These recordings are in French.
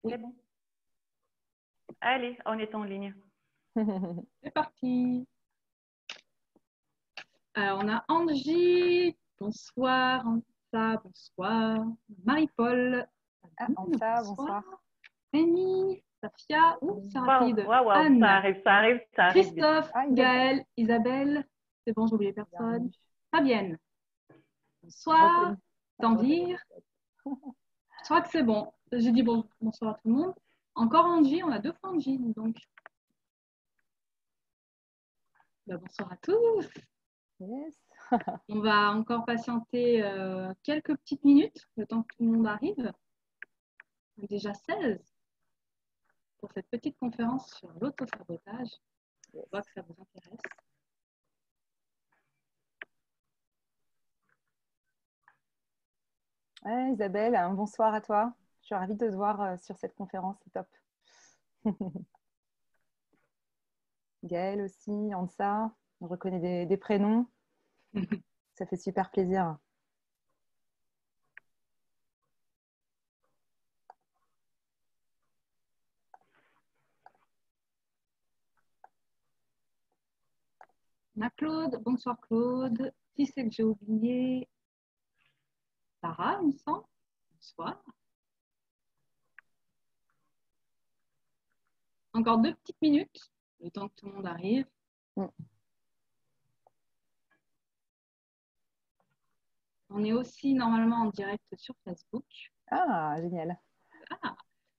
C'est bon. Allez, on est en ligne. C'est parti. Alors, on a Angie. Bonsoir. Ansa, bonsoir. Marie-Paul. Ansa, bonsoir. Rémi, Safia. C'est rapide. Wow, Anne. ça arrive. Christophe, Gaël, Isabelle. C'est bon, j'ai oublié personne. Fabienne. Bonsoir. Tanvir. Je crois que c'est bon. J'ai dit bonsoir à tout le monde. Encore Angie, on a 2 fois Angie, donc. Bonsoir à tous. Yes. On va encore patienter quelques petites minutes, le temps que tout le monde arrive. On est déjà 16 pour cette petite conférence sur l'auto-sabotage. Je vois que ça vous intéresse. Ouais, Isabelle, bonsoir à toi. Je suis ravie de te voir sur cette conférence, c'est top. Gaëlle aussi, Ansa, on reconnaît des prénoms. Ça fait super plaisir. On a Claude. Bonsoir Claude. Qui c'est que j'ai oublié? Sarah, il me semble. Bonsoir. Encore 2 petites minutes, le temps que tout le monde arrive. On est aussi normalement en direct sur Facebook. Ah, génial.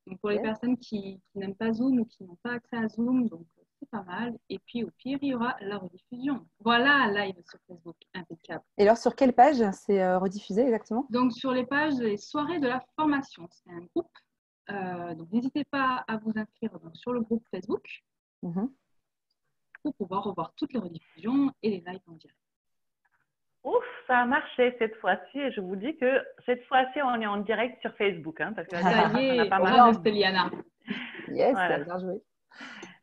Donc pour les personnes qui n'aiment pas Zoom ou qui n'ont pas accès à Zoom, donc c'est pas mal. Et puis au pire, il y aura la rediffusion. Voilà, live sur Facebook, impeccable. Et alors, sur quelle page c'est rediffusé exactement? Donc sur les pages des soirées de la formation. C'est un groupe. Donc n'hésitez pas à vous inscrire sur le groupe Facebook pour pouvoir revoir toutes les rediffusions et les lives en direct. Ouf, ça a marché cette fois-ci et je vous dis que cette fois-ci, on est en direct sur Facebook. Parce que ça y est, bravo Stéliana. Yes, voilà. Bien joué.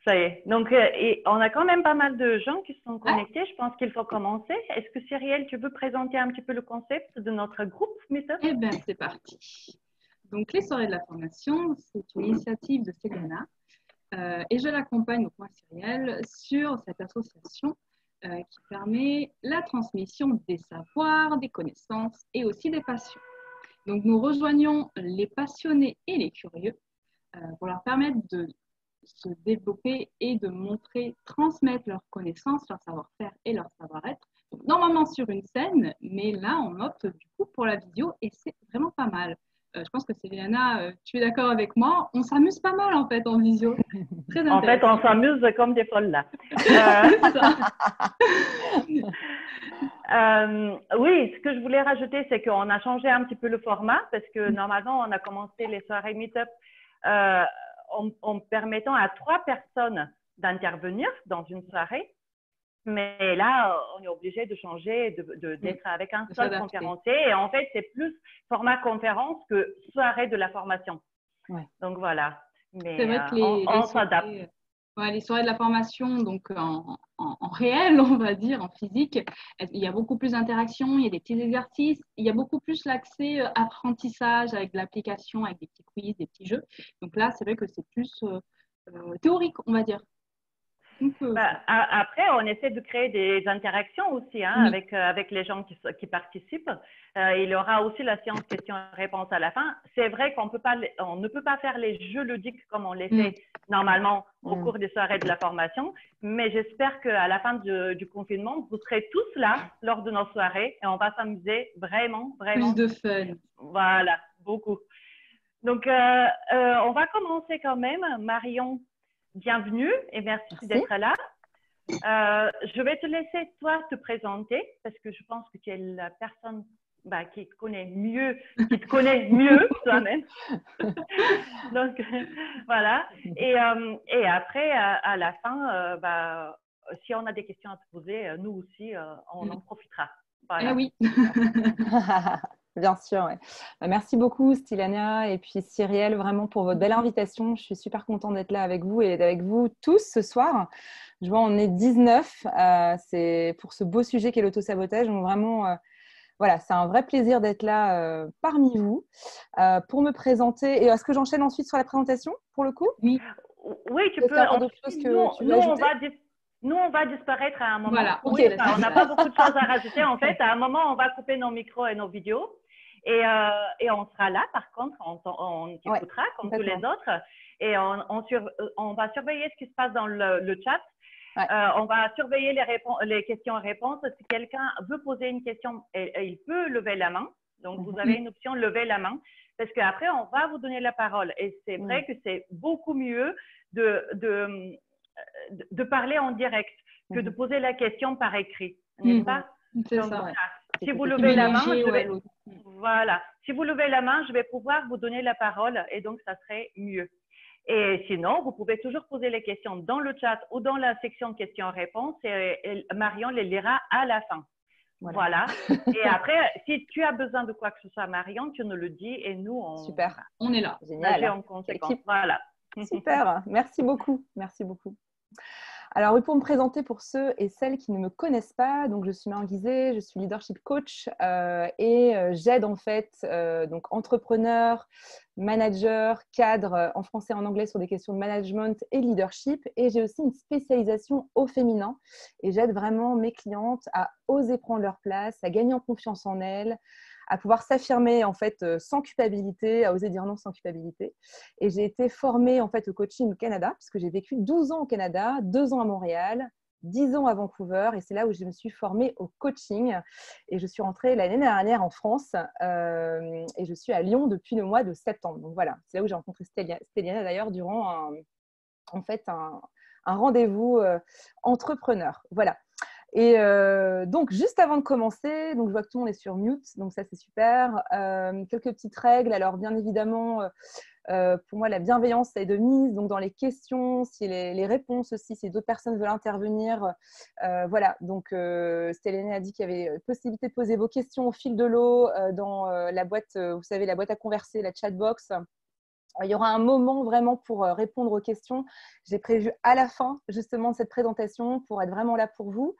Ça y est. Donc, et on a quand même pas mal de gens qui sont connectés. Je pense qu'il faut commencer. Est-ce que Cyrielle, tu veux présenter un petit peu le concept de notre groupe Meetup? Eh bien, c'est parti. Donc, les soirées de la formation, c'est une initiative de Stéliana. Et je l'accompagne, donc moi, Cyrielle, sur cette association qui permet la transmission des savoirs, des connaissances et aussi des passions. Donc, nous rejoignons les passionnés et les curieux pour leur permettre de se développer et de montrer, transmettre leurs connaissances, leur savoir-faire et leur savoir-être. Normalement sur une scène, mais là, on opte du coup pour la vidéo et c'est vraiment pas mal. Je pense que Céliana, tu es d'accord avec moi, on s'amuse pas mal en fait en visio. Très en fait, on s'amuse comme des folles là. Oui, ce que je voulais rajouter, c'est qu'on a changé un petit peu le format parce que normalement, on a commencé les soirées Meetup en permettant à 3 personnes d'intervenir dans une soirée. Mais là, on est obligé de changer, d'être avec un seul conférencier. Et en fait, c'est plus format conférence que soirée de la formation. Ouais. Donc voilà. Mais c'est vrai que on s'adapte. Les soirées de la formation, donc en réel, on va dire, en physique, il y a beaucoup plus d'interaction, il y a des petits exercices, il y a beaucoup plus l'accès apprentissage avec de l'application, avec des petits quiz, des petits jeux. Donc là, c'est vrai que c'est plus théorique, on va dire. Donc, après, on essaie de créer des interactions aussi avec les gens qui participent. Il y aura aussi la séance questions-réponses à la fin. C'est vrai qu'on ne peut pas faire les jeux ludiques comme on les fait normalement au cours des soirées de la formation, mais j'espère qu'à la fin du confinement, vous serez tous là lors de nos soirées et on va s'amuser vraiment. Plus de fun. Voilà, beaucoup. Donc, on va commencer quand même. Marion, bienvenue et merci. D'être là. Je vais te laisser toi te présenter parce que je pense que tu es la personne qui te connaît mieux toi-même. Donc voilà. Et après, à la fin, si on a des questions à te poser, nous aussi, on en profitera. Voilà. Eh oui. Bien sûr, ouais. Merci beaucoup Stylania et puis Cyrielle vraiment pour votre belle invitation. Je suis super contente d'être là avec vous et avec vous tous ce soir. Je vois on est 19, c'est pour ce beau sujet qu'est l'autosabotage. Donc vraiment, Voilà, c'est un vrai plaisir d'être là parmi vous pour me présenter. Et est-ce que j'enchaîne ensuite sur la présentation pour le coup? Oui. Oui, tu Est-ce qu'il y peux. a encore d'autres choses que tu veux ajouter? Nous, on va disparaître à un moment. Voilà, Ok. Oui, on n'a pas beaucoup de choses à rajouter. En fait, à un moment, on va couper nos micros et nos vidéos. Et on sera là, par contre, on t'écoutera comme tous les autres. Et on va surveiller ce qui se passe dans le chat. Ouais. On va surveiller les questions-réponses. Si quelqu'un veut poser une question, il peut lever la main. Donc, vous avez une option lever la main. Parce qu'après, on va vous donner la parole. Et c'est vrai que c'est beaucoup mieux de parler en direct que de poser la question par écrit, n'est-ce pas? C'est Donc, ça, voilà. ouais. Si vous levez la main, voilà. Si vous levez la main, je vais pouvoir vous donner la parole et donc ça serait mieux. Et sinon, vous pouvez toujours poser les questions dans le chat ou dans la section questions-réponses et Marion les lira à la fin. Voilà. Et après, si tu as besoin de quoi que ce soit, Marion, tu nous le dis et nous, on est là. Génial. En conséquence. Voilà. Super. Merci beaucoup. Merci beaucoup. Alors, oui, pour me présenter pour ceux et celles qui ne me connaissent pas, donc je suis Marion Guizet, je suis leadership coach et j'aide en fait donc entrepreneurs, managers, cadres en français et en anglais sur des questions de management et leadership. Et j'ai aussi une spécialisation au féminin et j'aide vraiment mes clientes à oser prendre leur place, à gagner en confiance en elles, à pouvoir s'affirmer en fait sans culpabilité, à oser dire non sans culpabilité. Et j'ai été formée en fait au coaching au Canada, puisque j'ai vécu 12 ans au Canada, 2 ans à Montréal, 10 ans à Vancouver, et c'est là où je me suis formée au coaching. Et je suis rentrée l'année dernière en France, et je suis à Lyon depuis le mois de septembre. Donc voilà, c'est là où j'ai rencontré Stéliana d'ailleurs durant un rendez-vous entrepreneur. Voilà. Et donc, juste avant de commencer, donc je vois que tout le monde est sur mute, donc ça c'est super. Quelques petites règles. Alors, bien évidemment, pour moi, la bienveillance, ça est de mise. Donc, dans les questions, si les réponses aussi, si d'autres personnes veulent intervenir, voilà. Donc, Stéphanie a dit qu'il y avait possibilité de poser vos questions au fil de l'eau dans la boîte, vous savez, la boîte à converser, la chatbox. Il y aura un moment vraiment pour répondre aux questions. J'ai prévu à la fin justement de cette présentation pour être vraiment là pour vous.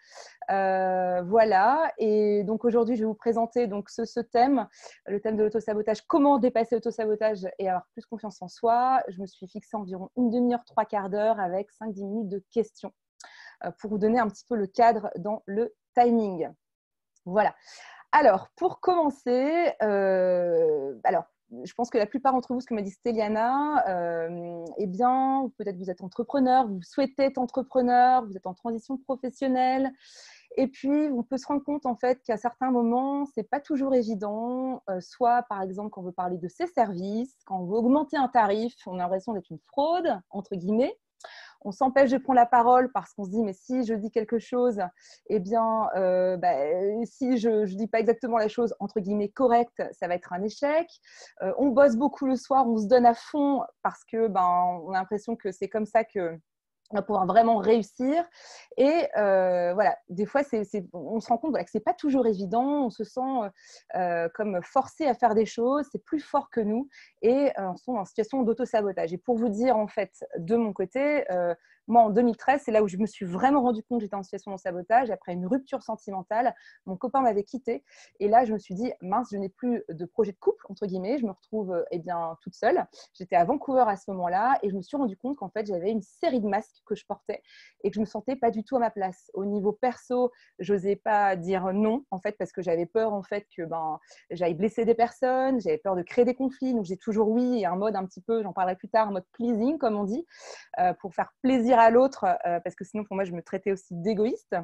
Voilà. Et donc aujourd'hui, je vais vous présenter donc ce thème, le thème de l'autosabotage. Comment dépasser l'autosabotage et avoir plus confiance en soi. Je me suis fixé environ une demi-heure, 3/4 d'heure avec 5-10 minutes de questions pour vous donner un petit peu le cadre dans le timing. Voilà. Alors, pour commencer, je pense que la plupart d'entre vous, ce que m'a dit Stéliana, eh bien, peut-être vous êtes entrepreneur, vous souhaitez être entrepreneur, vous êtes en transition professionnelle. Et puis, on peut se rendre compte en fait qu'à certains moments, ce n'est pas toujours évident. Soit, par exemple, quand on veut parler de ses services, quand on veut augmenter un tarif, on a l'impression d'être une fraude, entre guillemets. On s'empêche de prendre la parole parce qu'on se dit mais si je dis quelque chose, eh bien, si je ne dis pas exactement la chose entre guillemets correcte, ça va être un échec. On bosse beaucoup le soir, on se donne à fond parce que on a l'impression que c'est comme ça que on va pouvoir vraiment réussir. Et voilà, des fois, on se rend compte que ce n'est pas toujours évident. On se sent comme forcé à faire des choses. C'est plus fort que nous. Et on se trouve en situation d'auto-sabotage. Et pour vous dire, en fait, de mon côté, moi, en 2013, c'est là où je me suis vraiment rendu compte que j'étais en situation de sabotage. Après une rupture sentimentale, mon copain m'avait quittée. Et là, je me suis dit, mince, je n'ai plus de projet de couple, entre guillemets. Je me retrouve toute seule. J'étais à Vancouver à ce moment-là. Et je me suis rendu compte qu'en fait, j'avais une série de masques que je portais et que je me sentais pas du tout à ma place. Au niveau perso, j'osais pas dire non, en fait, parce que j'avais peur, en fait, que j'aille blesser des personnes, j'avais peur de créer des conflits. Donc, j'ai toujours oui et un mode un petit peu, j'en parlerai plus tard, un mode pleasing, comme on dit, pour faire plaisir à l'autre, parce que sinon, pour moi, je me traitais aussi d'égoïste.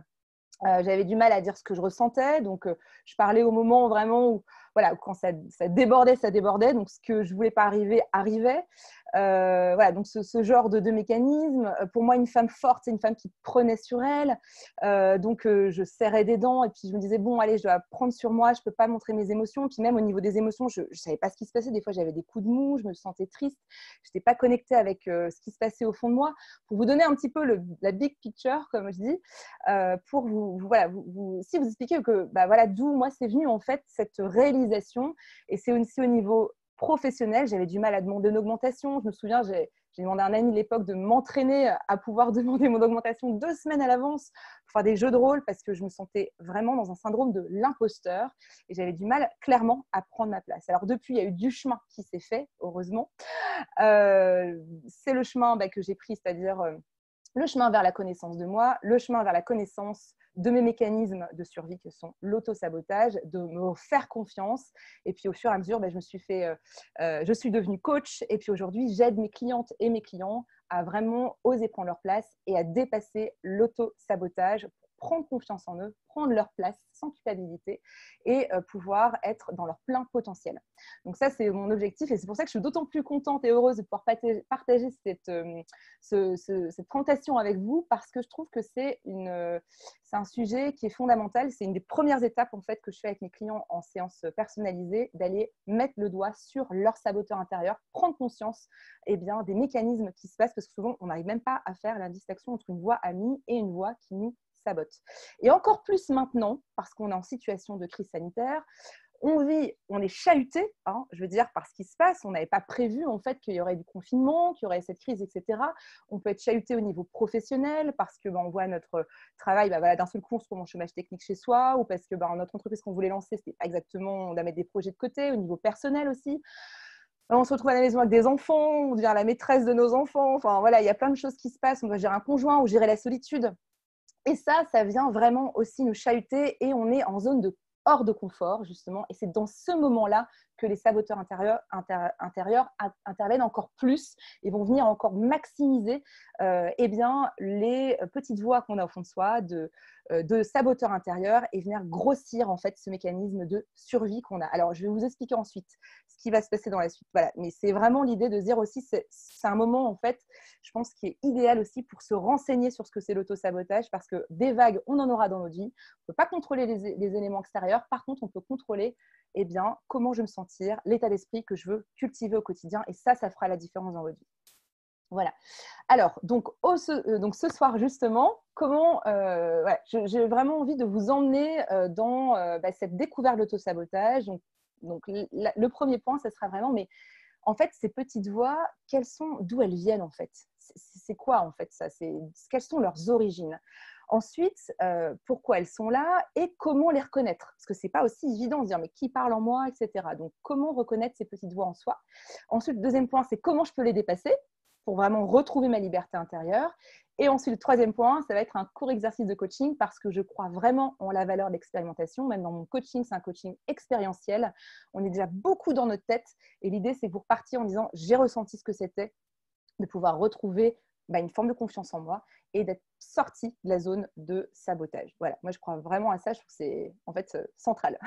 J'avais du mal à dire ce que je ressentais, donc je parlais au moment vraiment où, voilà, quand ça débordait, ça débordait, donc ce que je ne voulais pas arrivait. Voilà, donc ce genre de mécanisme. Pour moi, une femme forte, c'est une femme qui prenait sur elle. Donc, je serrais des dents et puis je me disais, bon, allez, je dois prendre sur moi, je ne peux pas montrer mes émotions. Puis même au niveau des émotions, je ne savais pas ce qui se passait. Des fois, j'avais des coups de mou, je me sentais triste. Je n'étais pas connectée avec ce qui se passait au fond de moi. Pour vous donner un petit peu la big picture, comme je dis, pour si vous expliquez que, voilà, d'où moi, c'est venu en fait cette réalisation. Et c'est aussi au niveau professionnel, j'avais du mal à demander une augmentation. Je me souviens, j'ai demandé à un ami de l'époque de m'entraîner à pouvoir demander mon augmentation 2 semaines à l'avance pour faire des jeux de rôle parce que je me sentais vraiment dans un syndrome de l'imposteur et j'avais du mal clairement à prendre ma place. Alors depuis, il y a eu du chemin qui s'est fait, heureusement. C'est le chemin que j'ai pris, c'est-à-dire le chemin vers la connaissance de moi, le chemin vers la connaissance de mes mécanismes de survie que sont l'auto-sabotage, de me faire confiance. Et puis au fur et à mesure, je suis devenue coach. Et puis aujourd'hui, j'aide mes clientes et mes clients à vraiment oser prendre leur place et à dépasser l'auto-sabotage pour prendre confiance en eux, prendre leur place sans culpabilité et pouvoir être dans leur plein potentiel. Donc ça, c'est mon objectif et c'est pour ça que je suis d'autant plus contente et heureuse de pouvoir partager cette présentation avec vous parce que je trouve que c'est un sujet qui est fondamental. C'est une des premières étapes en fait, que je fais avec mes clients en séance personnalisée, d'aller mettre le doigt sur leur saboteur intérieur, prendre conscience des mécanismes qui se passent parce que souvent, on n'arrive même pas à faire la distinction entre une voix amie et une voix qui nous sabote. Et encore plus maintenant, parce qu'on est en situation de crise sanitaire, on est chahuté, je veux dire, par ce qui se passe. On n'avait pas prévu en fait qu'il y aurait du confinement, qu'il y aurait cette crise, etc. On peut être chahuté au niveau professionnel parce que on voit notre travail, d'un seul coup, on se retrouve en chômage technique chez soi, ou parce que notre entreprise qu'on voulait lancer, c'était pas exactement, on doit mettre des projets de côté, au niveau personnel aussi. On se retrouve à la maison avec des enfants, on devient la maîtresse de nos enfants. Enfin voilà, il y a plein de choses qui se passent. On doit gérer un conjoint ou gérer la solitude. Et ça vient vraiment aussi nous chahuter et on est en zone hors de confort, justement. Et c'est dans ce moment-là que les saboteurs intérieurs interviennent encore plus et vont venir encore maximiser les petites voix qu'on a au fond de soi de saboteurs intérieurs et venir grossir en fait ce mécanisme de survie qu'on a. Alors, je vais vous expliquer ensuite ce qui va se passer dans la suite. Voilà. Mais c'est vraiment l'idée de dire aussi, c'est un moment en fait, je pense, qui est idéal aussi pour se renseigner sur ce que c'est l'auto-sabotage parce que des vagues, on en aura dans notre vie. On ne peut pas contrôler les éléments extérieurs. Par contre, on peut contrôler comment je me sentir, l'état d'esprit que je veux cultiver au quotidien. Et ça fera la différence dans votre vie. Voilà. Alors, donc ce soir, justement, j'ai vraiment envie de vous emmener dans cette découverte de l'auto-sabotage. Donc le premier point, ça sera vraiment, mais en fait, ces petites voix, d'où elles viennent en fait? C'est quoi en fait ça? Quelles sont leurs origines? Ensuite, pourquoi elles sont là et comment les reconnaître? Parce que ce n'est pas aussi évident de dire mais qui parle en moi, etc. Donc, comment reconnaître ces petites voix en soi? Ensuite, deuxième point, c'est comment je peux les dépasser pour vraiment retrouver ma liberté intérieure. Et ensuite, le troisième point, ça va être un court exercice de coaching parce que je crois vraiment en la valeur de l'expérimentation. Même dans mon coaching, c'est un coaching expérientiel. On est déjà beaucoup dans notre tête et l'idée, c'est pour partir en disant j'ai ressenti ce que c'était, de pouvoir retrouver une forme de confiance en moi et d'être sortie de la zone de sabotage. Voilà, moi je crois vraiment à ça, je trouve que c'est en fait central.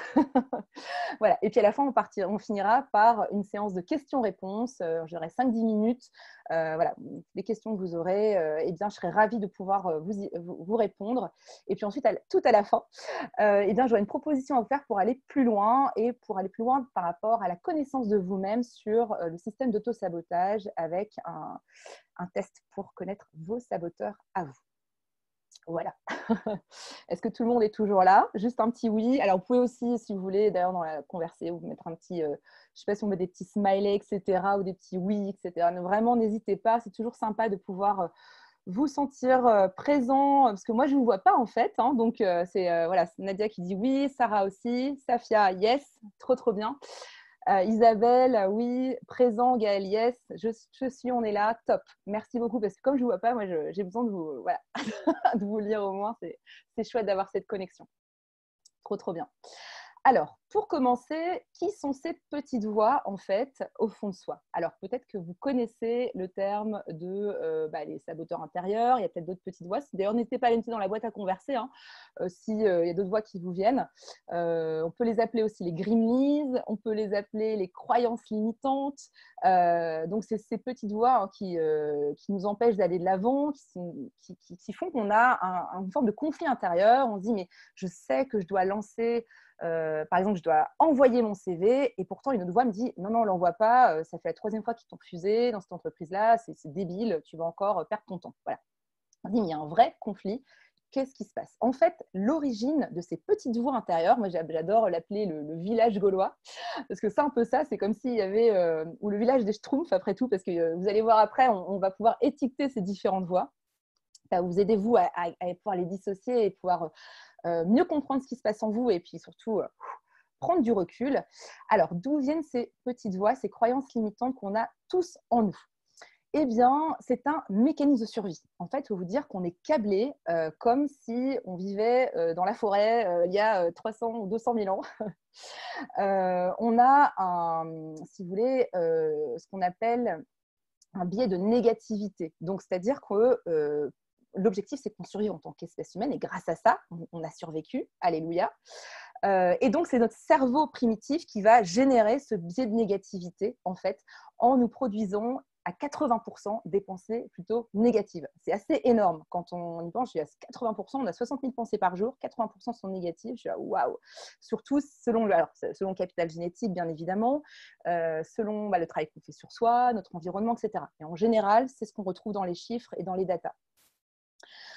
Voilà. Et puis à la fin, on finira par une séance de questions-réponses, j'aurai 5-10 minutes. Voilà, les questions que vous aurez, je serai ravie de pouvoir vous répondre. Et puis ensuite, tout à la fin, j'aurai une proposition à vous faire pour aller plus loin et pour aller plus loin par rapport à la connaissance de vous-même sur le système d'auto-sabotage avec un test pour connaître vos saboteurs à vous. Voilà. Est-ce que tout le monde est toujours là? Juste un petit oui. Alors, vous pouvez aussi, si vous voulez, d'ailleurs, dans la conversée, vous mettre un petit, je ne sais pas si on met des petits smileys, etc., ou des petits oui, etc. Vraiment, n'hésitez pas. C'est toujours sympa de pouvoir vous sentir présent, parce que moi, je ne vous vois pas, en fait. Donc, c'est Nadia qui dit oui, Sarah aussi, Safia, yes, trop, trop bien. Isabelle, oui, présent, Gaël, yes, je suis, on est là, top. Merci beaucoup parce que comme je ne vous vois pas, moi j'ai besoin de vous, de vous lire au moins, c'est chouette d'avoir cette connexion. Trop, trop bien. Alors, pour commencer, qui sont ces petites voix, en fait, au fond de soi? Alors, peut-être que vous connaissez le terme de les saboteurs intérieurs. Il y a peut-être d'autres petites voix. D'ailleurs, n'hésitez pas à les noter dans la boîte à converser s'il y a d'autres voix qui vous viennent. On peut les appeler aussi les gremlins. On peut les appeler les croyances limitantes. Donc, c'est ces petites voix qui nous empêchent d'aller de l'avant, qui font qu'on a une forme de conflit intérieur. On se dit, mais je sais que je dois lancer… par exemple, je dois envoyer mon CV et pourtant une autre voix me dit non, on ne l'envoie pas, ça fait la 3e fois qu'ils t'ont refusé dans cette entreprise-là, c'est débile, tu vas encore perdre ton temps. Voilà. On dit, mais il y a un vrai conflit qu'est-ce qui se passe? En fait, l'origine de ces petites voix intérieures, moi j'adore l'appeler le village gaulois, parce que c'est un peu ça, c'est comme s'il y avait, ou le village des Schtroumpfs après tout, parce que vous allez voir après, on va pouvoir étiqueter ces différentes voix. Ça va vous aider, vous, à pouvoir les dissocier et pouvoir mieux comprendre ce qui se passe en vous et puis surtout prendre du recul. Alors, d'où viennent ces petites voix, ces croyances limitantes qu'on a tous en nous? Eh bien, c'est un mécanisme de survie. En fait, il faut vous dire qu'on est câblé comme si on vivait dans la forêt il y a 300 ou 200 000 ans. On a, si vous voulez, ce qu'on appelle un biais de négativité. Donc, c'est-à-dire que l'objectif, c'est qu'on survive en tant qu'espèce humaine et grâce à ça, on a survécu. Alléluia. Et donc, c'est notre cerveau primitif qui va générer ce biais de négativité, en fait, en nous produisant à 80% des pensées plutôt négatives. C'est assez énorme. Quand on y pense, je suis à 80%, on a 60 000 pensées par jour, 80% sont négatives. Je suis là, waouh! Surtout selon le capital génétique, bien évidemment, selon le travail qu'on fait sur soi, notre environnement, etc. Et en général, c'est ce qu'on retrouve dans les chiffres et dans les datas.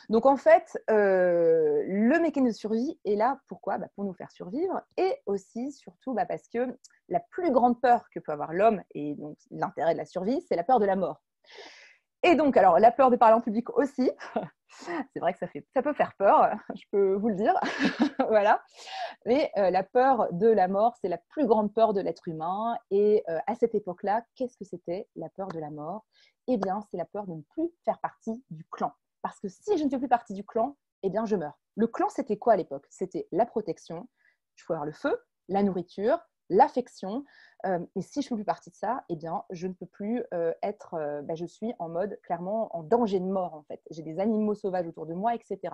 Donc, en fait, le mécanisme de survie est là, pourquoi? Pour nous faire survivre et aussi, surtout, parce que la plus grande peur que peut avoir l'homme, et donc l'intérêt de la survie, c'est la peur de la mort. Et donc, alors, la peur de parler en public aussi, c'est vrai que ça peut faire peur, je peux vous le dire, voilà. Mais la peur de la mort, c'est la plus grande peur de l'être humain. Et à cette époque-là, qu'est-ce que c'était la peur de la mort? Eh bien, c'est la peur de ne plus faire partie du clan. Parce que si je ne fais plus partie du clan, eh bien, je meurs. Le clan, c'était quoi à l'époque? C'était la protection, je pouvais avoir le feu, la nourriture, l'affection. Et si je ne fais plus partie de ça, eh bien, je ne peux plus je suis en mode, clairement, en danger de mort, en fait. J'ai des animaux sauvages autour de moi, etc.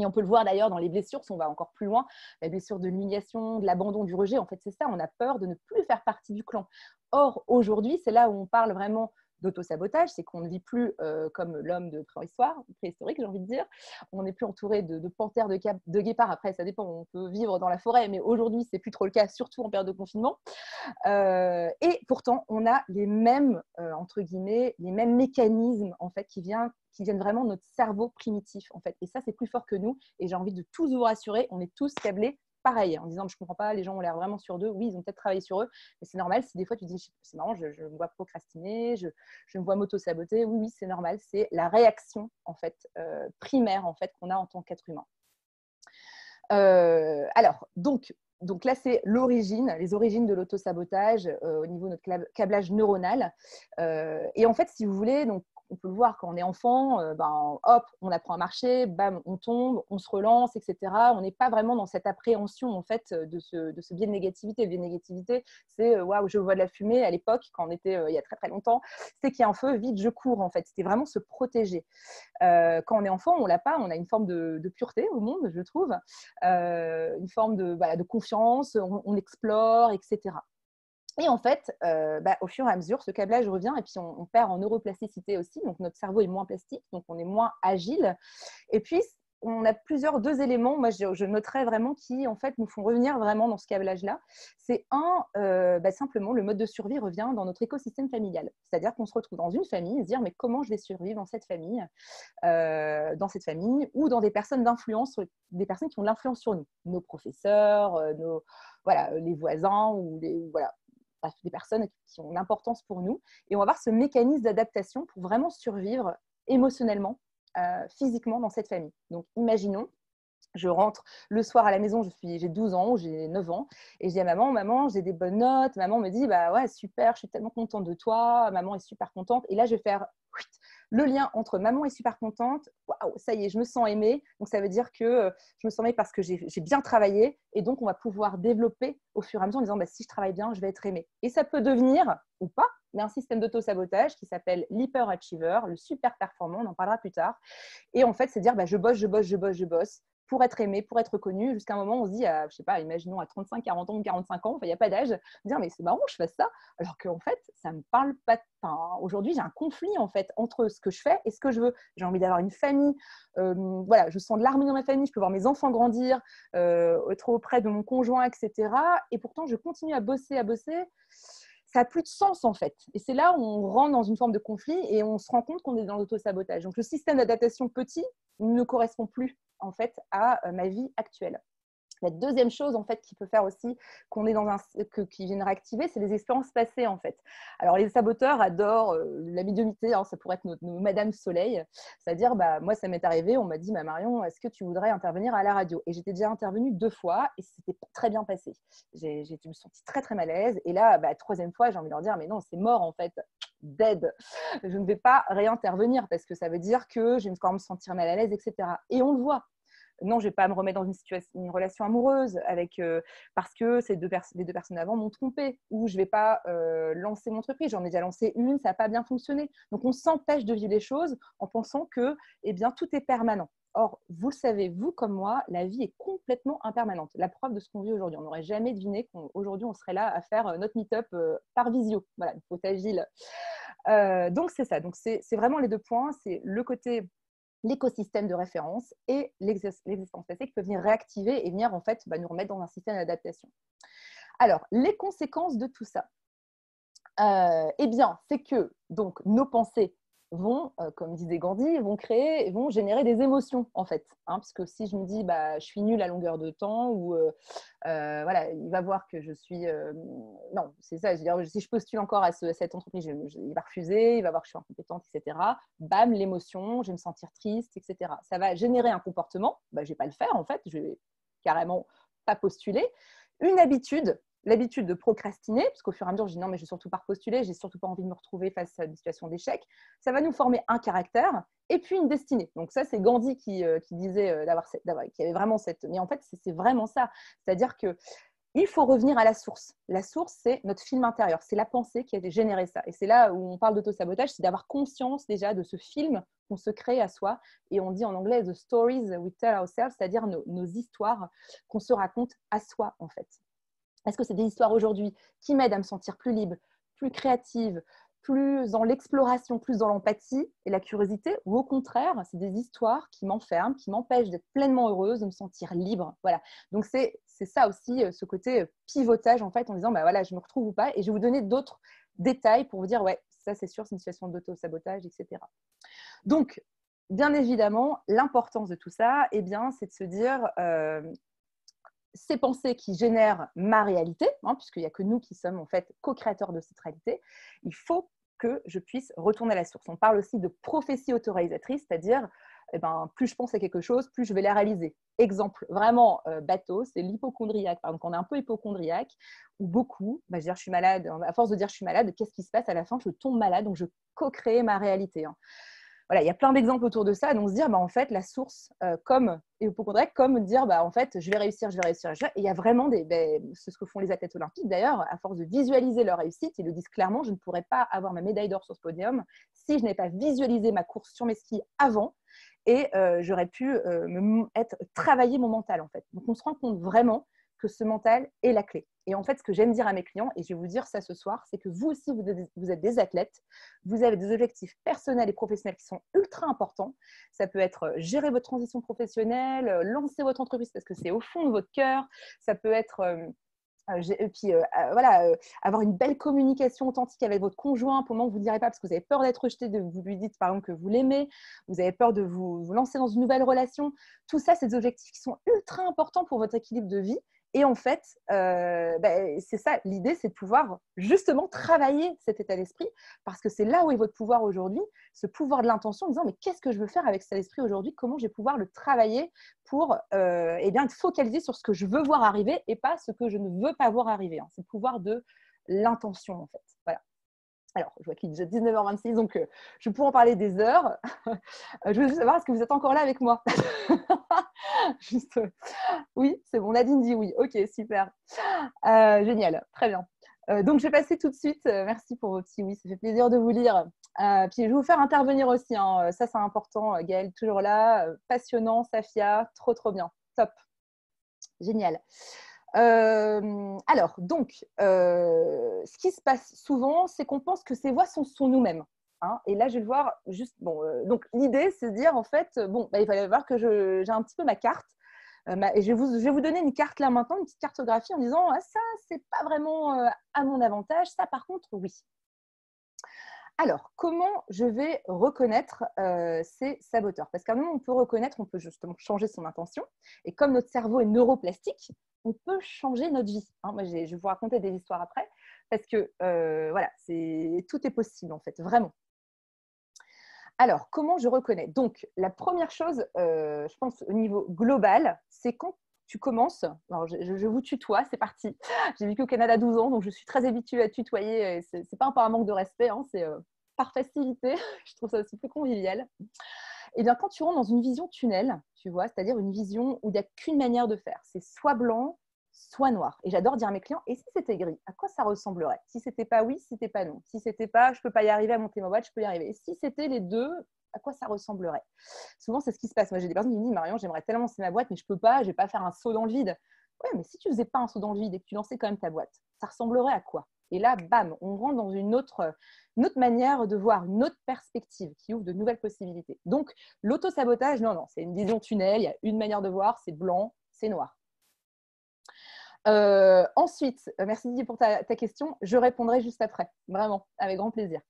Et on peut le voir d'ailleurs dans les blessures, si on va encore plus loin, la blessure de l'humiliation, de l'abandon, du rejet. En fait, c'est ça, on a peur de ne plus faire partie du clan. Or, aujourd'hui, c'est là où on parle vraiment d'auto-sabotage, c'est qu'on ne vit plus comme l'homme de préhistorique, j'ai envie de dire. On n'est plus entouré de panthères, de guépards. Après, ça dépend, on peut vivre dans la forêt, mais aujourd'hui, c'est plus trop le cas, surtout en période de confinement. Et pourtant, on a les mêmes, entre guillemets, les mêmes mécanismes en fait, qui viennent vraiment de notre cerveau primitif. En fait. Et ça, c'est plus fort que nous. Et j'ai envie de tous vous rassurer, on est tous câblés pareil, en disant je ne comprends pas, les gens ont l'air vraiment sûrs d'eux. Oui, ils ont peut-être travaillé sur eux, mais c'est normal. Si des fois tu dis c'est marrant, je me vois procrastiner, je me vois m'auto-saboter. Oui, c'est normal. C'est la réaction en fait, primaire en fait, qu'on a en tant qu'être humain. Alors, donc là, c'est les origines de l'auto-sabotage au niveau de notre câblage neuronal. Et en fait, si vous voulez, donc, on peut le voir quand on est enfant, hop, on apprend à marcher, bam, on tombe, on se relance, etc. On n'est pas vraiment dans cette appréhension en fait, de ce biais de négativité. Le biais de négativité, c'est waouh, je vois de la fumée à l'époque, quand on était il y a très très longtemps, c'est qu'il y a un feu, vite, je cours en fait. C'était vraiment se protéger. Quand on est enfant, on l'a pas, on a une forme de pureté au monde, je trouve, une forme de confiance, on explore, etc. Et en fait, au fur et à mesure, ce câblage revient et puis on perd en neuroplasticité aussi. Donc, notre cerveau est moins plastique, donc on est moins agile. Et puis, on a deux éléments, moi je noterais vraiment, qui en fait nous font revenir vraiment dans ce câblage-là. C'est simplement le mode de survie revient dans notre écosystème familial. C'est-à-dire qu'on se retrouve dans une famille et se dire mais comment je vais survivre dans cette famille ou dans des personnes d'influence, des personnes qui ont de l'influence sur nous, nos professeurs, les voisins ou bref, des personnes qui ont une importance pour nous. Et on va avoir ce mécanisme d'adaptation pour vraiment survivre émotionnellement, physiquement dans cette famille. Donc, imaginons, je rentre le soir à la maison, j'ai 12 ans ou j'ai 9 ans, et je dis à maman, j'ai des bonnes notes. Maman me dit, ouais, super, je suis tellement contente de toi. Maman est super contente. Et là, je vais faire le lien entre maman est super contente, waouh, ça y est, je me sens aimée. Donc, ça veut dire que je me sens aimée parce que j'ai bien travaillé. Et donc, on va pouvoir développer au fur et à mesure en disant, si je travaille bien, je vais être aimée. Et ça peut devenir, ou pas, mais un système d'auto-sabotage qui s'appelle l'hyperachiever, le super performant, on en parlera plus tard. Et en fait, c'est dire, je bosse pour être aimé, pour être reconnu, jusqu'à un moment, on se dit, je sais pas, imaginons à 35, 40 ans, 45 ans, il n'y a pas d'âge, dire, mais c'est marrant, je fasse ça, alors qu'en fait, ça ne me parle pas. Aujourd'hui, j'ai un conflit, en fait, entre ce que je fais et ce que je veux. J'ai envie d'avoir une famille, je sens de l'harmonie dans ma famille, je peux voir mes enfants grandir, être auprès de mon conjoint, etc. Et pourtant, je continue à bosser. Ça n'a plus de sens, en fait. Et c'est là où on rentre dans une forme de conflit et on se rend compte qu'on est dans l'auto-sabotage. Donc, le système d'adaptation petit ne correspond plus en fait à ma vie actuelle. La deuxième chose en fait qui peut faire aussi qu'on est qui viennent réactiver, c'est les expériences passées en fait. Alors les saboteurs adorent la médiumnité, ça pourrait être nos Madame Soleil, c'est-à-dire moi ça m'est arrivé, on m'a dit Marion, est-ce que tu voudrais intervenir à la radio? Et j'étais déjà intervenue 2 fois et c'était pas très bien passé. J'ai me sentie très très mal à l'aise et là troisième fois j'ai envie de leur dire mais non c'est mort en fait, dead. Je ne vais pas réintervenir parce que ça veut dire que je vais quand même me sentir mal à l'aise, etc. Et on le voit. Non, je ne vais pas me remettre dans une relation amoureuse parce que les deux personnes avant m'ont trompée. Ou je ne vais pas lancer mon entreprise. J'en ai déjà lancé une, ça n'a pas bien fonctionné. Donc, on s'empêche de vivre les choses en pensant que tout est permanent. Or, vous le savez, vous comme moi, la vie est complètement impermanente. La preuve de ce qu'on vit aujourd'hui. On n'aurait jamais deviné qu'aujourd'hui, on serait là à faire notre meet-up par visio. Voilà, une faute agile. Donc, c'est ça. Donc, c'est vraiment les 2 points. C'est le côté l'écosystème de référence et l'existence passée qui peut venir réactiver et venir en fait nous remettre dans un système d'adaptation. Alors, les conséquences de tout ça, c'est que donc, nos pensées vont, comme disait Gandhi, vont générer des émotions en fait. Puisque si je me dis je suis nulle à longueur de temps ou il va voir que je suis… non, c'est ça, je veux dire, si je postule encore à cette entreprise, il va refuser, il va voir que je suis incompétente, etc. Bam, l'émotion, je vais me sentir triste, etc. Ça va générer un comportement, je ne vais pas le faire en fait, je vais carrément pas postuler. Une habitude, l'habitude de procrastiner, parce qu'au fur et à mesure, je dis non, mais je ne vais surtout pas repostuler, je n'ai surtout pas envie de me retrouver face à une situation d'échec. Ça va nous former un caractère et puis une destinée. Donc ça, c'est Gandhi qui disait qui avait vraiment cette… Mais en fait, c'est vraiment ça. C'est-à-dire qu'il faut revenir à la source. La source, c'est notre film intérieur. C'est la pensée qui a généré ça. Et c'est là où on parle d'auto-sabotage, c'est d'avoir conscience déjà de ce film qu'on se crée à soi. Et on dit en anglais « the stories we tell ourselves », c'est-à-dire nos histoires qu'on se raconte à soi, en fait. Est-ce que c'est des histoires aujourd'hui qui m'aident à me sentir plus libre, plus créative, plus dans l'exploration, plus dans l'empathie et la curiosité, ou au contraire, c'est des histoires qui m'enferment, qui m'empêchent d'être pleinement heureuse, de me sentir libre. Voilà. Donc, c'est ça aussi, ce côté pivotage, en fait, en disant, je me retrouve ou pas. Et je vais vous donner d'autres détails pour vous dire, ouais, ça, c'est sûr, c'est une situation d'auto-sabotage, etc. Donc, bien évidemment, l'importance de tout ça, c'est de se dire… ces pensées qui génèrent ma réalité, puisqu'il n'y a que nous qui sommes en fait co-créateurs de cette réalité, il faut que je puisse retourner à la source. On parle aussi de prophétie autoréalisatrice, c'est-à-dire plus je pense à quelque chose, plus je vais la réaliser. Exemple vraiment bateau, c'est l'hypochondriaque. Quand on est un peu hypochondriaque, ou beaucoup, je veux dire, je suis malade, à force de dire je suis malade, qu'est-ce qui se passe à la fin? Je tombe malade, donc je co-crée ma réalité. Voilà, il y a plein d'exemples autour de ça. Donc, se dire, en fait, la source, comme hypochondriaque, comme dire, en fait, je vais réussir. Et il y a vraiment c'est ce que font les athlètes olympiques, d'ailleurs, à force de visualiser leur réussite, ils le disent clairement, je ne pourrais pas avoir ma médaille d'or sur ce podium si je n'avais pas visualisé ma course sur mes skis avant et j'aurais pu travailler mon mental, en fait. Donc, on se rend compte vraiment que ce mental est la clé. Et en fait, ce que j'aime dire à mes clients, et je vais vous dire ça ce soir, c'est que vous aussi, vous êtes des athlètes, vous avez des objectifs personnels et professionnels qui sont ultra importants. Ça peut être gérer votre transition professionnelle, lancer votre entreprise parce que c'est au fond de votre cœur. Ça peut être… avoir une belle communication authentique avec votre conjoint pendant que vous ne direz pas parce que vous avez peur d'être rejeté, vous lui dites par exemple que vous l'aimez, vous avez peur de vous lancer dans une nouvelle relation. Tout ça, c'est des objectifs qui sont ultra importants pour votre équilibre de vie. Et en fait, c'est ça, l'idée, c'est de pouvoir justement travailler cet état d'esprit parce que c'est là où est votre pouvoir aujourd'hui, ce pouvoir de l'intention en disant mais qu'est-ce que je veux faire avec cet esprit aujourd'hui? Comment je vais pouvoir le travailler pour être focalisé sur ce que je veux voir arriver et pas ce que je ne veux pas voir arriver. C'est le pouvoir de l'intention en fait. Voilà. Alors, je vois qu'il est déjà 19h26, donc je pourrais en parler des heures. Je veux juste savoir, est-ce que vous êtes encore là avec moi? Juste, oui, c'est bon. Nadine dit oui. Ok, super. Génial, très bien. Donc, je vais passer tout de suite. Merci pour vos petits oui, ça fait plaisir de vous lire. Puis, je vais vous faire intervenir aussi. Ça, c'est important. Gaëlle, toujours là. Passionnant, Safia, trop, trop bien. Top. Génial. Alors, donc, ce qui se passe souvent, c'est qu'on pense que ces voix sont nous-mêmes. Et là, je vais le voir juste… donc, l'idée, c'est de dire, en fait, il fallait voir que j'ai un petit peu ma carte. Et je vais vous donner une carte là maintenant, une petite cartographie en disant ça, c'est pas vraiment à mon avantage. Ça, par contre, oui. Alors, comment je vais reconnaître ces saboteurs? Parce qu'à un moment, on peut reconnaître, on peut justement changer son intention. Et comme notre cerveau est neuroplastique, on peut changer notre vie. Hein, moi, je vais vous raconter des histoires après, parce que voilà, tout est possible en fait, vraiment. Alors, comment je reconnais? Donc, la première chose, je pense au niveau global, c'est quand tu commences. Alors, je vous tutoie, c'est parti. J'ai vécu au Canada 12 ans, donc je suis très habituée à tutoyer. Ce n'est pas par un manque de respect, hein, c'est par facilité. Je trouve ça aussi plus convivial. Et bien, quand tu rentres dans une vision tunnel, tu vois, c'est-à-dire une vision où il n'y a qu'une manière de faire, c'est soit blanc, soit noir. Et j'adore dire à mes clients, et si c'était gris, à quoi ça ressemblerait? Si c'était pas oui, si c'était pas non. Si c'était pas, je peux pas y arriver à monter ma boîte, je peux y arriver. Et si c'était les deux, à quoi ça ressemblerait? Souvent, c'est ce qui se passe. Moi, j'ai des personnes qui me disent, Marion, j'aimerais tellement lancer ma boîte, mais je peux pas, je vais pas faire un saut dans le vide. Ouais, mais si tu faisais pas un saut dans le vide et que tu lançais quand même ta boîte, ça ressemblerait à quoi? Et là, bam, on rentre dans une autre manière de voir, une autre perspective qui ouvre de nouvelles possibilités. Donc, l'auto-sabotage, non, c'est une vision tunnel, il y a une manière de voir, c'est blanc, c'est noir. Ensuite, merci Didier pour ta question, je répondrai juste après, vraiment, avec grand plaisir.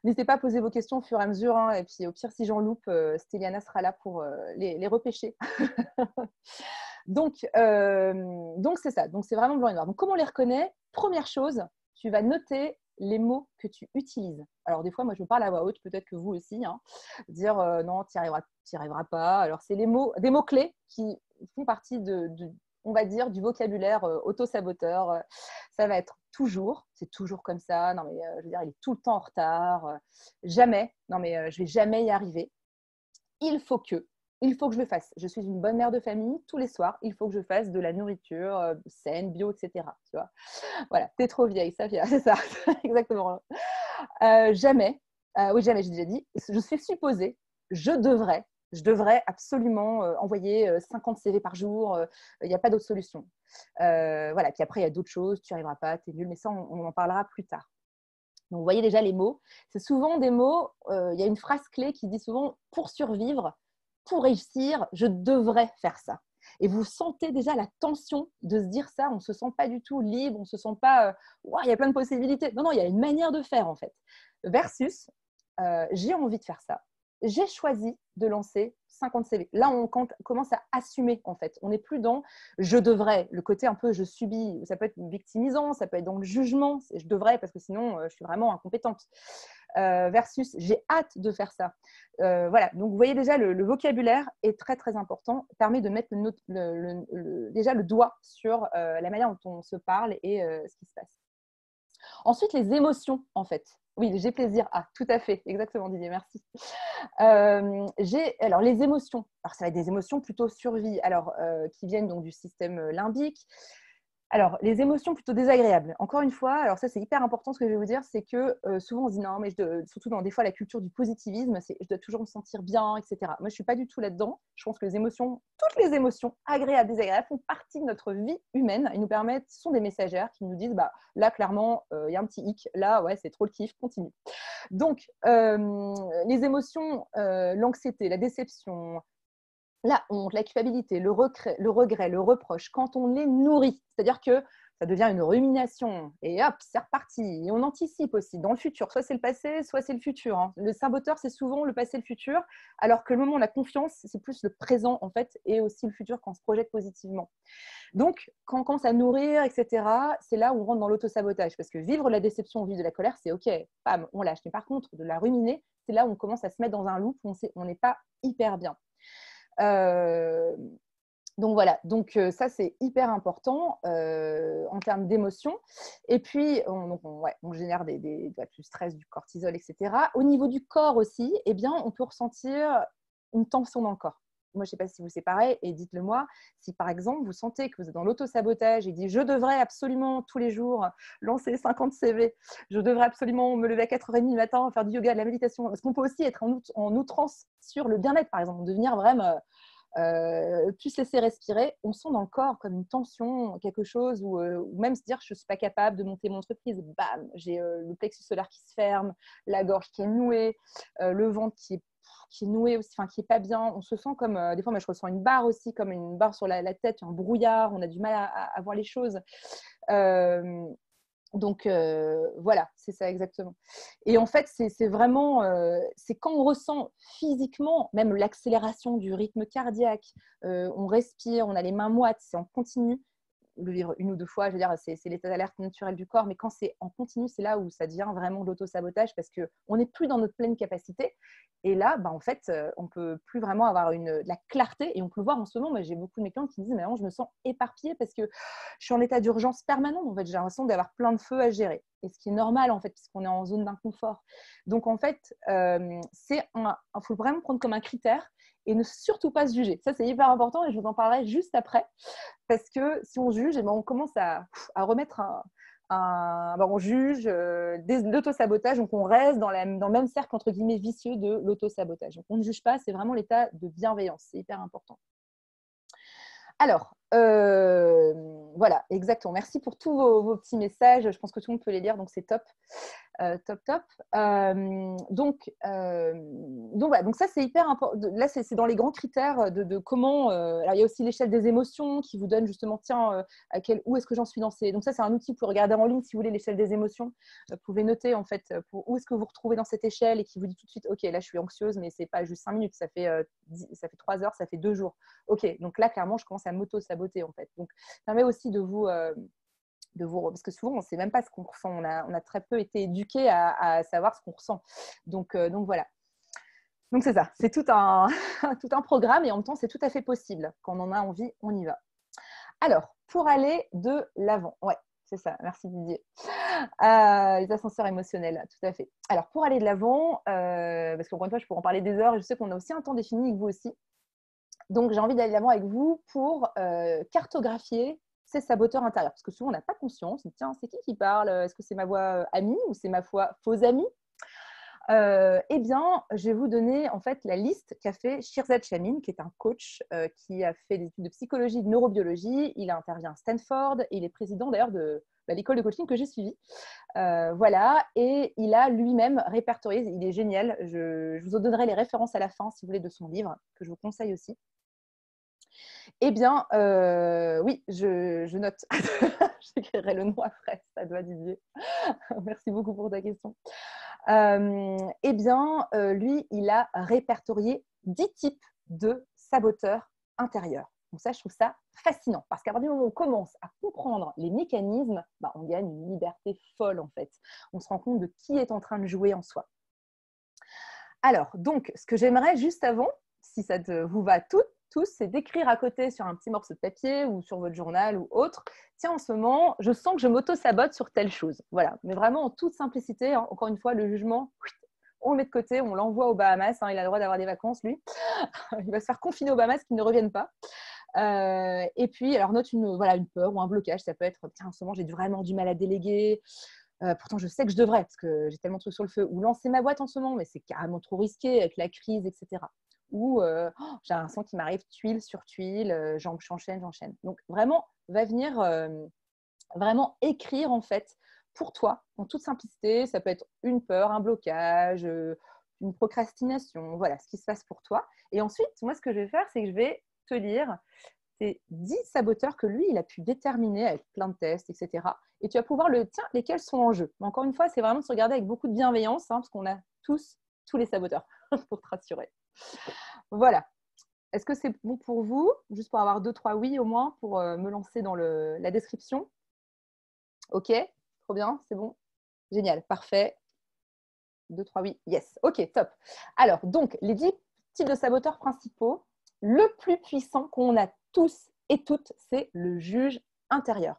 N'hésitez pas à poser vos questions au fur et à mesure, hein, et puis au pire, si j'en loupe, Stéliana sera là pour les repêcher. Donc, c'est ça, donc c'est vraiment blanc et noir. Donc, comment on les reconnaît? Première chose, tu vas noter les mots que tu utilises. Alors, des fois, moi, je parle à voix haute, peut-être que vous aussi, hein, dire non, tu n'y arriveras pas. Alors, c'est des mots-clés qui font partie on va dire, du vocabulaire auto-saboteur. Ça va être toujours, c'est toujours comme ça. Non, mais je veux dire, il est tout le temps en retard. Jamais, non, mais je vais jamais y arriver. Il faut que je le fasse. Je suis une bonne mère de famille. Tous les soirs, il faut que je fasse de la nourriture saine, bio, etc. Tu vois, voilà, t'es trop vieille, Safia, c'est ça, exactement. Jamais, oui, jamais, j'ai déjà dit, je suis supposée, je devrais absolument envoyer 50 CV par jour. Il n'y a pas d'autre solution. Voilà, puis après, il y a d'autres choses, tu n'y arriveras pas, tu es nul, mais ça, on en parlera plus tard. Donc, vous voyez déjà les mots. C'est souvent des mots, il y a une phrase clé qui dit souvent « pour survivre, pour réussir, je devrais faire ça ». Et vous sentez déjà la tension de se dire ça. On ne se sent pas du tout libre, on ne se sent pas wow, il y a plein de possibilités. Non, il y a une manière de faire en fait. Versus, j'ai envie de faire ça. J'ai choisi de lancer 50 CV. Là, on commence à assumer en fait. On n'est plus dans je devrais, le côté un peu je subis. Ça peut être victimisant, ça peut être dans le jugement. Je devrais parce que sinon, je suis vraiment incompétente. Versus j'ai hâte de faire ça. Voilà, donc vous voyez déjà le vocabulaire est très très important, permet de mettre déjà le doigt sur la manière dont on se parle et ce qui se passe. Ensuite, les émotions en fait. Oui, j'ai plaisir. Ah, tout à fait, exactement Didier, merci. Alors les émotions, alors ça va être des émotions plutôt survie, alors qui viennent donc du système limbique. Alors, les émotions plutôt désagréables. Encore une fois, alors ça c'est hyper important ce que je vais vous dire, c'est que souvent on se dit non, mais surtout dans des fois la culture du positivisme, c'est je dois toujours me sentir bien, etc. Moi je ne suis pas du tout là-dedans. Je pense que toutes les émotions, agréables, désagréables, font partie de notre vie humaine et nous permettent, sont des messagères qui nous disent bah, là clairement il y a un petit hic, là ouais c'est trop le kiff, continue. Donc les émotions, l'anxiété, la déception, la honte, la culpabilité, le regret, le reproche, quand on les nourrit, c'est-à-dire que ça devient une rumination et hop, c'est reparti. Et on anticipe aussi dans le futur, soit c'est le passé, soit c'est le futur. Hein. Le saboteur, c'est souvent le passé et le futur, alors que le moment où on a confiance, c'est plus le présent en fait, et aussi le futur quand on se projette positivement. Donc, quand on commence à nourrir, etc., c'est là où on rentre dans l'auto-sabotage, parce que vivre la déception ou vivre de la colère, c'est OK, bam, on lâche. Mais par contre, de la ruminer, c'est là où on commence à se mettre dans un loop où on n'est pas hyper bien. Donc voilà, donc ça c'est hyper important en termes d'émotions. Et puis on génère du stress, du cortisol, etc. Au niveau du corps aussi, eh bien, on peut ressentir une tension dans le corps. Moi, je ne sais pas si vous c'est pareil, et dites-le moi, si par exemple vous sentez que vous êtes dans l'auto-sabotage et dites je devrais absolument tous les jours lancer 50 CV, je devrais absolument me lever à 4h30 du matin, faire du yoga, de la méditation, parce qu'on peut aussi être en outrance sur le bien-être par exemple, devenir vraiment plus laisser respirer, on sent dans le corps comme une tension, quelque chose, ou même se dire je ne suis pas capable de monter mon entreprise, bam, j'ai le plexus solaire qui se ferme, la gorge qui est nouée, le ventre qui est noué aussi, enfin qui est pas bien, on se sent comme, des fois moi je ressens une barre aussi, comme une barre sur la tête, un brouillard, on a du mal à voir les choses. Donc, voilà, c'est ça exactement. Et en fait, c'est vraiment, c'est quand on ressent physiquement, même l'accélération du rythme cardiaque, on respire, on a les mains moites, c'est en continu. Le vivre une ou deux fois, je veux dire, c'est l'état d'alerte naturel du corps, mais quand c'est en continu, c'est là où ça devient vraiment de l'auto-sabotage parce qu'on n'est plus dans notre pleine capacité. Et là, en fait, on ne peut plus vraiment avoir de la clarté. Et on peut le voir en ce moment. Moi, j'ai beaucoup de mes clients qui me disent, mais non, je me sens éparpillée parce que je suis en état d'urgence permanent. En fait, j'ai l'impression d'avoir plein de feux à gérer. Et ce qui est normal, en fait, puisqu'on est en zone d'inconfort. Donc, en fait, il faut vraiment prendre comme un critère et ne surtout pas se juger. Ça, c'est hyper important et je vous en parlerai juste après. Parce que si on juge, on commence à remettre on juge l'auto-sabotage, donc on reste dans le même cercle entre guillemets vicieux de l'auto-sabotage. Donc on ne juge pas, c'est vraiment l'état de bienveillance, c'est hyper important. Alors, voilà, exactement. Merci pour tous vos petits messages. Je pense que tout le monde peut les lire, donc c'est top. Top. Donc voilà, donc ça c'est hyper important. Là, c'est dans les grands critères de comment. Alors, il y a aussi l'échelle des émotions qui vous donne justement, tiens, où est-ce que j'en suis dans ces. Donc ça, c'est un outil pour regarder en ligne si vous voulez l'échelle des émotions. Vous pouvez noter en fait où est-ce que vous vous retrouvez dans cette échelle et qui vous dit tout de suite, ok, là je suis anxieuse, mais c'est pas juste 5 minutes, ça fait 3 heures, ça fait 2 jours. Ok, donc là clairement, je commence à m'auto-saboter en fait. Donc ça permet aussi de vous parce que souvent on ne sait même pas ce qu'on ressent, on a très peu été éduqués à savoir ce qu'on ressent, donc voilà, donc c'est ça, c'est tout un tout un programme et en même temps c'est tout à fait possible, quand on en a envie, on y va. Alors pour aller de l'avant, ouais, c'est ça, merci Didier. Les ascenseurs émotionnels, tout à fait. Alors pour aller de l'avant, parce qu'encore une fois je pourrais en parler des heures et je sais qu'on a aussi un temps défini avec vous aussi, donc j'ai envie d'aller de l'avant avec vous pour cartographier ces saboteurs intérieurs. Parce que souvent, on n'a pas conscience. Tiens, c'est qui parle? Est-ce que c'est ma voix amie ou c'est ma voix faux amie? Eh bien, je vais vous donner en fait la liste qu'a fait Shirzad Chamine, qui est un coach qui a fait des études de psychologie et de neurobiologie. Il a intervient à Stanford et il est président d'ailleurs de l'école de coaching que j'ai suivie. Voilà, et il a lui-même répertorié, il est génial. Je vous en donnerai les références à la fin, si vous voulez, de son livre, que je vous conseille aussi. Eh bien, oui, je note. J'écrirai le nom après, ça doit Didier. Merci beaucoup pour ta question. Eh bien, lui, il a répertorié 10 types de saboteurs intérieurs. Donc ça, je trouve ça fascinant parce qu'à partir du moment où on commence à comprendre les mécanismes, on gagne une liberté folle en fait. On se rend compte de qui est en train de jouer en soi. Alors, donc, ce que j'aimerais juste avant, si ça vous va tous, c'est d'écrire à côté sur un petit morceau de papier ou sur votre journal ou autre. Tiens, en ce moment, je sens que je m'auto-sabote sur telle chose. Voilà, mais vraiment en toute simplicité. Hein. Encore une fois, le jugement, on le met de côté, on l'envoie aux Bahamas. Hein, il a le droit d'avoir des vacances, lui. Il va se faire confiner aux Bahamas qu'il ne revienne pas. Et puis, alors note une peur ou un blocage. Ça peut être, tiens, en ce moment, j'ai vraiment du mal à déléguer. Pourtant, je sais que je devrais parce que j'ai tellement de trucs sur le feu. Ou lancer ma boîte en ce moment, mais c'est carrément trop risqué avec la crise, etc. Ou j'ai un sang qui m'arrive tuile sur tuile, j'enchaîne. Donc, vraiment, va venir vraiment écrire en fait pour toi, en toute simplicité. Ça peut être une peur, un blocage, une procrastination, voilà, ce qui se passe pour toi. Et ensuite, moi, ce que je vais faire, c'est que je vais te lire ces 10 saboteurs que lui, il a pu déterminer avec plein de tests, etc. Et tu vas pouvoir lesquels sont en jeu. Mais encore une fois, c'est vraiment de se regarder avec beaucoup de bienveillance, parce qu'on a tous les saboteurs, pour te rassurer. Voilà. Est-ce que c'est bon pour vous? Juste pour avoir 2-3 oui au moins, pour me lancer dans la description. Ok, trop bien, c'est bon. Génial, parfait. 2-3 oui, yes. Ok, top. Alors, donc, les 10 types de saboteurs principaux, le plus puissant qu'on a tous et toutes, c'est le juge intérieur.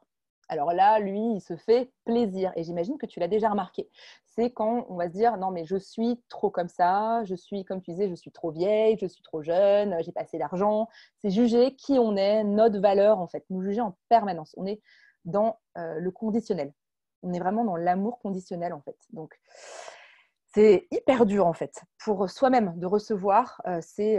Alors là, lui, il se fait plaisir. Et j'imagine que tu l'as déjà remarqué. C'est quand on va se dire, non, mais je suis trop comme ça, je suis, comme tu disais, je suis trop vieille, je suis trop jeune, j'ai pas assez d'argent. C'est juger qui on est, notre valeur, en fait. Nous juger en permanence. On est dans le conditionnel. On est vraiment dans l'amour conditionnel, en fait. Donc, c'est hyper dur, en fait, pour soi-même de recevoir ces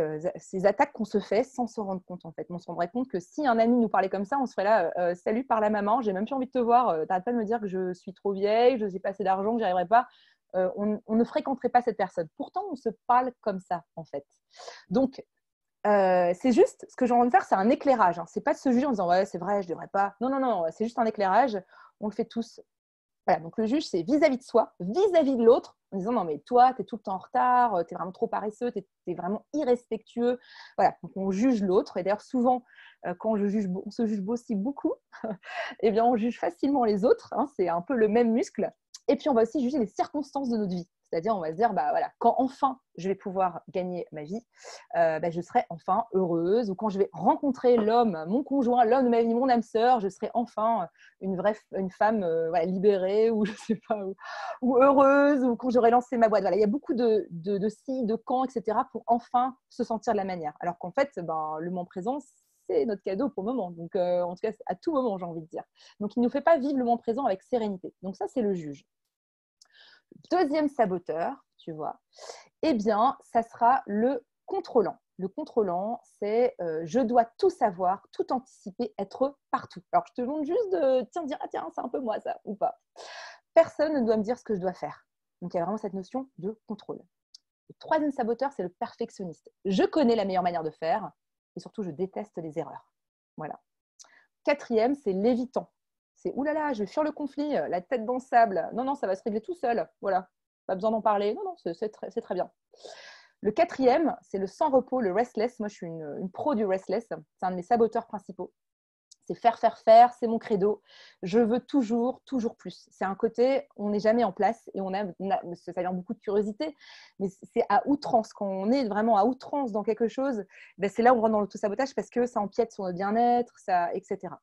attaques qu'on se fait sans se rendre compte, en fait. On se rendrait compte que si un ami nous parlait comme ça, on se ferait là, salut par la maman, j'ai même plus envie de te voir, t'arrêtes pas de me dire que je suis trop vieille, je n'ai pas assez d'argent, que j'y arriverai pas. On ne fréquenterait pas cette personne. Pourtant, on se parle comme ça, en fait. Donc, c'est juste, ce que j'ai envie de faire, c'est un éclairage. Hein. C'est pas de se juger en disant, ouais, c'est vrai, je devrais pas. Non, c'est juste un éclairage. On le fait tous. Voilà, donc le juge, c'est vis-à-vis de soi, vis-à-vis de l'autre, en disant non, mais toi, tu es tout le temps en retard, tu es vraiment trop paresseux, tu es vraiment irrespectueux. Voilà, donc on juge l'autre. Et d'ailleurs, souvent, quand on se juge aussi beaucoup, eh bien, on juge facilement les autres. Hein, c'est un peu le même muscle. Et puis, on va aussi juger les circonstances de notre vie. C'est-à-dire, on va se dire, bah voilà, quand enfin je vais pouvoir gagner ma vie, je serai enfin heureuse. Ou quand je vais rencontrer l'homme, mon conjoint, l'homme de ma vie, mon âme sœur, je serai enfin une femme voilà, libérée ou je sais pas, ou heureuse, ou quand j'aurai lancé ma boîte. Voilà, il y a beaucoup de si, de quand, etc. pour enfin se sentir de la manière. Alors qu'en fait, le moment présent, c'est notre cadeau pour le moment. Donc, en tout cas, à tout moment, j'ai envie de dire. Donc, il ne nous fait pas vivre le moment présent avec sérénité. Donc, ça, c'est le juge. Deuxième saboteur, tu vois, eh bien, ça sera le contrôlant. Le contrôlant, c'est je dois tout savoir, tout anticiper, être partout. Alors, je te demande juste de dire, ah tiens, c'est un peu moi ça, ou pas. Personne ne doit me dire ce que je dois faire. Donc, il y a vraiment cette notion de contrôle. Le troisième saboteur, c'est le perfectionniste. Je connais la meilleure manière de faire et surtout, je déteste les erreurs. Voilà. Quatrième, c'est l'évitant. C'est oulala, je vais fuir le conflit, la tête dans le sable. Non, non, ça va se régler tout seul. Voilà, pas besoin d'en parler. Non, non, c'est très bien. Le quatrième, c'est le sans repos, le restless. Moi, je suis une pro du restless. C'est un de mes saboteurs principaux. C'est faire, c'est mon credo. Je veux toujours plus. C'est un côté, on n'est jamais en place et ça vient beaucoup de curiosité, mais c'est à outrance. Quand on est vraiment à outrance dans quelque chose, c'est là où on rentre dans l'auto-sabotage parce que ça empiète sur notre bien-être, etc.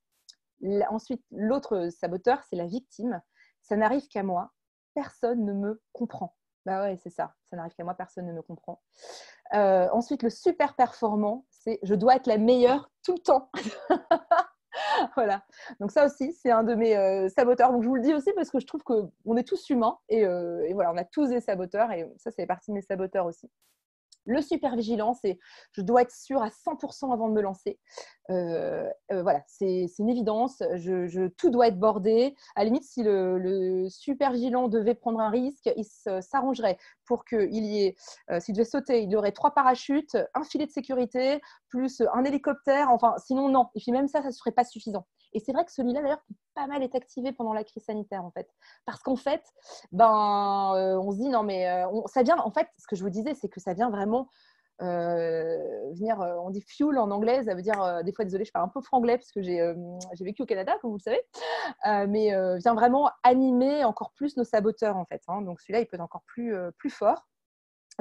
Ensuite, l'autre saboteur, c'est la victime. Ça n'arrive qu'à moi. Personne ne me comprend. Bah ouais, c'est ça. Ça n'arrive qu'à moi, personne ne me comprend. Ensuite, le super performant, c'est je dois être la meilleure tout le temps. Voilà. Donc ça aussi, c'est un de mes saboteurs. Donc je vous le dis aussi parce que je trouve qu'on est tous humains et voilà, on a tous des saboteurs et ça fait partie de mes saboteurs aussi. Le super vigilant, c'est je dois être sûre à 100% avant de me lancer. Voilà, c'est une évidence. Tout doit être bordé. À la limite, si le super vigilant devait prendre un risque, il s'arrangerait pour qu'il y ait, s'il devait sauter, il y aurait 3 parachutes, un filet de sécurité, plus un hélicoptère. Enfin, sinon, non. Et puis même ça ne serait pas suffisant. Et c'est vrai que celui-là, d'ailleurs, pas mal est activé pendant la crise sanitaire, en fait. Parce qu'en fait, on se dit, non, mais ça vient, en fait, ce que je vous disais, c'est que ça vient vraiment venir, on dit fuel en anglais, ça veut dire, des fois, désolé, je parle un peu franglais parce que j'ai vécu au Canada, comme vous le savez, mais vient vraiment animer encore plus nos saboteurs, en fait. Hein. Donc, celui-là, il peut être encore plus fort.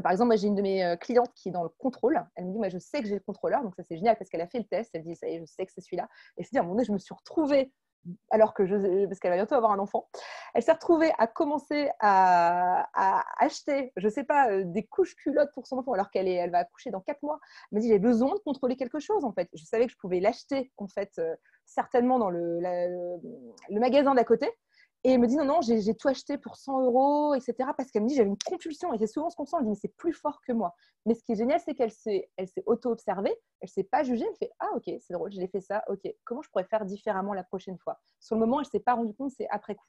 Par exemple, moi, j'ai une de mes clientes qui est dans le contrôle. Elle me dit, moi, je sais que j'ai le contrôleur. Donc, ça, c'est génial parce qu'elle a fait le test. Elle dit, ça y est, je sais que c'est celui-là. Et c'est-à-dire, à un moment donné, je me suis retrouvée, alors que parce qu'elle va bientôt avoir un enfant, elle s'est retrouvée à commencer à acheter, je ne sais pas, des couches culottes pour son enfant, alors elle va accoucher dans 4 mois. Elle m'a dit, j'ai besoin de contrôler quelque chose, en fait. Je savais que je pouvais l'acheter, en fait, certainement dans le magasin d'à côté. Et elle me dit, non, non, j'ai tout acheté pour 100 €, etc. Parce qu'elle me dit, j'avais une compulsion. Et c'est souvent ce qu'on sent. Elle dit, mais c'est plus fort que moi. Mais ce qui est génial, c'est qu'elle s'est auto-observée. Elle ne s'est pas jugée. Elle fait, ah, ok, c'est drôle, j'ai fait ça. Ok, comment je pourrais faire différemment la prochaine fois? Sur le moment, elle ne s'est pas rendue compte, c'est après coup.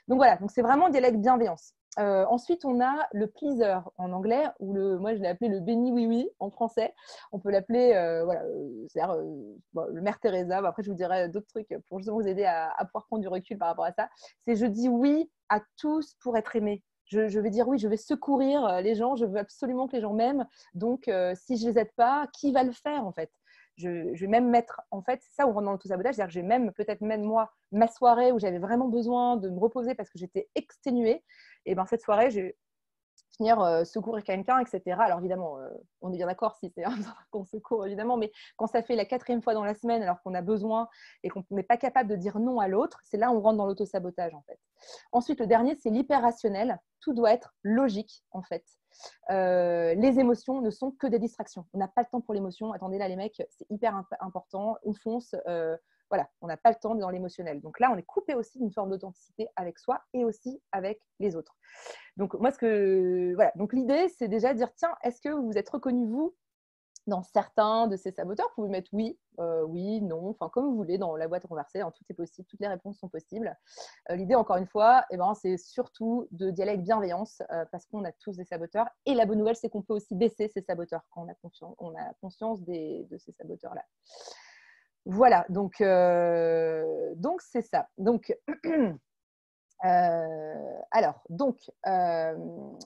Donc voilà, donc c'est vraiment dialecte bienveillance. Ensuite, on a le pleaser en anglais, ou moi je l'ai appelé le béni oui-oui en français. On peut l'appeler, c'est-à-dire le Mère Teresa. Après, je vous dirai d'autres trucs pour justement vous aider à pouvoir prendre du recul par rapport à ça. C'est je dis oui à tous pour être aimé. Je vais dire oui, je vais secourir les gens, je veux absolument que les gens m'aiment. Donc, si je ne les aide pas, qui va le faire en fait? Je vais même mettre, en fait, c'est ça où on rentre dans l'auto-sabotage, c'est-à-dire que je vais même, peut-être même moi, ma soirée où j'avais vraiment besoin de me reposer parce que j'étais exténuée, et bien cette soirée, je vais venir secourir quelqu'un, etc. Alors évidemment, on est bien d'accord si c'est qu'on secourt, évidemment, mais quand ça fait la 4e fois dans la semaine alors qu'on a besoin et qu'on n'est pas capable de dire non à l'autre, c'est là où on rentre dans l'auto-sabotage, en fait. Ensuite, le dernier, c'est l'hyper-rationnel. Tout doit être logique, en fait. Les émotions ne sont que des distractions. On n'a pas le temps pour l'émotion. Attendez, là, les mecs, c'est hyper important. On fonce. Voilà, on n'a pas le temps dans l'émotionnel. Donc là, on est coupé aussi d'une forme d'authenticité avec soi et aussi avec les autres. Donc moi, voilà. Donc l'idée, c'est déjà de dire, tiens, est-ce que vous vous êtes reconnu, vous, dans certains de ces saboteurs? Vous pouvez mettre oui, oui, non, enfin comme vous voulez dans la boîte conversée, tout est possible, toutes les réponses sont possibles. L'idée, encore une fois, c'est surtout de dialogue bienveillance parce qu'on a tous des saboteurs. Et la bonne nouvelle, c'est qu'on peut aussi baisser ces saboteurs quand on a conscience de ces saboteurs-là. Voilà, donc c'est ça. Donc, Alors, donc,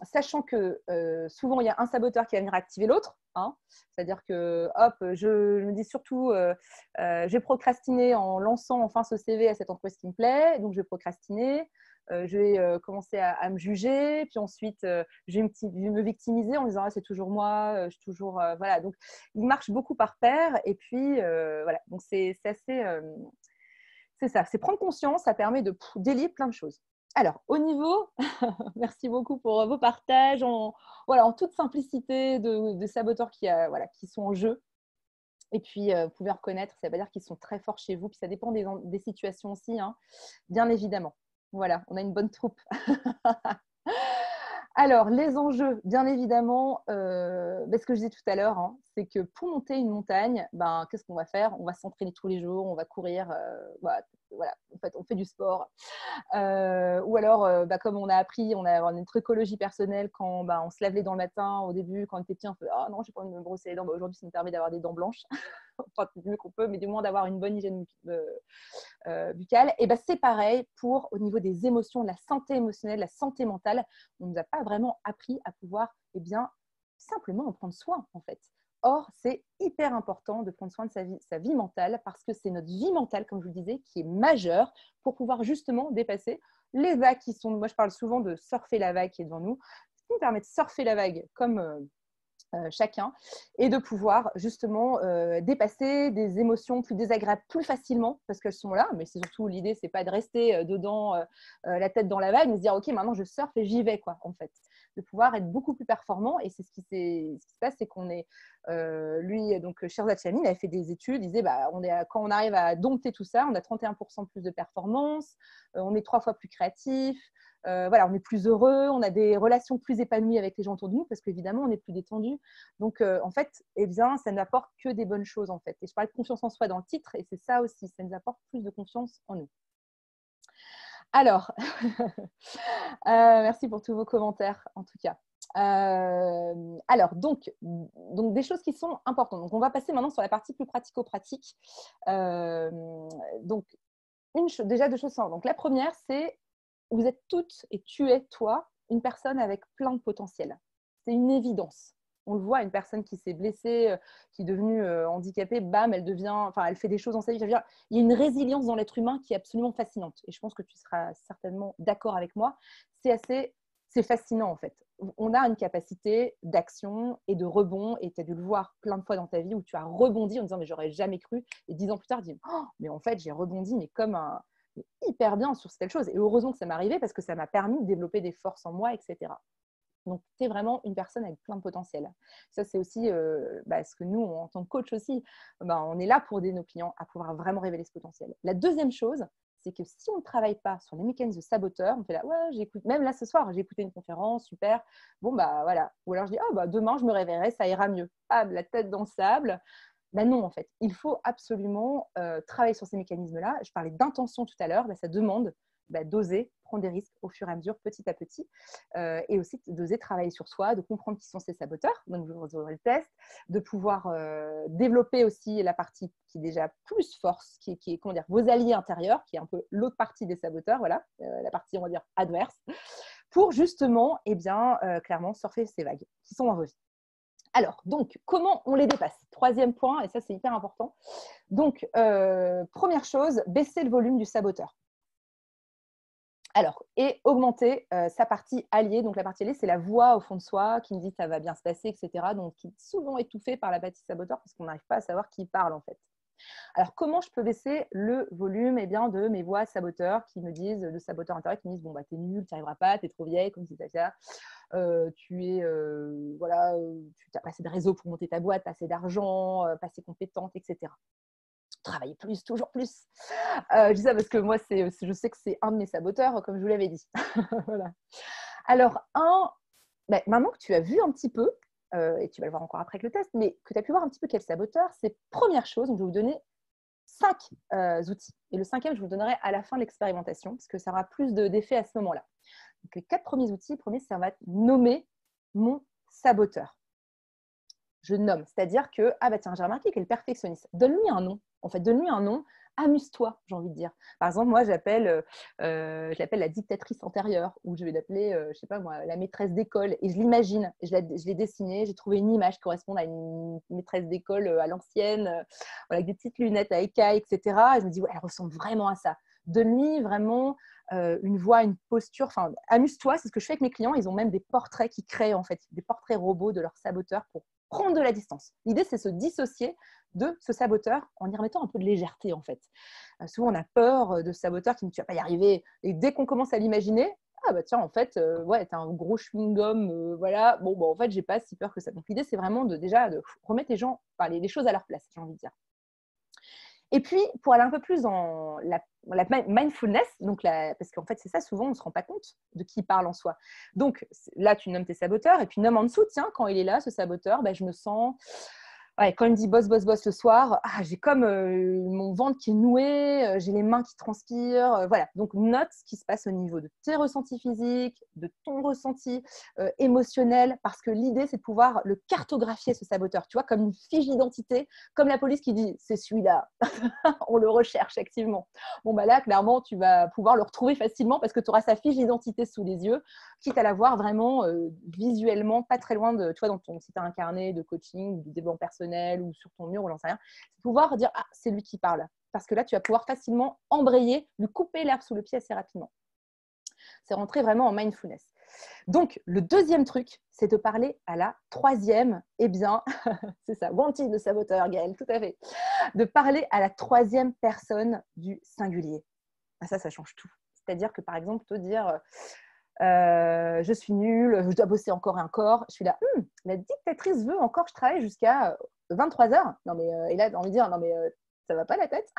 sachant que souvent, il y a un saboteur qui va venir activer l'autre, hein, c'est-à-dire que, hop, je me dis surtout, j'ai procrastiné en lançant enfin ce CV à cette entreprise qui me plaît, donc je vais procrastiner, je vais commencer à me juger, puis ensuite, je vais me victimiser en disant, ah, c'est toujours moi, je suis toujours… voilà, donc, il marche beaucoup par paire, et puis, voilà, donc c'est assez… c'est ça, c'est prendre conscience, ça permet de délier plein de choses. Alors, au niveau, merci beaucoup pour vos partages, voilà, en toute simplicité de saboteurs voilà, qui sont en jeu. Et puis, vous pouvez reconnaître, ça ne veut pas dire qu'ils sont très forts chez vous, puis ça dépend des situations aussi, hein, bien évidemment. Voilà, on a une bonne troupe. Alors, les enjeux, bien évidemment, ce que je disais tout à l'heure, hein, c'est que pour monter une montagne, qu'est-ce qu'on va faire? On va s'entraîner tous les jours, on va courir, voilà, en fait, on fait du sport. Ou alors, comme on a appris, on a une trichologie personnelle quand on se lave les dents le matin, au début, quand on était petit, on fait « Ah non, j'ai pas envie de me brosser les dents ». Aujourd'hui, ça nous permet d'avoir des dents blanches, enfin, du mieux qu'on peut, mais du moins d'avoir une bonne hygiène buccale. Et c'est pareil pour au niveau des émotions, de la santé émotionnelle, la santé mentale. On ne nous a pas vraiment appris à pouvoir simplement en prendre soin, en fait. Or, c'est hyper important de prendre soin de sa vie mentale parce que c'est notre vie mentale, comme je vous le disais, qui est majeure pour pouvoir justement dépasser les vagues qui sont… Moi, je parle souvent de surfer la vague qui est devant nous. Ce qui nous permet de surfer la vague comme chacun et de pouvoir justement dépasser des émotions plus désagréables plus facilement parce qu'elles sont là, mais c'est surtout l'idée, c'est pas de rester dedans la tête dans la vague, mais se dire ok, maintenant je surfe et j'y vais, quoi, en fait, de pouvoir être beaucoup plus performant. Et c'est ce qui se passe, c'est qu'on est lui, donc Sherzad Chamine avait fait des études, il disait quand on arrive à dompter tout ça, on a 31% plus de performance, on est 3 fois plus créatif, voilà, on est plus heureux, on a des relations plus épanouies avec les gens autour de nous parce qu'évidemment, on est plus détendu. Donc, en fait, ça n'apporte que des bonnes choses, en fait. Et je parlais de confiance en soi dans le titre, et c'est ça aussi, ça nous apporte plus de confiance en nous. Alors, merci pour tous vos commentaires, en tout cas. Alors, donc, des choses qui sont importantes. Donc, on va passer maintenant sur la partie plus pratico-pratique. Donc, déjà 2 choses. Donc, la première, c'est vous êtes toutes et tu es, toi, une personne avec plein de potentiel. C'est une évidence. On le voit, une personne qui s'est blessée, qui est devenue handicapée, bam, elle fait des choses dans sa vie. Il y a une résilience dans l'être humain qui est absolument fascinante. Et je pense que tu seras certainement d'accord avec moi. C'est fascinant, en fait. On a une capacité d'action et de rebond. Et tu as dû le voir plein de fois dans ta vie où tu as rebondi en disant « mais j'aurais jamais cru ». Et 10 ans plus tard, tu dis « oh, mais en fait, j'ai rebondi, mais comme hyper bien sur telle chose ». Et heureusement que ça m'est arrivé parce que ça m'a permis de développer des forces en moi, etc. Donc, tu es vraiment une personne avec plein de potentiel. Ça, c'est aussi ce que nous, en tant que coach aussi, on est là pour aider nos clients à pouvoir vraiment révéler ce potentiel. La deuxième chose, c'est que si on ne travaille pas sur les mécanismes de saboteur, on fait là, ouais, j'écoute, même là ce soir, j'ai écouté une conférence, super, bon, voilà. Ou alors je dis, demain, je me réveillerai, ça ira mieux. Ah, la tête dans le sable. Non, en fait, il faut absolument travailler sur ces mécanismes-là. Je parlais d'intention tout à l'heure, ça demande d'oser prendre des risques au fur et à mesure, petit à petit, et aussi d'oser travailler sur soi, de comprendre qui sont ces saboteurs, donc vous aurez le test, de pouvoir développer aussi la partie qui est déjà plus force, qui est comment dire, vos alliés intérieurs, qui est un peu l'autre partie des saboteurs, voilà, la partie, on va dire, adverse, pour justement, clairement, surfer ces vagues qui sont en revue. Alors, donc, comment on les dépasse? Troisième point, et ça, c'est hyper important. Donc, première chose, baisser le volume du saboteur. Alors, et augmenter sa partie alliée. Donc, la partie alliée, c'est la voix au fond de soi qui me dit « ça va bien se passer », etc. Donc, qui est souvent étouffée par la partie saboteur parce qu'on n'arrive pas à savoir qui parle, en fait. Alors, comment je peux baisser le volume de mes voix saboteurs qui me disent, de saboteurs intérieurs qui me disent « bon, t'es nul, tu n'y arriveras pas, t'es trop vieille, comme si ça, tu n'as pas assez de réseau pour monter ta boîte, pas assez d'argent, pas assez compétente, etc. » Travailler plus, toujours plus. Je dis ça parce que moi, je sais que c'est un de mes saboteurs, comme je vous l'avais dit. Voilà. Alors, maintenant que tu as vu un petit peu, et tu vas le voir encore après avec le test, mais que tu as pu voir un petit peu quel saboteur, c'est première chose, donc je vais vous donner 5 outils. Et le 5e, je vous le donnerai à la fin de l'expérimentation, parce que ça aura plus d'effet à ce moment-là. Donc, les 4 premiers outils, le premier, ça va être nommer mon saboteur. Je nomme, c'est-à-dire que, tiens, j'ai remarqué qu'il est perfectionniste. Donne-lui un nom. En fait, donne-lui un nom amuse-toi, j'ai envie de dire. Par exemple, moi, je l'appelle la dictatrice intérieure, ou je vais l'appeler, je sais pas moi, la maîtresse d'école. Et je l'imagine, je l'ai dessinée, j'ai trouvé une image qui correspond à une maîtresse d'école à l'ancienne, avec des petites lunettes à écailles, etc. Et je me dis, ouais, elle ressemble vraiment à ça. Donne-lui vraiment une voix, une posture. Enfin, amuse-toi, c'est ce que je fais avec mes clients. Ils ont même des portraits qui créent, en fait, des portraits robots de leurs saboteurs pour prendre de la distance. L'idée, c'est se dissocier de ce saboteur en y remettant un peu de légèreté, en fait. Souvent, on a peur de ce saboteur qui ne tu vas pas y arriver. Et dès qu'on commence à l'imaginer, ah bah tiens, en fait, ouais, t'as un gros chewing-gum, voilà. Bon, bah, en fait, j'ai pas si peur que ça. Donc, l'idée, c'est vraiment de remettre les gens, enfin, les choses à leur place, j'ai envie de dire. Et puis, pour aller un peu plus dans la mindfulness, donc parce qu'en fait, c'est ça, souvent, on ne se rend pas compte de qui parle en soi. Donc, là, tu nommes tes saboteurs, et puis nomme en dessous, tiens, quand il est là, ce saboteur, je me sens… Ouais, quand il me dit bosse, bosse, bosse le soir, j'ai comme mon ventre qui est noué, j'ai les mains qui transpirent. Voilà. Donc, note ce qui se passe au niveau de tes ressentis physiques, de ton ressenti émotionnel, parce que l'idée, c'est de pouvoir le cartographier, ce saboteur. Tu vois, comme une fiche d'identité, comme la police qui dit c'est celui-là, on le recherche activement. Bon, là, clairement, tu vas pouvoir le retrouver facilement parce que tu auras sa fiche d'identité sous les yeux, quitte à la voir vraiment visuellement, pas très loin de, tu vois, si tu as un carnet de coaching ou de développement personnel ou sur ton mur ou j'en sais rien, c'est pouvoir dire ah, c'est lui qui parle. Parce que là, tu vas pouvoir facilement embrayer, lui couper l'herbe sous le pied assez rapidement. C'est rentrer vraiment en mindfulness. Donc, le deuxième truc, c'est de parler à la troisième, eh bien, c'est ça, wanted de saboteur, Gaëlle, tout à fait, de parler à la troisième personne du singulier. Ça change tout. C'est-à-dire que, par exemple, te dire je suis nulle, je dois bosser encore et encore. Je suis là, la dictatrice veut encore que je travaille jusqu'à 23h. Non, mais, et là, j'ai envie de dire, non, mais ça va pas la tête.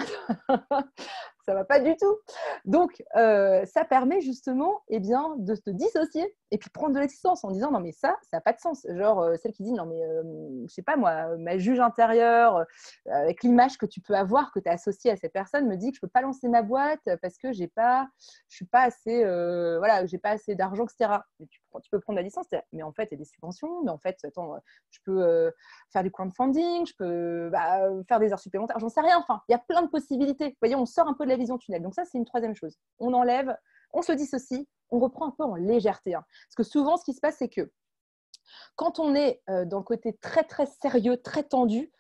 Ça va pas du tout. Donc, ça permet justement de te dissocier et puis prendre de la distance en disant non, mais ça n'a pas de sens. Genre, celle qui dit non, mais je sais pas moi, ma juge intérieure, avec l'image que tu peux avoir, que tu as associée à cette personne, me dit que je peux pas lancer ma boîte parce que je suis pas assez, voilà, j'ai pas assez d'argent, etc. Et tu peux prendre la distance, mais en fait, il y a des subventions, mais en fait, attends, je peux faire du crowdfunding, je peux faire des heures supplémentaires, j'en sais rien. Enfin, il y a plein de possibilités. Vous voyez, on sort un peu de la vision tunnel. Donc ça, c'est une troisième chose. On enlève, on se dissocie, on reprend un peu en légèreté. Parce que souvent, ce qui se passe, c'est que quand on est dans le côté très, très sérieux, très tendu,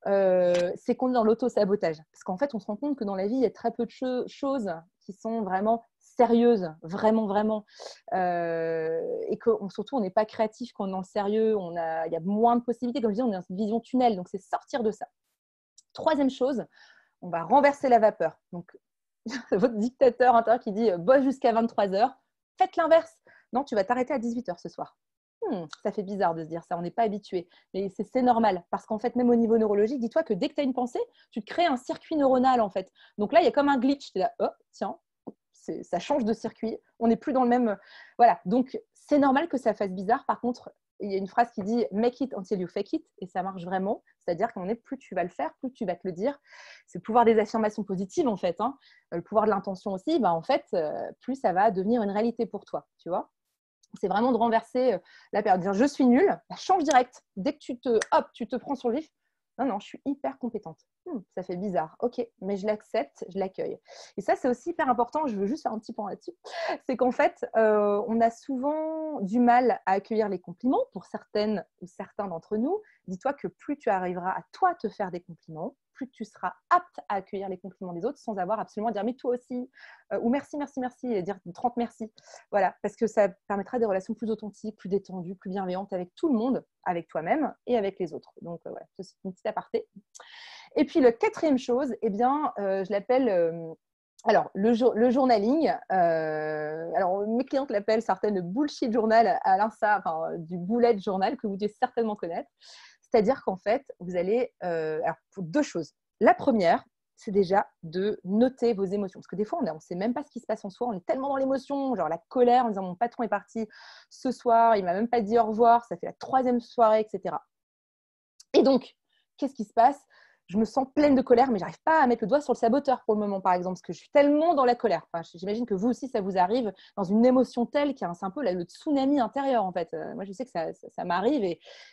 c'est qu'on est dans l'auto-sabotage. Parce qu'en fait, on se rend compte que dans la vie, il y a très peu de choses qui sont vraiment sérieuses, vraiment, vraiment. Et que surtout, on n'est pas créatif quand on est dans le sérieux. Il y a moins de possibilités. Comme je dis, on est dans une vision tunnel. Donc, c'est sortir de ça. Troisième chose, on va renverser la vapeur. Donc, votre dictateur intérieur qui dit bosse jusqu'à 23h, faites l'inverse. Non, tu vas t'arrêter à 18h ce soir. Ça fait bizarre de se dire ça, on n'est pas habitué. Mais c'est normal, parce qu'en fait, même au niveau neurologique, dis-toi que dès que tu as une pensée, tu te crées un circuit neuronal en fait. Donc là, il y a comme un glitch. Tu es là, oh, tiens, ça change de circuit. On n'est plus dans le même… Voilà, donc c'est normal que ça fasse bizarre. Par contre, il y a une phrase qui dit « make it until you fake it » et ça marche vraiment. C'est-à-dire qu'en est, plus tu vas le faire, plus tu vas te le dire. C'est le pouvoir des affirmations positives en fait. Le pouvoir de l'intention aussi, en fait, plus ça va devenir une réalité pour toi, tu vois. C'est vraiment de renverser la période. Dire je suis nulle, change direct. Dès que tu te prends sur le vif, non, je suis hyper compétente. Ça fait bizarre. Ok, mais je l'accepte, je l'accueille. Et ça, c'est aussi hyper important. Je veux juste faire un petit point là-dessus. C'est qu'en fait, on a souvent du mal à accueillir les compliments pour certaines ou certains d'entre nous. Dis-toi que plus tu arriveras à toi te faire des compliments, plus tu seras apte à accueillir les compliments des autres sans avoir absolument à dire mais toi aussi, ou merci, merci, merci, et dire 30 merci. Voilà, parce que ça permettra des relations plus authentiques, plus détendues, plus bienveillantes avec tout le monde, avec toi-même et avec les autres. Donc voilà, c'est une petite aparté. Et puis le quatrième chose, je l'appelle… alors, le journaling, alors mes clientes l'appellent certaines bullshit journal à l'instar du bullet journal que vous devez certainement connaître. C'est-à-dire qu'en fait, vous allez… alors, pour deux choses. La première, c'est déjà de noter vos émotions. Parce que des fois, on ne sait même pas ce qui se passe en soi. On est tellement dans l'émotion, genre la colère, en disant mon patron est parti ce soir, il ne m'a même pas dit au revoir, ça fait la 3e soirée, etc. Et donc, qu'est-ce qui se passe ? je me sens pleine de colère, mais j'arrive pas à mettre le doigt sur le saboteur pour le moment, par exemple, parce que je suis tellement dans la colère. Enfin, j'imagine que vous aussi, ça vous arrive dans une émotion telle qu'il y a c'est un peu le tsunami intérieur, en fait. Moi, je sais que ça m'arrive.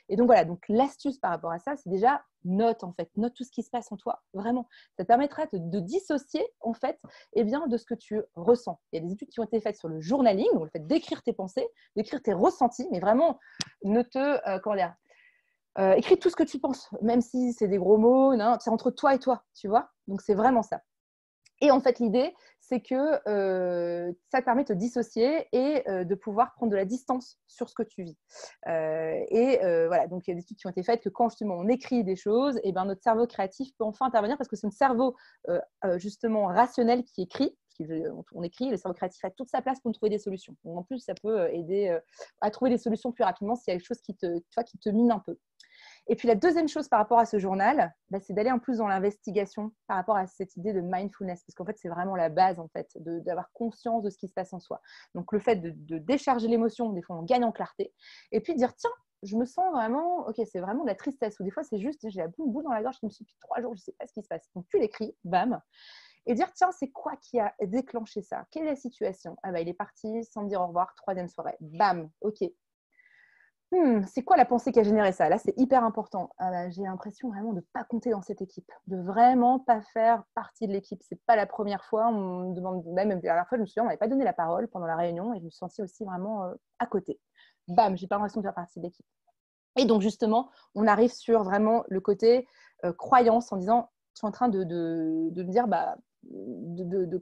Et donc, voilà. Donc, l'astuce par rapport à ça, c'est déjà note, en fait. Note tout ce qui se passe en toi, vraiment. Ça te permettra de dissocier, en fait, eh bien, de ce que tu ressens. Il y a des études qui ont été faites sur le journaling, donc le fait d'écrire tes pensées, d'écrire tes ressentis, mais vraiment, ne te… comment dire, écris tout ce que tu penses, même si c'est des gros mots, c'est entre toi et toi, tu vois. Donc, c'est vraiment ça. Et en fait, l'idée, c'est que ça te permet de te dissocier et de pouvoir prendre de la distance sur ce que tu vis. Voilà, donc il y a des études qui ont été faites que quand justement on écrit des choses, et ben, notre cerveau créatif peut enfin intervenir parce que c'est notre cerveau justement rationnel qui écrit. On écrit, le cerveau créatif a toute sa place pour nous trouver des solutions. Donc, en plus, ça peut aider à trouver des solutions plus rapidement s'il y a quelque chose qui te mine un peu. Et puis, la deuxième chose par rapport à ce journal, c'est d'aller en plus dans l'investigation par rapport à cette idée de mindfulness, parce qu'en fait, c'est vraiment la base, en fait, d'avoir conscience de ce qui se passe en soi. Donc, le fait de décharger l'émotion, des fois, on gagne en clarté. Et puis, de dire, tiens, je me sens vraiment, ok, c'est vraiment de la tristesse, ou des fois, c'est juste, j'ai la boule dans la gorge qui me suit depuis 3 jours, je ne sais pas ce qui se passe. Donc, tu l'écris, bam. Et dire, tiens, c'est quoi qui a déclenché ça? Quelle est la situation? Ah bah, il est parti sans me dire au revoir, 3e soirée. Bam, ok. C'est quoi la pensée qui a généré ça? Là, c'est hyper important. Ah bah, j'ai l'impression vraiment de ne pas compter dans cette équipe, de vraiment pas faire partie de l'équipe. Ce n'est pas la première fois. On me demande, même la dernière fois, je me souviens, on m'avait pas donné la parole pendant la réunion et je me suis sentie aussi vraiment à côté. Bam, j'ai pas l'impression de faire partie de l'équipe. Et donc, justement, on arrive sur vraiment le côté croyance en disant, je suis en train de me dire,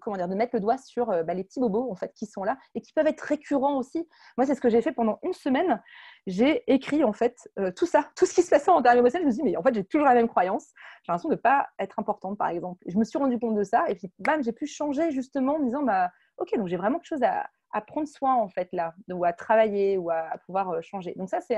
comment dire, de mettre le doigt sur les petits bobos en fait qui sont là et qui peuvent être récurrents aussi. Moi, c'est ce que j'ai fait pendant 1 semaine. J'ai écrit en fait tout ça, tout ce qui se passait en termes émotionnels. Je me suis dit, mais en fait, j'ai toujours la même croyance. J'ai l'impression de ne pas être importante, par exemple. Et je me suis rendu compte de ça et puis bam, j'ai pu changer justement en me disant, ok, donc j'ai vraiment quelque chose à prendre soin en fait là, ou à travailler ou à pouvoir changer. Donc ça, c'est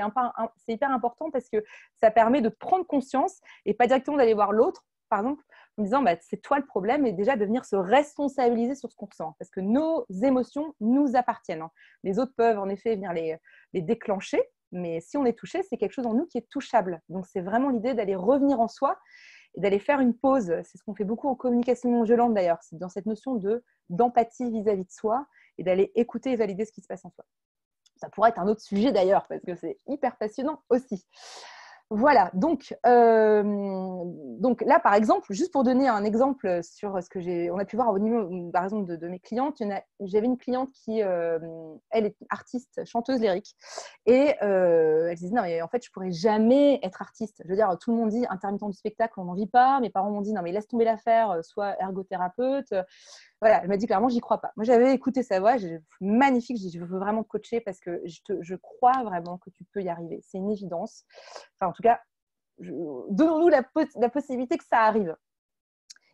hyper important parce que ça permet de prendre conscience et pas directement d'aller voir l'autre, par exemple, en disant c'est toi le problème, et déjà de venir se responsabiliser sur ce qu'on ressent parce que nos émotions nous appartiennent. Les autres peuvent en effet venir les déclencher, mais si on est touché, c'est quelque chose en nous qui est touchable. Donc c'est vraiment l'idée d'aller revenir en soi et d'aller faire une pause. C'est ce qu'on fait beaucoup en communication non violente d'ailleurs, c'est dans cette notion d'empathie vis-à-vis de soi et d'aller écouter et valider ce qui se passe en soi. Ça pourrait être un autre sujet d'ailleurs parce que c'est hyper passionnant aussi. Voilà, donc là, par exemple, juste pour donner un exemple sur ce que on a pu voir au niveau, par exemple, de mes clientes, j'avais une cliente qui, elle est artiste, chanteuse lyrique, et elle se disait, non, mais en fait, je ne pourrais jamais être artiste. Je veux dire, tout le monde dit intermittent du spectacle, on n'en vit pas. Mes parents m'ont dit, non, mais laisse tomber l'affaire, sois ergothérapeute. Voilà, elle m'a dit clairement, j'y crois pas. Moi, j'avais écouté sa voix, magnifique, je veux vraiment te coacher parce que je crois vraiment que tu peux y arriver. C'est une évidence. Enfin, en tout cas, donnons-nous la possibilité que ça arrive.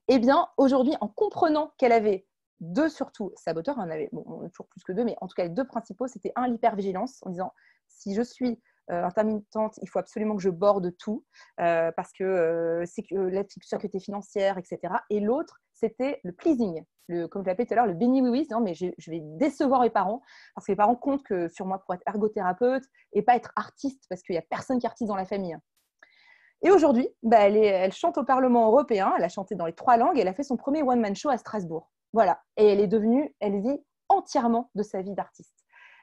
Eh bien, aujourd'hui, en comprenant qu'elle avait 2 surtout saboteurs, on avait toujours plus que 2, mais en tout cas, les 2 principaux, c'était l'hypervigilance, en disant, si je suis intermittente, il faut absolument que je borde tout parce que c'est la sécurité financière, etc. Et l'autre, c'était le pleasing, comme je l'appelais tout à l'heure, le béni oui-oui, non, mais je vais décevoir mes parents parce que les parents comptent sur moi pour être ergothérapeute et pas être artiste parce qu'il n'y a personne qui est artiste dans la famille. Et aujourd'hui, elle chante au Parlement européen, elle a chanté dans les 3 langues, et elle a fait son premier one-man show à Strasbourg. Voilà, et elle vit entièrement de sa vie d'artiste.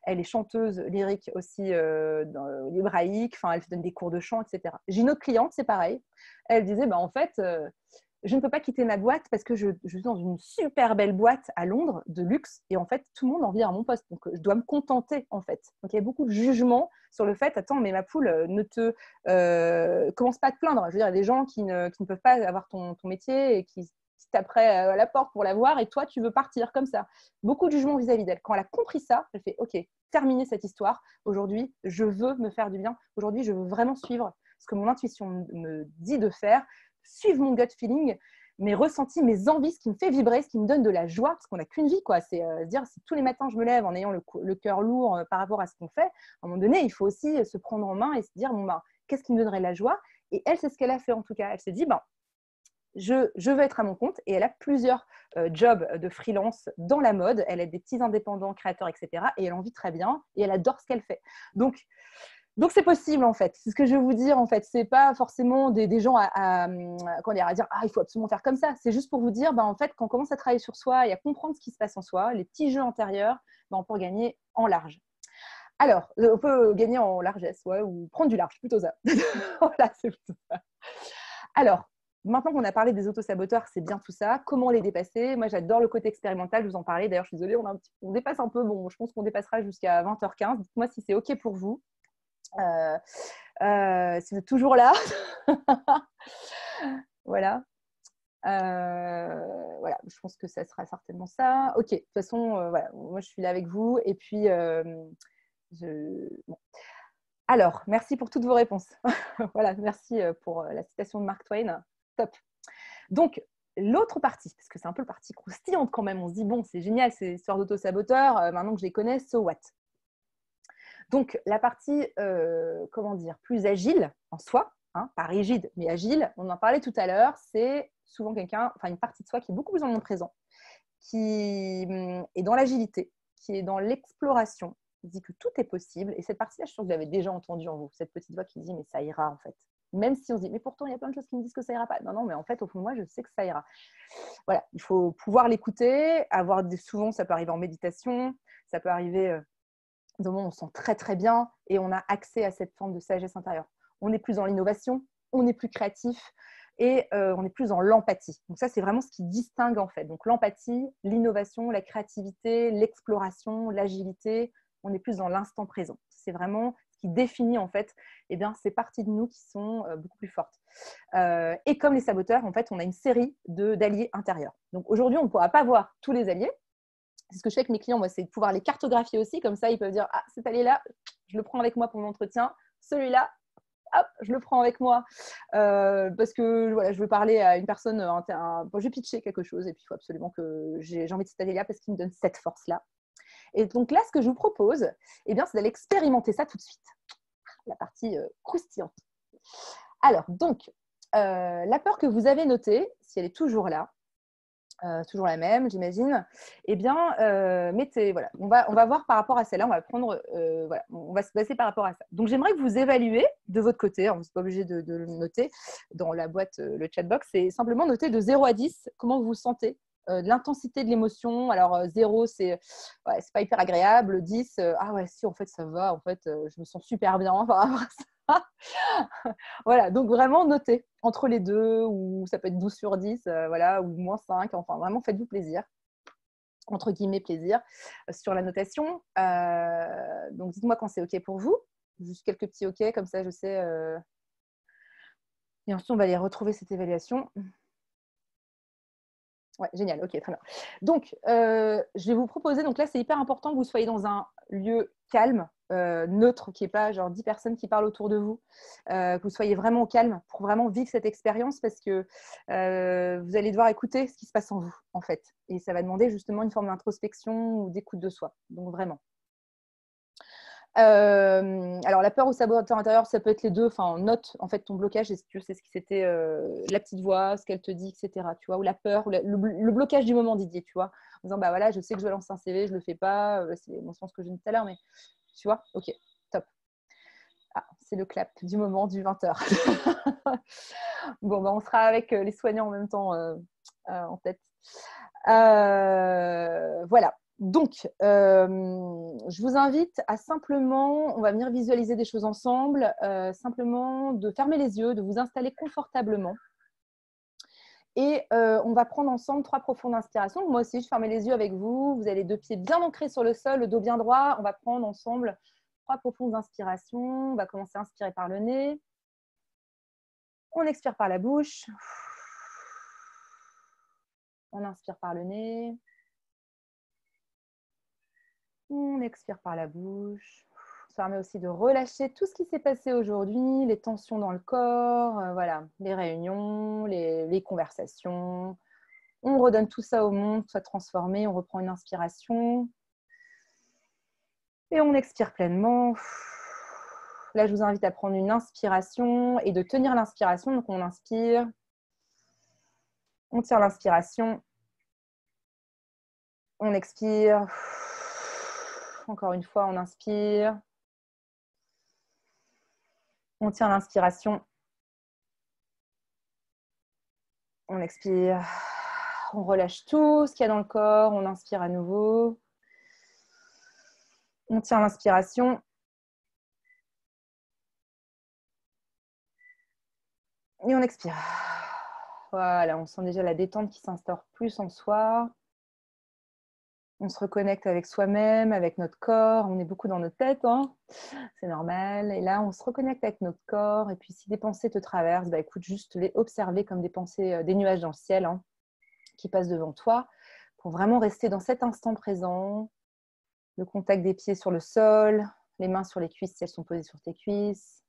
Elle est chanteuse lyrique aussi dans l'hébraïque, elle donne des cours de chant, etc. J'ai une autre cliente, c'est pareil. Elle disait, en fait, je ne peux pas quitter ma boîte parce que je suis dans une super belle boîte à Londres de luxe et en fait, tout le monde en vient à mon poste. Donc, je dois me contenter en fait. Donc, il y a beaucoup de jugement sur le fait, attends, mais ma poule, ne te commence pas à te plaindre. Je veux dire, il y a des gens qui ne peuvent pas avoir ton métier et qui taperaient à la porte pour la voir et toi, tu veux partir comme ça. Beaucoup de jugement vis-à-vis d'elle. Quand elle a compris ça, elle fait, ok, terminer cette histoire. Aujourd'hui, je veux me faire du bien. Aujourd'hui, je veux vraiment suivre ce que mon intuition me dit de faire, suivre mon gut feeling, mes ressentis, mes envies, ce qui me fait vibrer, ce qui me donne de la joie, parce qu'on n'a qu'une vie, quoi. C'est se dire, si tous les matins je me lève en ayant le cœur lourd par rapport à ce qu'on fait, à un moment donné, il faut aussi se prendre en main et se dire, qu'est-ce qui me donnerait la joie? Et elle, c'est ce qu'elle a fait en tout cas. Elle s'est dit, je veux être à mon compte, et elle a plusieurs jobs de freelance dans la mode. Elle a des petits indépendants, créateurs, etc. Et elle en vit très bien et elle adore ce qu'elle fait. Donc, Donc, c'est possible, en fait. C'est ce que je veux vous dire, en fait. Ce n'est pas forcément des gens comment dire, à dire « Ah, il faut absolument faire comme ça ». C'est juste pour vous dire, en fait, quand on commence à travailler sur soi et à comprendre ce qui se passe en soi, les petits jeux intérieurs, on peut gagner en large. Alors, on peut gagner en largesse, ouais, ou prendre du large, plutôt ça. Voilà, c'est plutôt ça. Alors, maintenant qu'on a parlé des autosaboteurs, c'est bien tout ça. Comment les dépasser? Moi, j'adore le côté expérimental, je vous en parlais. D'ailleurs, je suis désolée, on dépasse un peu. Bon, je pense qu'on dépassera jusqu'à 20h15. Dites-moi si c'est OK pour vous. Si vous êtes toujours là. Voilà. Voilà, je pense que ça sera certainement ça. OK, de toute façon, voilà, moi, je suis là avec vous. Et puis, bon. Alors, merci pour toutes vos réponses. Voilà, merci pour la citation de Mark Twain. Top. Donc, l'autre partie, parce que c'est un peu le partie croustillante quand même, on se dit, bon, c'est génial, ces histoires d'auto-saboteurs, maintenant que je les connais, so what? Donc, la partie, comment dire, plus agile en soi, hein, pas rigide, mais agile, on en parlait tout à l'heure, c'est souvent une partie de soi qui est beaucoup plus dans le moment présent, qui est dans l'agilité, qui est dans l'exploration, qui dit que tout est possible. Et cette partie-là, je suis sûre que vous l'avez déjà entendue en vous, cette petite voix qui dit, mais ça ira en fait. Même si on se dit, mais pourtant, il y a plein de choses qui me disent que ça ira pas. Non, non, mais en fait, au fond de moi, je sais que ça ira. Voilà, il faut pouvoir l'écouter, souvent, ça peut arriver en méditation, ça peut arriver dans le moment où on se sent très, très bien et on a accès à cette forme de sagesse intérieure. On est plus dans l'innovation, on est plus créatif et on est plus dans l'empathie. Donc ça, c'est vraiment ce qui distingue en fait. Donc l'empathie, l'innovation, la créativité, l'exploration, l'agilité, on est plus dans l'instant présent. C'est vraiment ce qui définit en fait ces parties de nous qui sont beaucoup plus fortes. Et comme les saboteurs, en fait, on a une série d'alliés intérieurs. Donc aujourd'hui, on ne pourra pas voir tous les alliés. C'est ce que je fais avec mes clients, moi, c'est de pouvoir les cartographier aussi. Comme ça, ils peuvent dire, ah, cet allié-là, je le prends avec moi pour mon entretien. Celui-là, hop, je le prends avec moi parce que voilà, je veux parler à une personne, je vais pitcher quelque chose et puis il faut absolument que j'ai envie de cet allié-là parce qu'il me donne cette force-là. Et donc là, ce que je vous propose, c'est d'aller expérimenter ça tout de suite. La partie croustillante. Alors, donc, la peur que vous avez notée, si elle est toujours là, toujours la même, j'imagine. Mettez, voilà, on va voir par rapport à celle-là, on va prendre, voilà, on va se passer par rapport à ça. Donc, j'aimerais que vous évaluez de votre côté, alors vous n'êtes pas obligé de le noter dans la boîte, le chatbox, c'est simplement noter de 0 à 10 comment vous vous sentez, de l'intensité de l'émotion. Alors, 0, c'est pas hyper agréable, 10, ah ouais, si, en fait, ça va, en fait, je me sens super bien par rapport à ça. Voilà, donc vraiment notez entre les deux, ou ça peut être 12 sur 10, voilà, ou moins 5, enfin vraiment faites-vous plaisir, entre guillemets plaisir, sur la notation. Donc dites-moi quand c'est OK pour vous, juste quelques petits OK, comme ça je sais. Et ensuite on va aller retrouver cette évaluation. Ouais, génial, OK, très bien. Donc, je vais vous proposer, donc là, c'est hyper important que vous soyez dans un lieu calme, neutre, qui n'y ait pas genre 10 personnes qui parlent autour de vous, que vous soyez vraiment au calme pour vraiment vivre cette expérience parce que vous allez devoir écouter ce qui se passe en vous, en fait. Et ça va demander justement une forme d'introspection ou d'écoute de soi. Donc, vraiment. Alors, la peur ou saboteur intérieur, ça peut être les deux. Enfin, note en fait ton blocage. Est-ce que c'est ce qui c'était la petite voix, ce qu'elle te dit, etc. Tu vois, ou la peur, ou le blocage du moment, Didier, tu vois, en disant bah voilà, je sais que je dois lancer un CV, je le fais pas. C'est mon sens que j'ai dit tout à l'heure, mais tu vois, ok, top. Ah, c'est le clap du moment du 20h. Bon, bah, on sera avec les soignants en même temps en tête. Voilà. Donc, je vous invite à simplement, on va venir visualiser des choses ensemble, simplement de fermer les yeux, de vous installer confortablement. Et on va prendre ensemble 3 profondes inspirations. Moi aussi, je ferme les yeux avec vous. Vous avez les 2 pieds bien ancrés sur le sol, le dos bien droit. On va prendre ensemble 3 profondes inspirations. On va commencer à inspirer par le nez. On expire par la bouche. On inspire par le nez. On expire par la bouche. Ça permet aussi de relâcher tout ce qui s'est passé aujourd'hui, les tensions dans le corps, voilà, les réunions, les conversations. On redonne tout ça au monde, soit transformé. On reprend une inspiration. Et on expire pleinement. Là, je vous invite à prendre une inspiration et de tenir l'inspiration. Donc, on inspire. On tire l'inspiration. On expire. Encore une fois, on inspire. On tient l'inspiration. On expire. On relâche tout ce qu'il y a dans le corps. On inspire à nouveau. On tient l'inspiration. Et on expire. Voilà, on sent déjà la détente qui s'instaure plus en soi. On se reconnecte avec soi-même, avec notre corps. On est beaucoup dans notre tête, hein, c'est normal. Et là, on se reconnecte avec notre corps. Et puis, si des pensées te traversent, bah, écoute, juste les observer comme des pensées, des nuages dans le ciel, hein, qui passent devant toi, pour vraiment rester dans cet instant présent. Le contact des pieds sur le sol, les mains sur les cuisses si elles sont posées sur tes cuisses.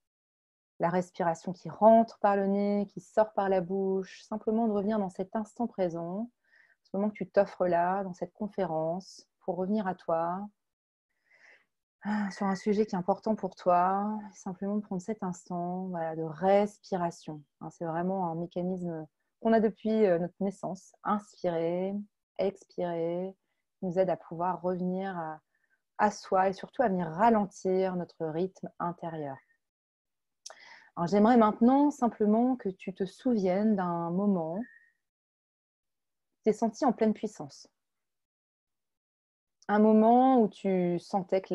La respiration qui rentre par le nez, qui sort par la bouche. Simplement de revenir dans cet instant présent. Ce moment que tu t'offres là, dans cette conférence, pour revenir à toi, sur un sujet qui est important pour toi, simplement prendre cet instant, voilà, de respiration. C'est vraiment un mécanisme qu'on a depuis notre naissance. Inspirer, expirer, nous aide à pouvoir revenir à soi et surtout à venir ralentir notre rythme intérieur. Alors, j'aimerais maintenant simplement que tu te souviennes d'un moment où tu t'es senti en pleine puissance. Un moment où tu sentais que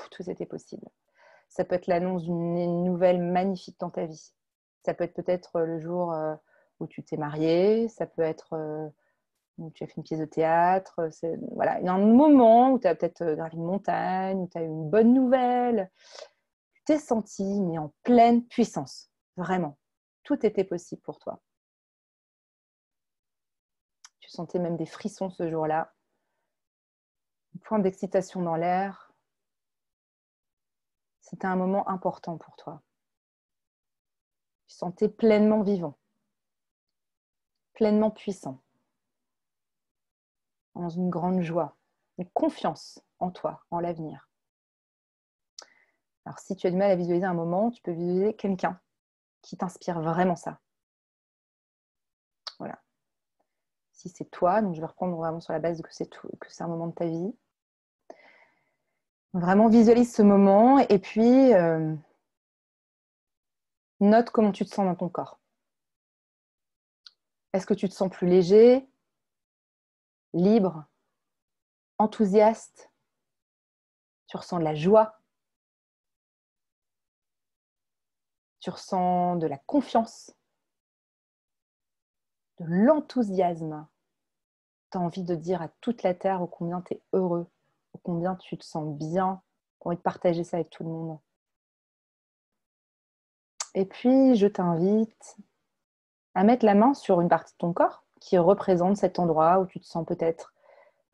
tout était possible. Ça peut être l'annonce d'une nouvelle magnifique dans ta vie. Ça peut être peut-être le jour où tu t'es marié. Ça peut être où tu as fait une pièce de théâtre. Voilà, il y a un moment où tu as peut-être gravi une montagne, où tu as eu une bonne nouvelle. Tu t'es senti mais en pleine puissance. Vraiment. Tout était possible pour toi. Tu sentais même des frissons ce jour-là. Un point d'excitation dans l'air. C'était un moment important pour toi. Tu te sentais pleinement vivant, pleinement puissant, dans une grande joie, une confiance en toi, en l'avenir. Alors, si tu as du mal à visualiser un moment, tu peux visualiser quelqu'un qui t'inspire vraiment ça. Voilà. Si c'est toi, donc je vais reprendre vraiment sur la base que c'est un moment de ta vie. Vraiment visualise ce moment et puis note comment tu te sens dans ton corps. Est-ce que tu te sens plus léger, libre, enthousiaste? Tu ressens de la joie? Tu ressens de la confiance, de l'enthousiasme. Tu as envie de dire à toute la terre ô combien tu es heureux, ô combien tu te sens bien, tu as envie de partager ça avec tout le monde. Et puis, je t'invite à mettre la main sur une partie de ton corps qui représente cet endroit où tu te sens peut-être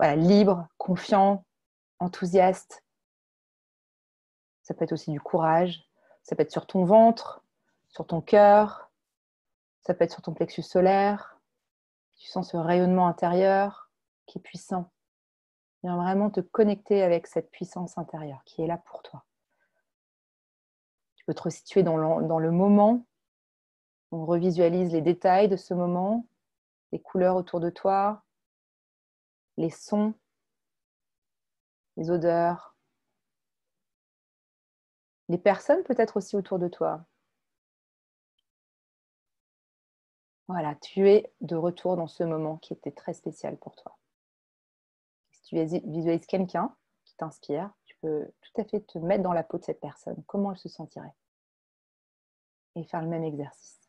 libre, confiant, enthousiaste. Ça peut être aussi du courage. Ça peut être sur ton ventre, sur ton cœur. Ça peut être sur ton plexus solaire. Tu sens ce rayonnement intérieur qui est puissant. Viens vraiment te connecter avec cette puissance intérieure qui est là pour toi. Tu peux te resituer dans le moment. On revisualise les détails de ce moment, les couleurs autour de toi, les sons, les odeurs, les personnes peut-être aussi autour de toi. Voilà, tu es de retour dans ce moment qui était très spécial pour toi. Si tu visualises quelqu'un qui t'inspire, tu peux tout à fait te mettre dans la peau de cette personne. Comment elle se sentirait? Et faire le même exercice.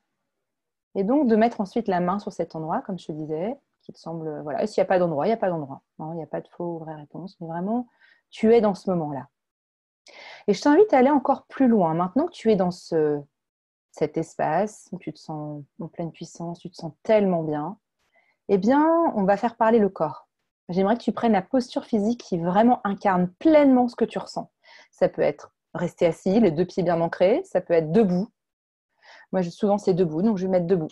Et donc, de mettre ensuite la main sur cet endroit, comme je te disais, qui te semble... Voilà, et s'il n'y a pas d'endroit, il n'y a pas d'endroit. Non, il n'y a pas de faux ou vraie réponse, mais vraiment, tu es dans ce moment-là. Et je t'invite à aller encore plus loin. Maintenant que tu es dans cet espace où tu te sens en pleine puissance, tu te sens tellement bien, eh bien, on va faire parler le corps. J'aimerais que tu prennes la posture physique qui vraiment incarne pleinement ce que tu ressens. Ça peut être rester assis, les deux pieds bien ancrés, ça peut être debout. Moi, souvent, c'est debout, donc je vais mettre debout.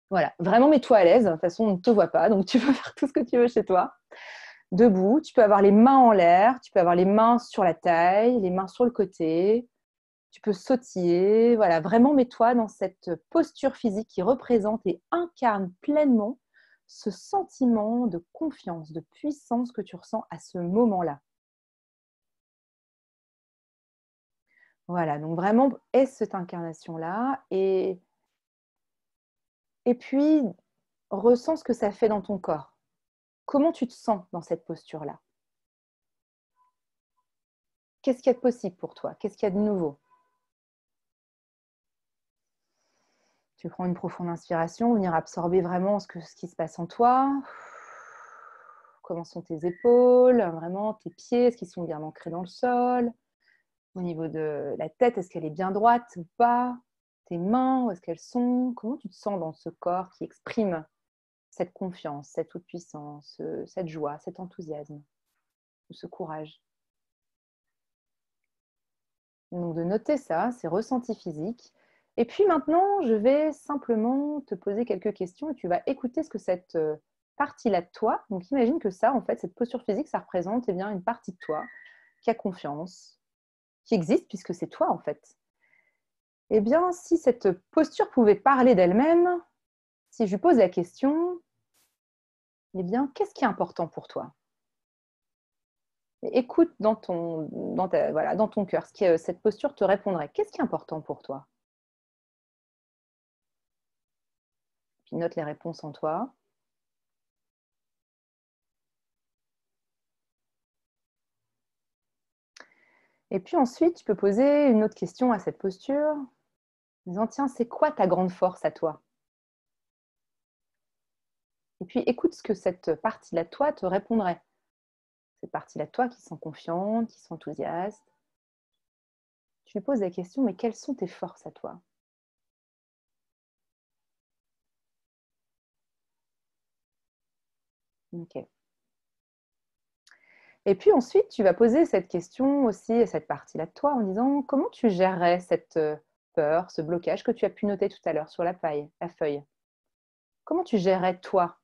Voilà, vraiment mets-toi à l'aise. De toute façon, on ne te voit pas, donc tu peux faire tout ce que tu veux chez toi. Debout, tu peux avoir les mains en l'air, tu peux avoir les mains sur la taille, les mains sur le côté. Tu peux sautiller. Voilà, vraiment mets-toi dans cette posture physique qui représente et incarne pleinement ce sentiment de confiance, de puissance que tu ressens à ce moment-là. Voilà, donc vraiment, est cette incarnation-là et puis, ressens ce que ça fait dans ton corps. Comment tu te sens dans cette posture-là? Qu'est-ce qu'il y a de possible pour toi? Qu'est-ce qu'il y a de nouveau? Tu prends une profonde inspiration, venir absorber vraiment ce qui se passe en toi. Comment sont tes épaules? Vraiment, tes pieds, est-ce qu'ils sont bien ancrés dans le sol? Au niveau de la tête, est-ce qu'elle est bien droite ou pas? Tes mains, où est-ce qu'elles sont? Comment tu te sens dans ce corps qui exprime cette confiance, cette toute-puissance, cette joie, cet enthousiasme, ou ce courage? Donc de noter ça, ces ressentis physiques. Et puis maintenant, je vais simplement te poser quelques questions et tu vas écouter ce que cette partie-là de toi, donc imagine que ça, en fait, cette posture physique, ça représente eh bien, une partie de toi qui a confiance, qui existe puisque c'est toi en fait. Eh bien, si cette posture pouvait parler d'elle-même, si je lui pose la question, eh bien, qu'est-ce qui est important pour toi? Et écoute dans ton cœur ce que cette posture te répondrait. Qu'est-ce qui est important pour toi? Puis note les réponses en toi. Et puis ensuite, tu peux poser une autre question à cette posture, en disant, tiens, c'est quoi ta grande force à toi? Et puis écoute ce que cette partie-là de toi te répondrait. Cette partie-là de toi qui se sent confiante, qui s'enthousiaste. Tu lui poses la question, mais quelles sont tes forces à toi? Ok. Et puis ensuite, tu vas poser cette question aussi à cette partie-là de toi en disant, comment tu gérerais cette peur, ce blocage que tu as pu noter tout à l'heure sur la feuille? Comment tu gérerais toi,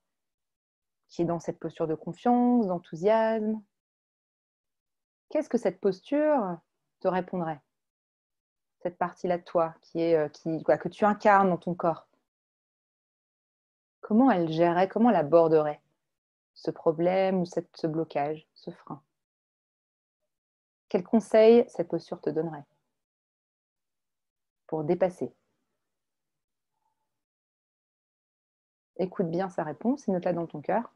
qui est dans cette posture de confiance, d'enthousiasme? Qu'est-ce que cette posture te répondrait? Cette partie-là de toi que tu incarnes dans ton corps. Comment elle gérerait, comment elle aborderait ce problème ou ce blocage, ce frein? Quel conseil cette posture te donnerait pour dépasser? Écoute bien sa réponse et note-la dans ton cœur.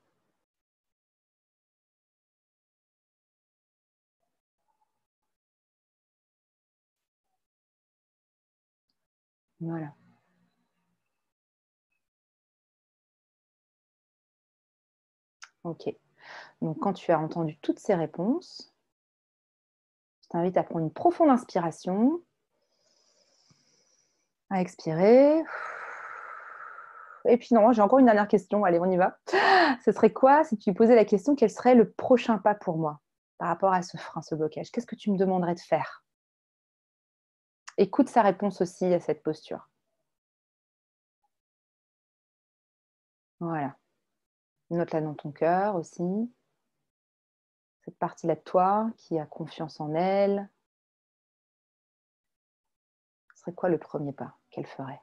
Voilà. Ok. Donc, quand tu as entendu toutes ces réponses, je t'invite à prendre une profonde inspiration, à expirer. Et puis, non, j'ai encore une dernière question. Allez, on y va. Ce serait quoi si tu posais la question, quel serait le prochain pas pour moi par rapport à ce frein, ce blocage? Qu'est-ce que tu me demanderais de faire? Écoute sa réponse aussi à cette posture. Voilà. Note-la dans ton cœur aussi. Cette partie-là de toi qui a confiance en elle. Ce serait quoi le premier pas qu'elle ferait?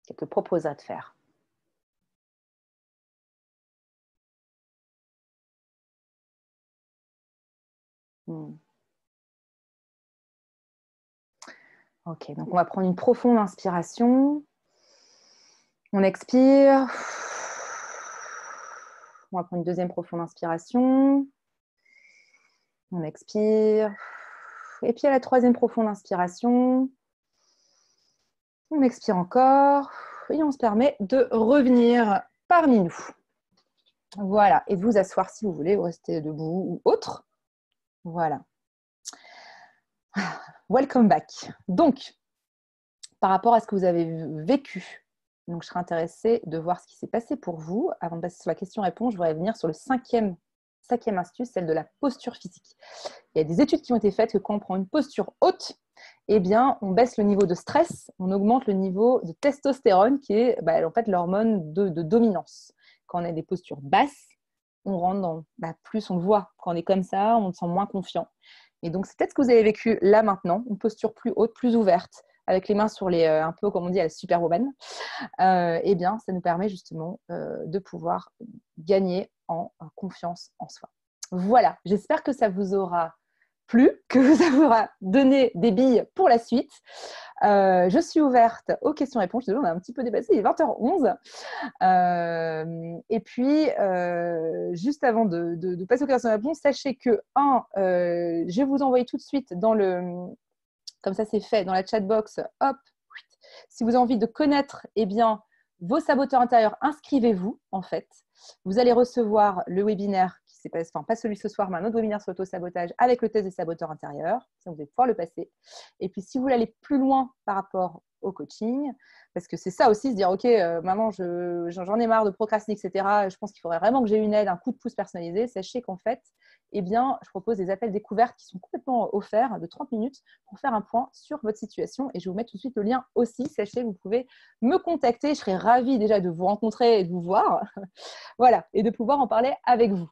Qu'elle te proposerait de faire? Ok, donc on va prendre une profonde inspiration. On expire. On va prendre une deuxième profonde inspiration. On expire. Et puis à la troisième profonde inspiration, on expire encore. Et on se permet de revenir parmi nous. Voilà, et de vous asseoir si vous voulez, ou rester debout ou autre. Voilà. Welcome back. Donc, par rapport à ce que vous avez vécu, donc je serais intéressée de voir ce qui s'est passé pour vous. Avant de passer sur la question-réponse, je voudrais venir sur le cinquième astuce, celle de la posture physique. Il y a des études qui ont été faites que quand on prend une posture haute, eh bien, on baisse le niveau de stress, on augmente le niveau de testostérone, qui est en fait l'hormone de dominance. Quand on a des postures basses, on rentre dans plus on le voit. Quand on est comme ça, on se sent moins confiant. Et donc, c'est peut-être ce que vous avez vécu là maintenant, une posture plus haute, plus ouverte, avec les mains sur les, un peu comme on dit à la superwoman. Eh bien, ça nous permet justement de pouvoir gagner en confiance en soi. Voilà, j'espère que ça vous aura plu, que ça vous aura donné des billes pour la suite. Je suis ouverte aux questions-réponses. On a un petit peu dépassé, il est 20h11. Et puis, juste avant de passer aux questions-réponses, sachez que, je vais vous envoyer tout de suite comme ça c'est fait, dans la chatbox, hop, si vous avez envie de connaître vos saboteurs intérieurs, inscrivez-vous en fait. Vous allez recevoir le webinaire qui s'est passé, enfin pas celui ce soir, mais un autre webinaire sur l'auto-sabotage avec le test des saboteurs intérieurs. Ça, vous allez pouvoir le passer. Et puis, si vous voulez aller plus loin par rapport au coaching, parce que c'est ça aussi, se dire, OK, maintenant, j'en ai marre de procrastiner, etc. Je pense qu'il faudrait vraiment que j'ai une aide, un coup de pouce personnalisé. Sachez qu'en fait, je propose des appels découvertes qui sont complètement offerts de 30 minutes pour faire un point sur votre situation. Et je vais vous mettre tout de suite le lien aussi. Sachez que vous pouvez me contacter. Je serai ravie déjà de vous rencontrer et de vous voir. Voilà, et de pouvoir en parler avec vous.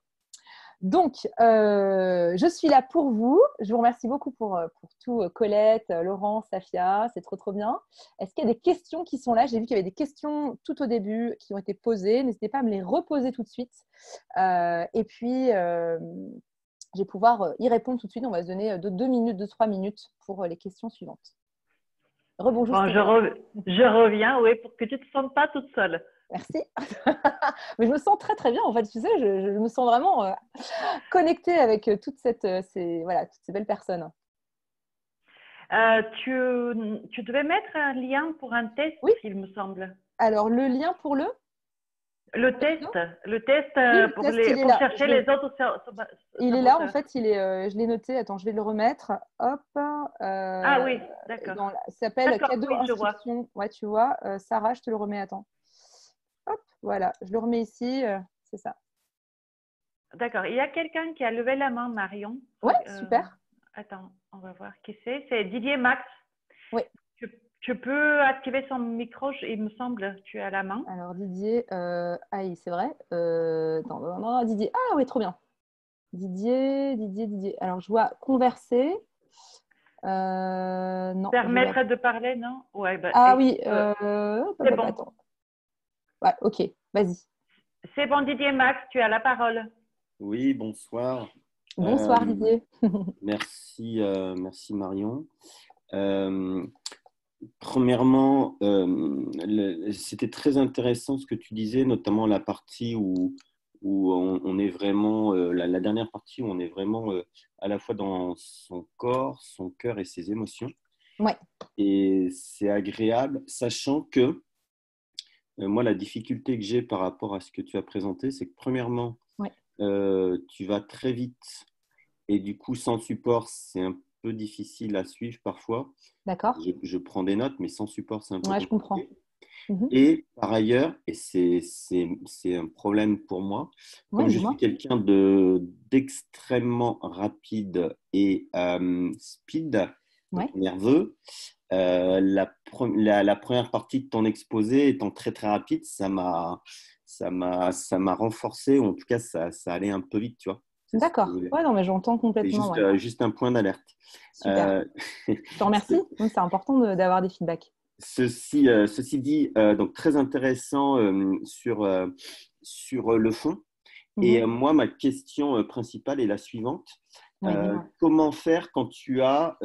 Donc, je suis là pour vous. Je vous remercie beaucoup pour tout, Colette, Laurent, Safia. C'est trop, trop bien. Est-ce qu'il y a des questions qui sont là? J'ai vu qu'il y avait des questions tout au début qui ont été posées. N'hésitez pas à me les reposer tout de suite. Et puis, je vais pouvoir y répondre tout de suite. On va se donner 2 minutes, 2-3 minutes pour les questions suivantes. Rebonjour. Bon, je reviens, oui, pour que tu ne te sentes pas toute seule. Merci. Mais je me sens très, très bien. En fait, tu sais, je me sens vraiment connectée avec toutes ces belles personnes. Tu devais mettre un lien pour un test, Oui. il me semble. Alors, le lien pour le test oui, pour chercher les autres. Il est là, en fait, je l'ai noté. Attends, je vais le remettre. Hop. Ah oui, d'accord. Ça s'appelle cadeau oui, inscription. Ouais, tu vois. Sarah, je te le remets. Attends. Hop, voilà, je le remets ici. C'est ça. D'accord. Il y a quelqu'un qui a levé la main, Marion. Ouais, super. Attends, on va voir qui c'est. C'est Didier Max. Oui. Tu peux activer son micro, il me semble. Tu as la main. Alors, Didier, c'est vrai. Non, Didier. Ah oui, trop bien. Didier. Alors, je vois converser. Non. Permettre de parler, non? Ouais, oui. c'est bon. Attends. Ouais, ok, vas-y. C'est bon, Didier Max, tu as la parole. Oui, bonsoir. Bonsoir, Didier. Merci Marion. Premièrement, c'était très intéressant ce que tu disais, notamment la partie où on est vraiment, la dernière partie où on est vraiment à la fois dans son corps, son cœur et ses émotions. Ouais. Et c'est agréable, sachant que moi, la difficulté que j'ai par rapport à ce que tu as présenté, c'est que premièrement, tu vas très vite et du coup, sans support, c'est un peu difficile à suivre parfois. D'accord. Je prends des notes, mais sans support, c'est un peu compliqué. Je comprends. Et par ailleurs, et c'est un problème pour moi, comme je suis quelqu'un d'extrêmement rapide et speed, nerveux, la première partie de ton exposé étant très très rapide, ça m'a renforcé, ou en tout cas ça allait un peu vite, tu vois. D'accord. Ouais, non, mais j'entends complètement. C'est juste un point d'alerte. Super. Je te remercie. C'est important d'avoir des feedbacks. Ceci dit, donc très intéressant sur le fond. Et moi, ma question principale est la suivante. Comment faire quand tu as,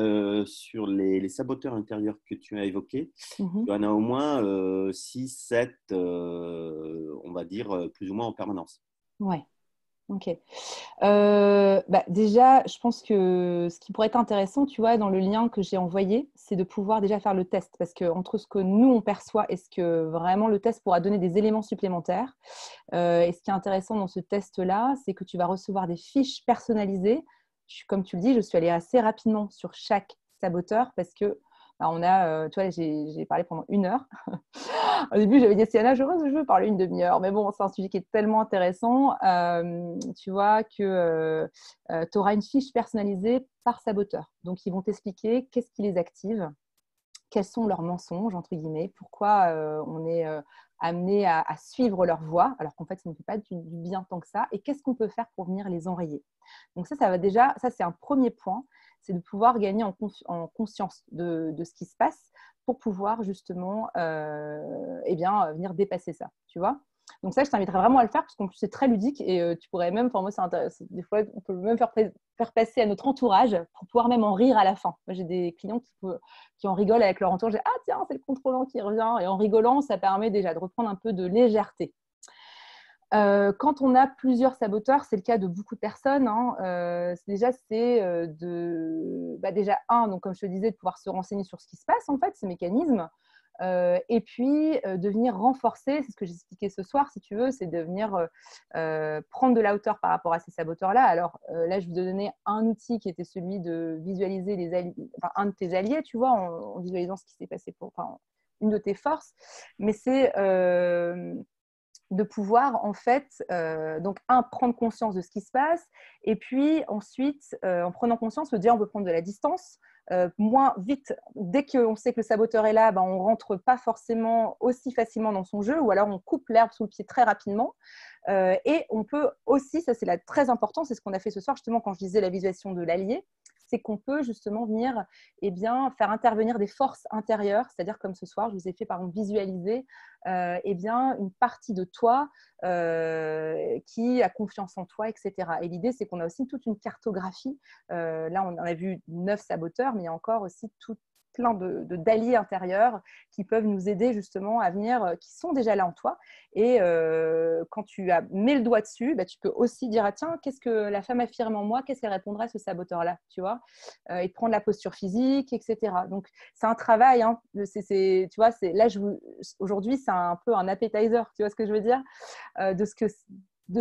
sur les saboteurs intérieurs que tu as évoqués, tu en as au moins 6, 7, on va dire, plus ou moins en permanence? Ouais. Ok. Déjà, je pense que ce qui pourrait être intéressant, tu vois, dans le lien que j'ai envoyé, c'est de pouvoir déjà faire le test. Parce qu'entre ce que nous, on perçoit et ce que vraiment le test pourra donner des éléments supplémentaires. Et ce qui est intéressant dans ce test-là, c'est que tu vas recevoir des fiches personnalisées. Comme tu le dis, je suis allée assez rapidement sur chaque saboteur parce que on a, tu vois, j'ai parlé pendant 1 heure. Au début, j'avais dit à Sienna, je veux parler 1 demi-heure. Mais bon, c'est un sujet qui est tellement intéressant. Tu vois que tu auras une fiche personnalisée par saboteur. Donc, ils vont t'expliquer qu'est-ce qui les active, quels sont leurs mensonges, entre guillemets, pourquoi on est amené à suivre leur voie, alors qu'en fait, ça ne fait pas du bien tant que ça, et qu'est-ce qu'on peut faire pour venir les enrayer. Donc ça va déjà, ça c'est un premier point, c'est de pouvoir gagner en conscience de ce qui se passe pour pouvoir justement venir dépasser ça, tu vois. Donc ça, je t'inviterais vraiment à le faire parce qu'en plus, c'est très ludique et tu pourrais même, enfin moi, c'est intéressant. Des fois, on peut même faire passer à notre entourage pour pouvoir même en rire à la fin. Moi, j'ai des clients qui en rigolent avec leur entourage. Ah tiens, c'est le contrôlant qui revient. Et en rigolant, ça permet déjà de reprendre un peu de légèreté. Quand on a plusieurs saboteurs, c'est le cas de beaucoup de personnes. Déjà, donc, comme je te disais, de pouvoir se renseigner sur ce qui se passe, en fait, ces mécanismes. Et puis, de venir renforcer, c'est ce que j'expliquais ce soir, si tu veux, c'est de venir prendre de la hauteur par rapport à ces saboteurs-là. Alors là, je vais te donner un outil qui était celui de visualiser un de tes alliés, tu vois, en visualisant ce qui s'est passé une de tes forces. Mais c'est de pouvoir en fait prendre conscience de ce qui se passe et puis ensuite en prenant conscience on peut prendre de la distance moins vite. Dès qu'on sait que le saboteur est là, on rentre pas forcément aussi facilement dans son jeu ou alors on coupe l'herbe sous le pied très rapidement et on peut aussi, ça c'est très important, c'est ce qu'on a fait ce soir justement quand je disais la visualisation de l'allié, c'est qu'on peut justement venir faire intervenir des forces intérieures, c'est-à-dire comme ce soir, je vous ai fait par exemple visualiser une partie de toi qui a confiance en toi, etc. Et l'idée, c'est qu'on a aussi toute une cartographie. Là, on en a vu 9 saboteurs, mais il y a encore aussi plein d'alliés intérieurs qui peuvent nous aider justement à venir, qui sont déjà là en toi. Et quand tu mets le doigt dessus, tu peux aussi dire, tiens, qu'est-ce que la femme affirme en moi, qu'est-ce qu'elle répondrait à ce saboteur-là, tu vois, et de prendre la posture physique, etc. Donc, c'est un travail, hein. Tu vois, aujourd'hui, c'est un peu un appetizer, tu vois ce que je veux dire,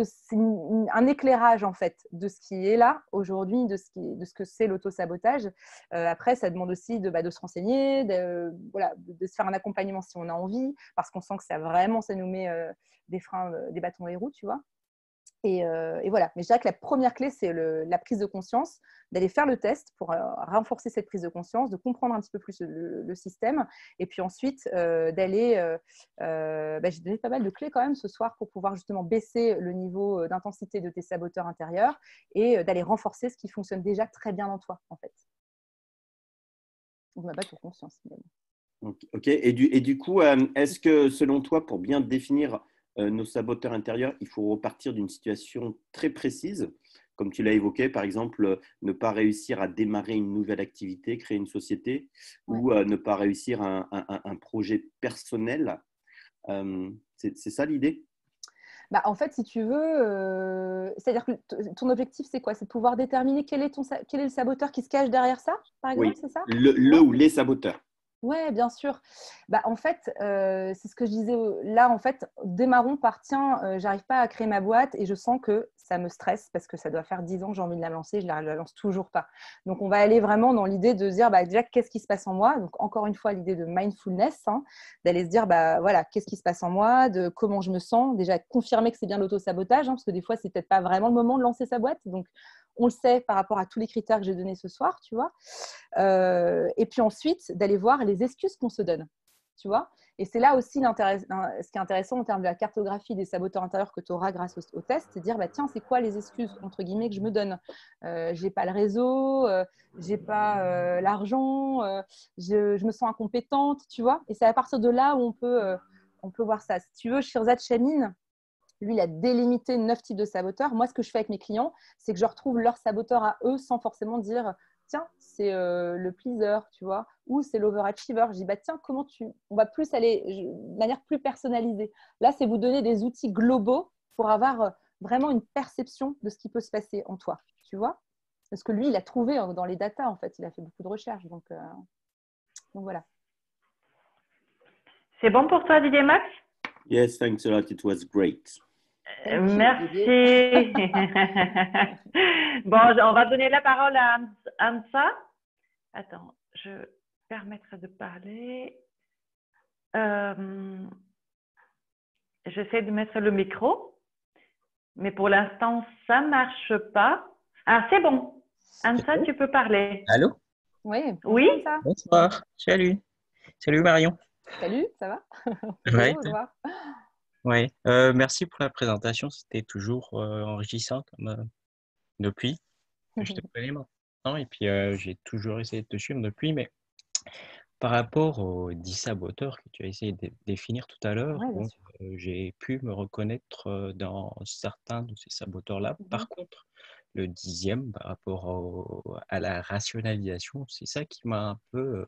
c'est un éclairage en fait de ce qui est là aujourd'hui, de ce que c'est l'auto-sabotage. Après, ça demande aussi de se renseigner, de se faire un accompagnement si on a envie, parce qu'on sent que ça nous met des freins, des bâtons dans les roues, tu vois. Et voilà. Mais je dirais que la première clé, c'est la prise de conscience, d'aller faire le test pour renforcer cette prise de conscience, de comprendre un petit peu plus le système. Et puis ensuite, d'aller… j'ai donné pas mal de clés quand même ce soir pour pouvoir justement baisser le niveau d'intensité de tes saboteurs intérieurs et d'aller renforcer ce qui fonctionne déjà très bien en toi, en fait. Donc, on n'a pas de conscience. Ok. Et du coup, est-ce que selon toi, pour bien définir nos saboteurs intérieurs, il faut repartir d'une situation très précise, comme tu l'as évoqué, par exemple, ne pas réussir à démarrer une nouvelle activité, créer une société, ou ne pas réussir un projet personnel. C'est ça l'idée ? En fait, si tu veux, c'est-à-dire que ton objectif, c'est quoi ? C'est de pouvoir déterminer quel est le saboteur qui se cache derrière ça, par exemple, c'est ça ? Le ou les saboteurs. Oui, bien sûr. En fait, c'est ce que je disais là. En fait, démarrons par tiens, j'arrive pas à créer ma boîte et je sens que ça me stresse parce que ça doit faire 10 ans que j'ai envie de la lancer, je la lance toujours pas. Donc, on va aller vraiment dans l'idée de se dire déjà qu'est-ce qui se passe en moi. Donc, encore une fois, l'idée de mindfulness, d'aller se dire voilà, qu'est-ce qui se passe en moi, de comment je me sens. Déjà, confirmer que c'est bien l'auto-sabotage, parce que des fois, c'est peut-être pas vraiment le moment de lancer sa boîte. Donc, on le sait par rapport à tous les critères que j'ai donnés ce soir, tu vois. Et puis ensuite, d'aller voir les excuses qu'on se donne, tu vois. Et c'est là aussi ce qui est intéressant en termes de la cartographie des saboteurs intérieurs que tu auras grâce au test, c'est de dire, tiens, c'est quoi les excuses, entre guillemets, que je me donne ? J'ai pas le réseau, j'ai pas l'argent, je me sens incompétente, tu vois. Et c'est à partir de là où on peut voir ça. Si tu veux, Shirzad Chamine, lui, il a délimité 9 types de saboteurs. Moi, ce que je fais avec mes clients, c'est que je retrouve leurs saboteurs à eux sans forcément dire tiens, c'est le pleaser, tu vois, ou c'est l'overachiever. Je dis tiens, on va plus aller de manière plus personnalisée. Là, c'est vous donner des outils globaux pour avoir vraiment une perception de ce qui peut se passer en toi, tu vois. Parce que lui, il a trouvé dans les datas, en fait, il a fait beaucoup de recherches. Donc voilà. C'est bon pour toi, Didier Max? Yes, thanks a lot. It was great. Merci. Bon, on va donner la parole à Ansa. Attends, je permettrai de parler. J'essaie de mettre le micro, mais pour l'instant, ça ne marche pas. Ah, c'est bon. Ansa, tu peux parler. Allô? Oui. Oui. Ansa. Bonsoir. Salut. Salut Marion. Salut, ça va? Ouais. Bonjour. Ouais. Merci pour la présentation. C'était toujours enrichissant depuis. Je te connais maintenant et puis j'ai toujours essayé de te suivre depuis, mais par rapport aux 10 saboteurs que tu as essayé de définir tout à l'heure, Ouais, bien bon, sûr. j'ai pu me reconnaître dans certains de ces saboteurs-là. Mhm. Par contre, le 10e, par rapport à la rationalisation, c'est ça qui m'a un peu,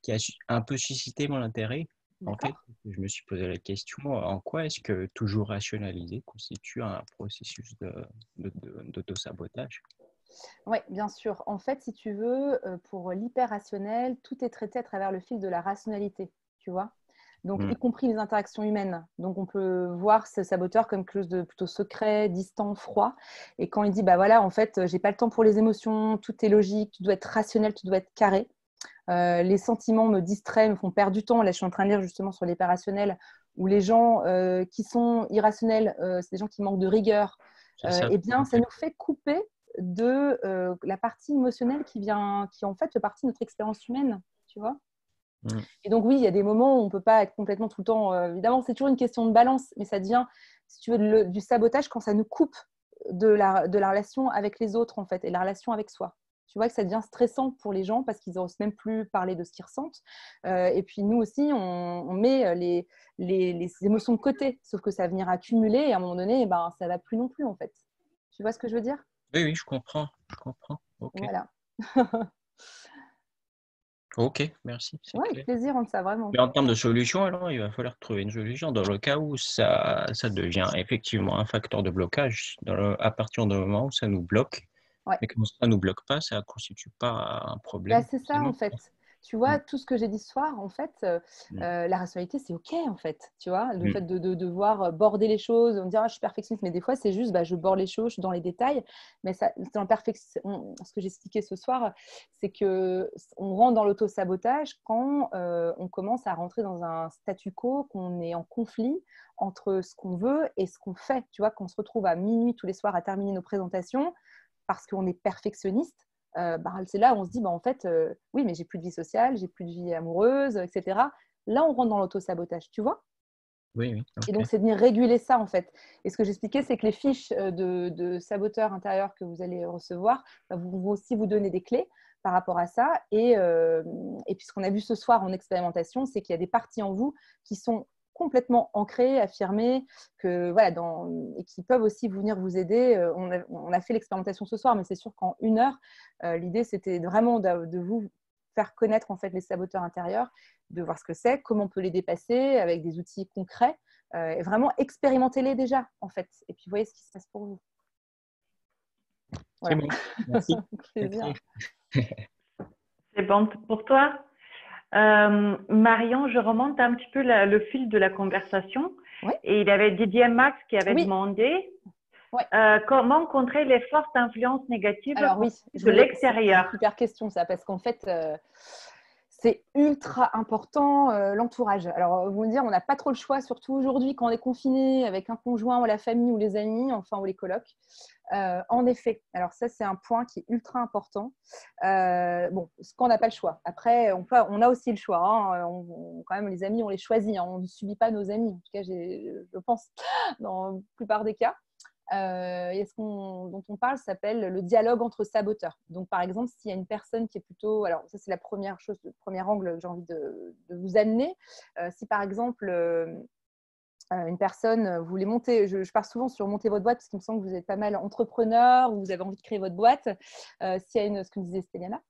qui a un peu suscité mon intérêt. En fait, D'accord. je me suis posé la question, en quoi est-ce que toujours rationaliser constitue un processus d'auto-sabotage? Oui, bien sûr. En fait, si tu veux, pour l'hyper-rationnel, tout est traité à travers le fil de la rationalité, tu vois. Donc, Hmm. y compris les interactions humaines. Donc, on peut voir ce saboteur comme quelque chose de plutôt secret, distant, froid. Et quand il dit, bah voilà, en fait, j'ai pas le temps pour les émotions, tout est logique, tu dois être rationnel, tu dois être carré. Les sentiments me distraient, me font perdre du temps. Là, je suis en train de lire justement sur l'hyper-rationnel, où les gens qui sont irrationnels, c'est des gens qui manquent de rigueur. C'est ça. Eh bien, ça nous fait couper de la partie émotionnelle qui en fait fait partie de notre expérience humaine, tu vois. Hmm. Et donc oui, il y a des moments où on ne peut pas être complètement tout le temps, évidemment, c'est toujours une question de balance, mais ça devient, si tu veux, du sabotage quand ça nous coupe de la relation avec les autres, en fait, et la relation avec soi. Tu vois que ça devient stressant pour les gens parce qu'ils n'osent même plus parler de ce qu'ils ressentent. Et puis nous aussi, on met les émotions de côté, sauf que ça va venir accumuler et à un moment donné, ben, ça ne va plus non plus, en fait. Tu vois ce que je veux dire? Oui, oui, je comprends. Je comprends. Ok. Voilà. Ok, merci, c'est Ouais, avec clair. plaisir, on ça vraiment. Mais en termes de solution, alors, il va falloir trouver une solution dans le cas où ça devient effectivement un facteur de blocage, à partir du moment où ça nous bloque. Ouais. Mais quand ça ne nous bloque pas, ça ne constitue pas un Bah, problème, c'est ça, en forcément. fait. Tu Mm, vois, tout ce que j'ai dit ce soir, en fait, mm, la rationalité, c'est OK, en fait. Tu vois, le fait mm. de devoir border les choses, on me dit, ah, je suis perfectionniste, mais des fois, c'est juste, bah, je borde les choses, je suis dans les détails. Mais ça, dans ce que j'ai expliqué ce soir, c'est que on rentre dans l'auto-sabotage quand on commence à rentrer dans un statu quo, qu'on est en conflit entre ce qu'on veut et ce qu'on fait. Tu vois, qu'on se retrouve à minuit tous les soirs à terminer nos présentations parce qu'on est perfectionniste. Bah, c'est là où on se dit, bah, en fait, oui, mais j'ai plus de vie sociale, j'ai plus de vie amoureuse, etc. Là, on rentre dans l'auto-sabotage, tu vois. Oui, oui, Et ok. donc, c'est de venir réguler ça, en fait. Et ce que j'expliquais, c'est que les fiches de saboteurs intérieurs que vous allez recevoir bah, vont aussi vous donner des clés par rapport à ça. Et puis, ce qu'on a vu ce soir en expérimentation, c'est qu'il y a des parties en vous qui sont complètement ancrées, affirmées, que, voilà, et qui peuvent aussi venir vous aider. On a fait l'expérimentation ce soir, mais c'est sûr qu'en 1 heure, l'idée, c'était vraiment de vous faire connaître en fait les saboteurs intérieurs, de voir ce que c'est, comment on peut les dépasser avec des outils concrets. Et vraiment expérimentez-les déjà, en fait. Et puis, voyez ce qui se passe pour vous. C'est Voilà. bon, merci. C'est Plaisir. clair. C'est bon pour toi? Marion, je remonte un petit peu le fil de la conversation. Oui. Et il y avait Didier Max qui avait Oui. demandé Ouais. comment contrer les fortes influences négatives Alors oui, de l'extérieur. c'est une super question ça, parce qu'en fait, c'est ultra important l'entourage. Alors vous me dire, on n'a pas trop le choix, surtout aujourd'hui quand on est confiné avec un conjoint ou la famille ou les amis, enfin ou les colocs. En effet, alors ça c'est un point qui est ultra important. Bon, ce qu'on n'a pas le choix. Après, on a aussi le choix. Hein. Quand même, les amis, on les choisit. Hein. On ne subit pas nos amis. En tout cas, je pense dans la plupart des cas. Et dont on parle s'appelle le dialogue entre saboteurs. Donc, par exemple, s'il y a une personne qui est plutôt… Alors, ça, c'est la première chose, le premier angle que j'ai envie de vous amener. Si, par exemple, une personne, vous voulez monter… Je pars souvent sur monter votre boîte parce qu'il me semble que vous êtes pas mal entrepreneur, vous avez envie de créer votre boîte. S'il y a ce que me disait Stéliana.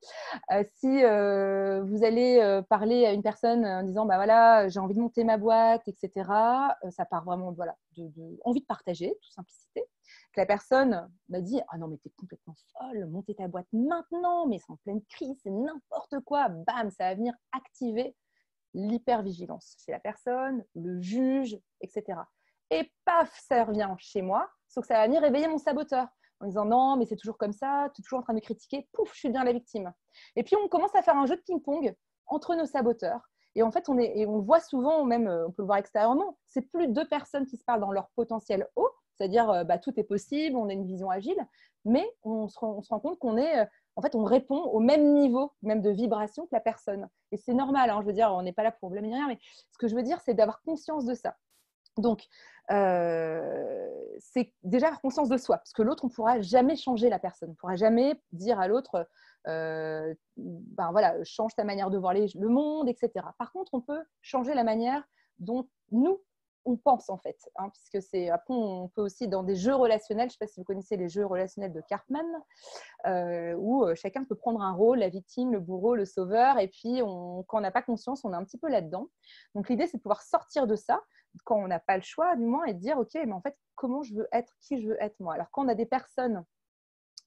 Si vous allez parler à une personne en disant bah voilà, j'ai envie de monter ma boîte, etc., ça part vraiment voilà, de envie de partager, toute simplicité. Que la personne m'a dit ah non, mais t'es complètement folle, monter ta boîte maintenant, mais c'est en pleine crise, c'est n'importe quoi. Bam, ça va venir activer l'hypervigilance chez la personne, le juge, etc. Et paf, ça revient chez moi, sauf que ça va venir réveiller mon saboteur en disant non, mais c'est toujours comme ça, tu es toujours en train de me critiquer, pouf, je suis bien la victime. Et puis on commence à faire un jeu de ping-pong entre nos saboteurs. Et en fait, on le voit souvent, même on peut le voir extérieurement, c'est plus deux personnes qui se parlent dans leur potentiel haut, c'est-à-dire bah, tout est possible, on a une vision agile, mais on se rend compte qu'on est, en fait, on répond au même niveau, même de vibration que la personne. Et c'est normal, hein, je veux dire, on n'est pas là pour blâmer rien, mais ce que je veux dire, c'est d'avoir conscience de ça. Donc, c'est déjà avoir conscience de soi, parce que l'autre, on ne pourra jamais changer la personne. On ne pourra jamais dire à l'autre, voilà, change ta manière de voir le monde, etc. Par contre, on peut changer la manière dont nous, on pense en fait, hein, puisque après on peut aussi dans des jeux relationnels, je ne sais pas si vous connaissez les jeux relationnels de Cartman, où chacun peut prendre un rôle, la victime, le bourreau, le sauveur, et puis quand on n'a pas conscience, on est un petit peu là-dedans. Donc l'idée, c'est de pouvoir sortir de ça, quand on n'a pas le choix du moins, et de dire, ok, mais en fait, comment je veux être, qui je veux être moi. Alors quand on a des personnes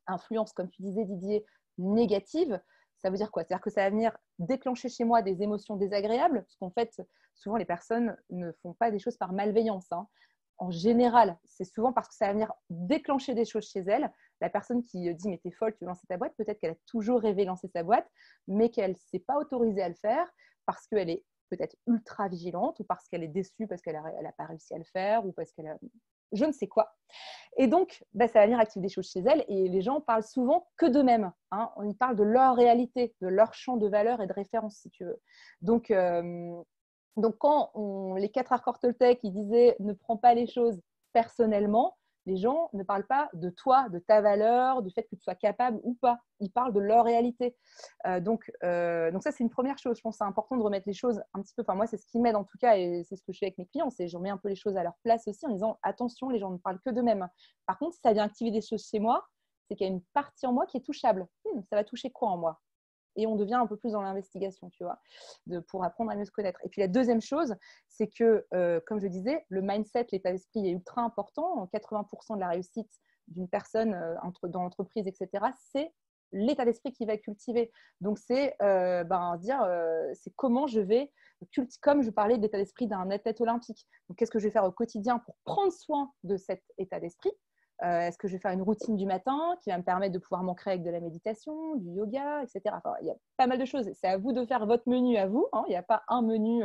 influences, comme tu disais Didier, négatives, ça veut dire quoi? C'est-à-dire que ça va venir déclencher chez moi des émotions désagréables, parce qu'en fait, souvent les personnes ne font pas des choses par malveillance, hein. En général, c'est souvent parce que ça va venir déclencher des choses chez elle. La personne qui dit « mais t'es folle, tu veux lancer ta boîte », peut-être qu'elle a toujours rêvé lancer sa boîte, mais qu'elle ne s'est pas autorisée à le faire parce qu'elle est peut-être ultra vigilante ou parce qu'elle est déçue parce qu'elle n'a pas réussi à le faire ou parce qu'elle a je ne sais quoi. Et donc, ça va venir activer des choses chez elle et les gens parlent souvent que d'eux-mêmes, hein. Ils parlent de leur réalité, de leur champ de valeur et de référence, si tu veux. Donc quand les 4 accords Toltec, ils disaient « ne prends pas les choses personnellement », les gens ne parlent pas de toi, de ta valeur, du fait que tu sois capable ou pas. Ils parlent de leur réalité. Donc ça, c'est une première chose. Je pense que c'est important de remettre les choses un petit peu. Enfin, moi, c'est ce qui m'aide en tout cas et c'est ce que je fais avec mes clients. C'est je remets un peu les choses à leur place aussi en disant « attention, les gens ne parlent que d'eux-mêmes ». Par contre, si ça vient activer des choses chez moi, c'est qu'il y a une partie en moi qui est touchable. Ça va toucher quoi en moi ? Et on devient un peu plus dans l'investigation, tu vois, pour apprendre à mieux se connaître. Et puis la deuxième chose, c'est que, comme je disais, le mindset, l'état d'esprit est ultra important. 80% de la réussite d'une personne dans l'entreprise, etc., c'est l'état d'esprit qu'il va cultiver. Donc, c'est c'est comment je vais comme je parlais de l'état d'esprit d'un athlète olympique. Donc, qu'est-ce que je vais faire au quotidien pour prendre soin de cet état d'esprit ? Est-ce que je vais faire une routine du matin qui va me permettre de pouvoir m'ancrer avec de la méditation, du yoga, etc. Enfin, il y a pas mal de choses. C'est à vous de faire votre menu à vous, hein. Il n'y a pas un menu.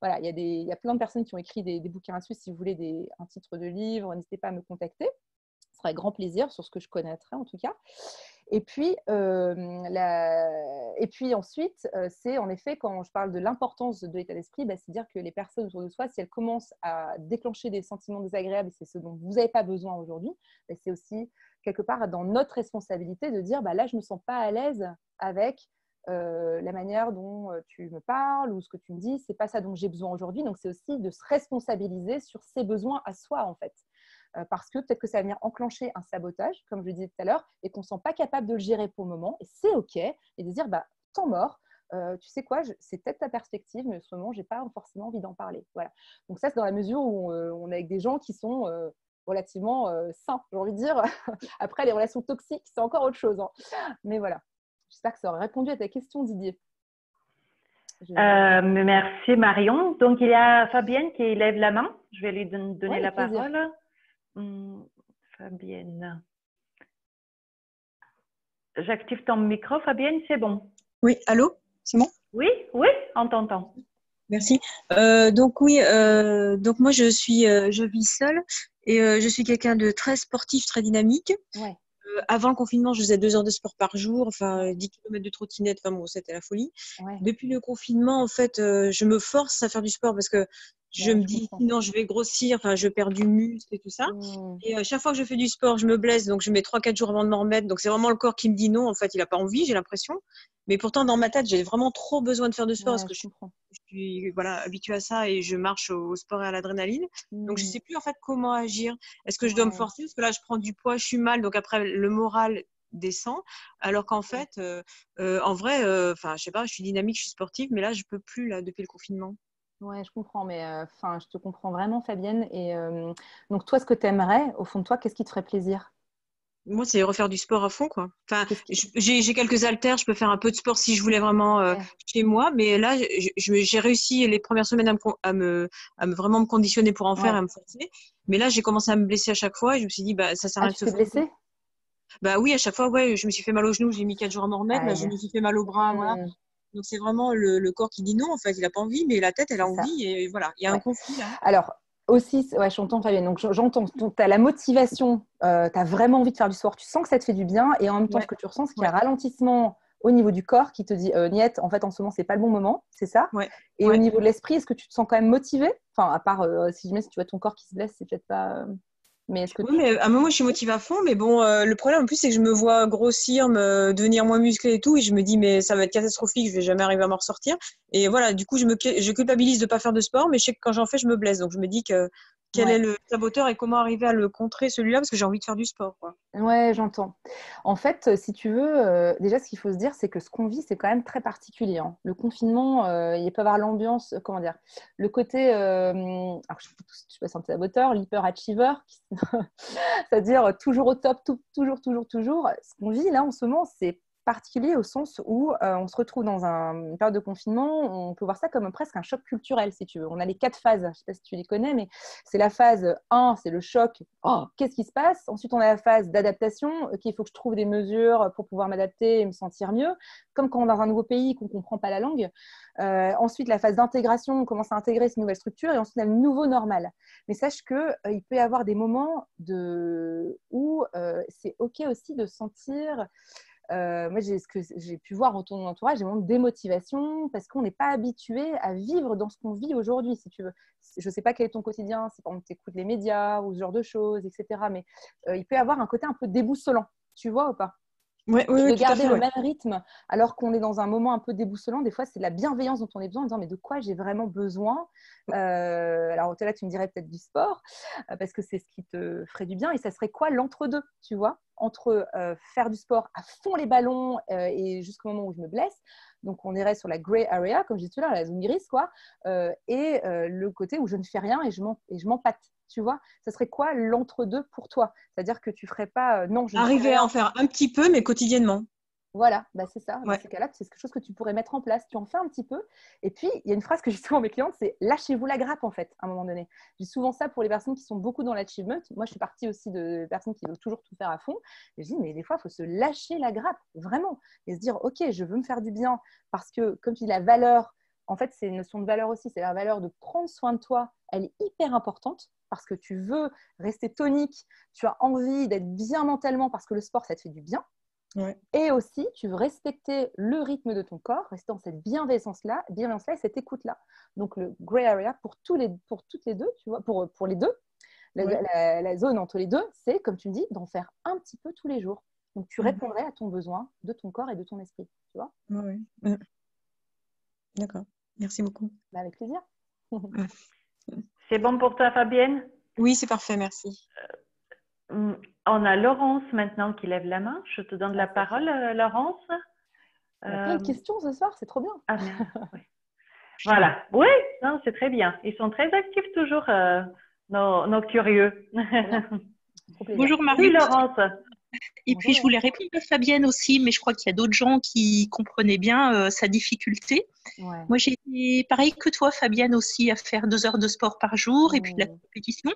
Voilà, il y a plein de personnes qui ont écrit des bouquins là-dessus. Si vous voulez un titre de livre, n'hésitez pas à me contacter. Ce sera avec grand plaisir sur ce que je connaîtrai en tout cas. Et puis ensuite, c'est en effet, quand je parle de l'importance de l'état d'esprit, c'est dire que les personnes autour de soi, si elles commencent à déclencher des sentiments désagréables, et c'est ce dont vous n'avez pas besoin aujourd'hui, c'est aussi quelque part dans notre responsabilité de dire là, je ne me sens pas à l'aise avec la manière dont tu me parles ou ce que tu me dis, c'est pas ça dont j'ai besoin aujourd'hui. Donc, c'est aussi de se responsabiliser sur ses besoins à soi, en fait. Parce que peut-être que ça va venir enclencher un sabotage, comme je le disais tout à l'heure, et qu'on ne se sent pas capable de le gérer pour le moment. Et c'est OK. Et de dire, temps mort, tu sais quoi, c'est peut-être ta perspective, mais en ce moment, je n'ai pas forcément envie d'en parler. Voilà. Donc ça, c'est dans la mesure où on est avec des gens qui sont relativement sains, j'ai envie de dire. Après, les relations toxiques, c'est encore autre chose, hein. Mais voilà. J'espère que ça aurait répondu à ta question, Didier. Merci, Marion. Donc, il y a Fabienne qui lève la main. Je vais lui donner la parole. Fabienne. J'active ton micro, Fabienne, c'est bon. Oui, allô, c'est bon? Oui, on t'entend. Merci. Donc moi je vis seule et je suis quelqu'un de très sportif, très dynamique. Ouais. Avant le confinement, je faisais 2 heures de sport par jour, 10 km de trottinette, bon, c'était la folie. Ouais. Depuis le confinement, en fait, je me force à faire du sport parce que je me dis, sinon je vais grossir, je perds du muscle et tout ça. Et chaque fois que je fais du sport, je me blesse, donc je mets 3-4 jours avant de m'en remettre. Donc c'est vraiment le corps qui me dit non, en fait, il n'a pas envie, j'ai l'impression. Mais pourtant, dans ma tête, j'ai vraiment trop besoin de faire du sport parce que je suis habituée à ça et je marche au sport et à l'adrénaline. Donc je ne sais plus en fait comment agir. Est-ce que je dois me forcer? Parce que là, je prends du poids, je suis mal, donc après, le moral descend. Alors qu'en fait, en vrai, je sais pas, je suis dynamique, je suis sportive, mais là, je peux plus là depuis le confinement. Ouais, je comprends, mais je te comprends vraiment, Fabienne. Et donc, toi, ce que tu aimerais, au fond de toi, qu'est-ce qui te ferait plaisir? Moi, c'est refaire du sport à fond, quoi. J'ai quelques haltères, je peux faire un peu de sport si je voulais vraiment chez moi, mais là, j'ai réussi les premières semaines à me vraiment me conditionner pour en faire, à me forcer. Mais là, j'ai commencé à me blesser à chaque fois et je me suis dit, ça sert à rien de se forcer. Tu t'es blessée? Oui, à chaque fois, je me suis fait mal au genou, j'ai mis 4 jours à m'en remettre. Là, je me suis fait mal au bras, voilà. Donc, c'est vraiment le corps qui dit non, en fait, il n'a pas envie, mais la tête, elle a envie et voilà, il y a un conflit là. Alors, aussi, j'entends Fabienne, donc j'entends, tu as la motivation, tu as vraiment envie de faire du sport, tu sens que ça te fait du bien et en même temps, ce que tu ressens, c'est qu'il y a un ralentissement au niveau du corps qui te dit Niette, en fait, en ce moment, c'est pas le bon moment, c'est ça? Et au niveau de l'esprit, est-ce que tu te sens quand même motivée? Enfin, à part, si tu vois ton corps qui se blesse, c'est peut-être pas… Mais est-ce que Oui, mais à un moment, je suis motivée à fond. Mais bon, le problème en plus, c'est que je me vois grossir, devenir moins musclée et tout. Et je me dis, mais ça va être catastrophique, je vais jamais arriver à m'en ressortir. Et voilà, du coup, je culpabilise de pas faire de sport, mais je sais que quand j'en fais, je me blesse. Donc, je me dis que quel est le saboteur et comment arriver à le contrer celui-là parce que j'ai envie de faire du sport, quoi. Ouais, j'entends. En fait, si tu veux, déjà, ce qu'il faut se dire, c'est que ce qu'on vit, c'est quand même très particulier, hein. Le confinement, il peut y avoir l'ambiance, comment dire, le côté, alors je suis pas santé saboteur, l'hyperachiever, c'est-à-dire toujours au top, toujours, toujours, toujours. Ce qu'on vit là en ce moment, c'est particulier au sens où on se retrouve dans une période de confinement, on peut voir ça comme presque un choc culturel, si tu veux. On a les 4 phases, je ne sais pas si tu les connais, mais c'est la phase 1, c'est le choc. Oh, qu'est-ce qui se passe? Ensuite, on a la phase d'adaptation, il faut que je trouve des mesures pour pouvoir m'adapter et me sentir mieux, comme quand on est dans un nouveau pays qu'on ne comprend pas la langue. Ensuite, la phase d'intégration, on commence à intégrer ces nouvelles structures, et ensuite, on a le nouveau normal. Mais sache qu'il peut y avoir des moments où c'est OK aussi de sentir... moi, ce que j'ai pu voir autour de mon entourage, des moments de démotivation parce qu'on n'est pas habitué à vivre dans ce qu'on vit aujourd'hui, si tu veux. Je ne sais pas quel est ton quotidien, si par exemple tu écoutes les médias ou ce genre de choses, etc. Mais il peut y avoir un côté un peu déboussolant, tu vois ou pas? Oui, De tout à garder fait, le même rythme alors qu'on est dans un moment un peu déboussolant. Des fois, c'est de la bienveillance dont on a besoin en disant mais de quoi j'ai vraiment besoin. Alors là, tu me dirais peut-être du sport parce que c'est ce qui te ferait du bien. Et ça serait quoi l'entre-deux, tu vois, entre faire du sport à fond les ballons et jusqu'au moment où je me blesse. Donc, on irait sur la grey area, comme je disais tout à l'heure, la zone grise, quoi, et le côté où je ne fais rien et je m'empâte. Tu vois, ça serait quoi l'entre-deux pour toi? C'est-à-dire que tu ferais pas non, je ne fais arriver à rien. en faire un petit peu, mais quotidiennement. Voilà, bah c'est ça. Dans Ouais. ces cas-là, c'est quelque chose que tu pourrais mettre en place. Tu en fais un petit peu. Et puis, il y a une phrase que je dis souvent à mes clientes, c'est lâchez-vous la grappe, en fait, à un moment donné. Je dis souvent ça pour les personnes qui sont beaucoup dans l'achievement. Moi, je suis partie aussi de personnes qui veulent toujours tout faire à fond. Et je dis, mais des fois, il faut se lâcher la grappe, vraiment. Et se dire, OK, je veux me faire du bien parce que, comme tu dis, la valeur, en fait, c'est une notion de valeur aussi. C'est la valeur de prendre soin de toi. Elle est hyper importante parce que tu veux rester tonique. Tu as envie d'être bien mentalement parce que le sport, ça te fait du bien. Ouais. Et aussi, tu veux respecter le rythme de ton corps, rester dans cette bienveillance-là et cette écoute-là. Donc, le grey area pour toutes les deux, tu vois, pour les deux, la zone entre les deux, c'est, comme tu me dis, d'en faire un petit peu tous les jours. Donc, tu répondrais à ton besoin de ton corps et de ton esprit, tu vois. Oui. D'accord. Merci beaucoup. Bah, avec plaisir. C'est bon pour toi, Fabienne? Oui, c'est parfait, merci. On a Laurence maintenant qui lève la main. Je te donne la parole, Laurence. On a plein de questions ce soir, c'est trop bien. Ah, merde, oui. Voilà, oui, non, c'est très bien. Ils sont très actifs toujours, nos curieux. Bonjour Marie. Oui, Laurence. Et puis je voulais répondre à Fabienne aussi, mais je crois qu'il y a d'autres gens qui comprenaient bien sa difficulté. Ouais. Moi, j'ai été pareil que toi, Fabienne, aussi, à faire 2 heures de sport par jour et puis de la compétition.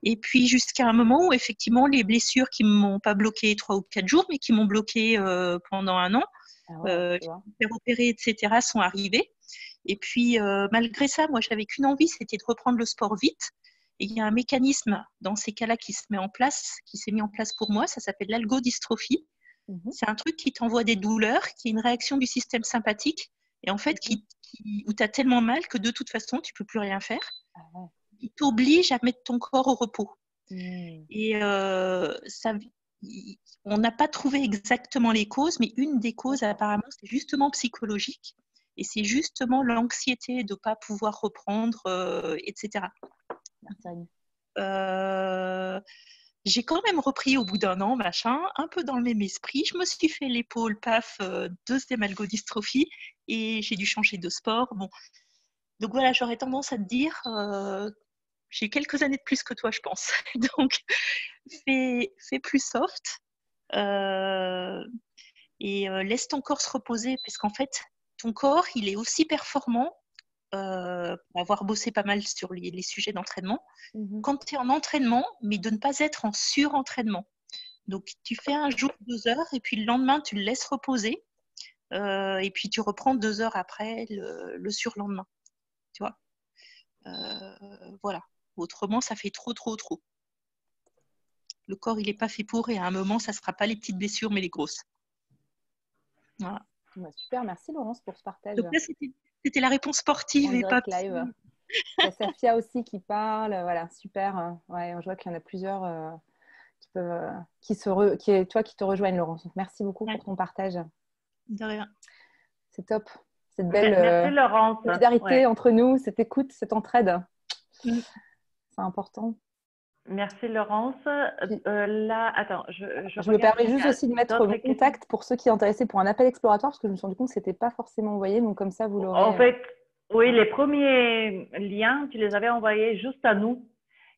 Et puis jusqu'à un moment où effectivement les blessures qui ne m'ont pas bloqué 3 ou 4 jours, mais qui m'ont bloqué pendant 1 an, faire opérer, etc., sont arrivées. Et puis malgré ça, moi, j'avais qu'une envie, c'était de reprendre le sport vite. Et il y a un mécanisme dans ces cas-là qui s'est mis en place pour moi, ça s'appelle l'algodystrophie. C'est un truc qui t'envoie des douleurs, qui est une réaction du système sympathique, et en fait, où tu as tellement mal que de toute façon, tu ne peux plus rien faire. Il t'oblige à mettre ton corps au repos. Et on n'a pas trouvé exactement les causes, mais une des causes, apparemment, c'est justement psychologique. Et c'est justement l'anxiété de ne pas pouvoir reprendre, etc. J'ai quand même repris au bout d'1 an, machin, un peu dans le même esprit. Je me suis fait l'épaule, paf, 2e algodystrophie, et j'ai dû changer de sport. Bon. Donc voilà, j'aurais tendance à te dire, j'ai quelques années de plus que toi, je pense. Donc, fais plus soft et laisse ton corps se reposer, parce qu'en fait, ton corps, il est aussi performant pour avoir bossé pas mal sur les sujets d'entraînement, quand tu es en entraînement, mais de ne pas être en surentraînement. Donc, tu fais un jour 2 heures et puis le lendemain, tu le laisses reposer et puis tu reprends 2 heures après le surlendemain. Tu vois, voilà. Autrement, ça fait trop. Le corps, il n'est pas fait pour, et à un moment, ça ne sera pas les petites blessures, mais les grosses. Voilà. Super, merci Laurence pour ce partage. Donc là, c'était la réponse sportive et pas live. Il y a Safia aussi qui parle. Voilà, super. Ouais, je vois qu'il y en a plusieurs qui peuvent, qui te rejoignent, Laurence. Donc, merci beaucoup pour ton partage. De rien. C'est top. Cette belle Merci, Laurence. solidarité entre nous, cette écoute, cette entraide. Mm. C'est important. Merci, Laurence. Là, attends, je me permets juste aussi de mettre mon contact pour ceux qui sont intéressés pour un appel exploratoire, parce que je me suis rendu compte que ce n'était pas forcément envoyé. Donc, comme ça, vous l'aurez. En fait, oui, les premiers liens, tu les avais envoyés juste à nous.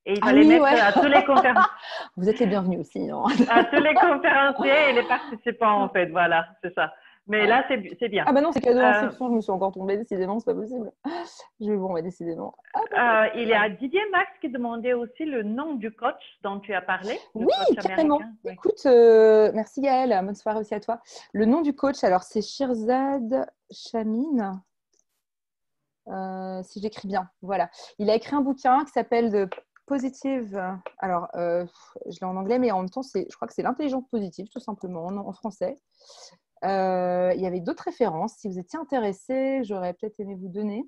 Et il fallait mettre à tous les conférenciers. Vous êtes les bienvenus aussi, non? À tous les conférenciers et les participants, en fait. Voilà, c'est ça. Mais là, c'est bien. Ah bah non, c'est cadeau d'inscription, je me suis encore tombée, décidément, c'est pas possible. Décidément. Il y a Didier Max qui demandait aussi le nom du coach dont tu as parlé. Oui, carrément. Oui. Écoute, merci Gaëlle, bonne soirée aussi à toi. Le nom du coach, alors c'est Shirzad Chamine, si j'écris bien. Voilà. Il a écrit un bouquin qui s'appelle The Positive. Alors, je l'ai en anglais, mais en même temps, je crois que c'est l'intelligence positive, tout simplement, en français. Il y avait d'autres références. Si vous étiez intéressé, j'aurais peut-être aimé vous donner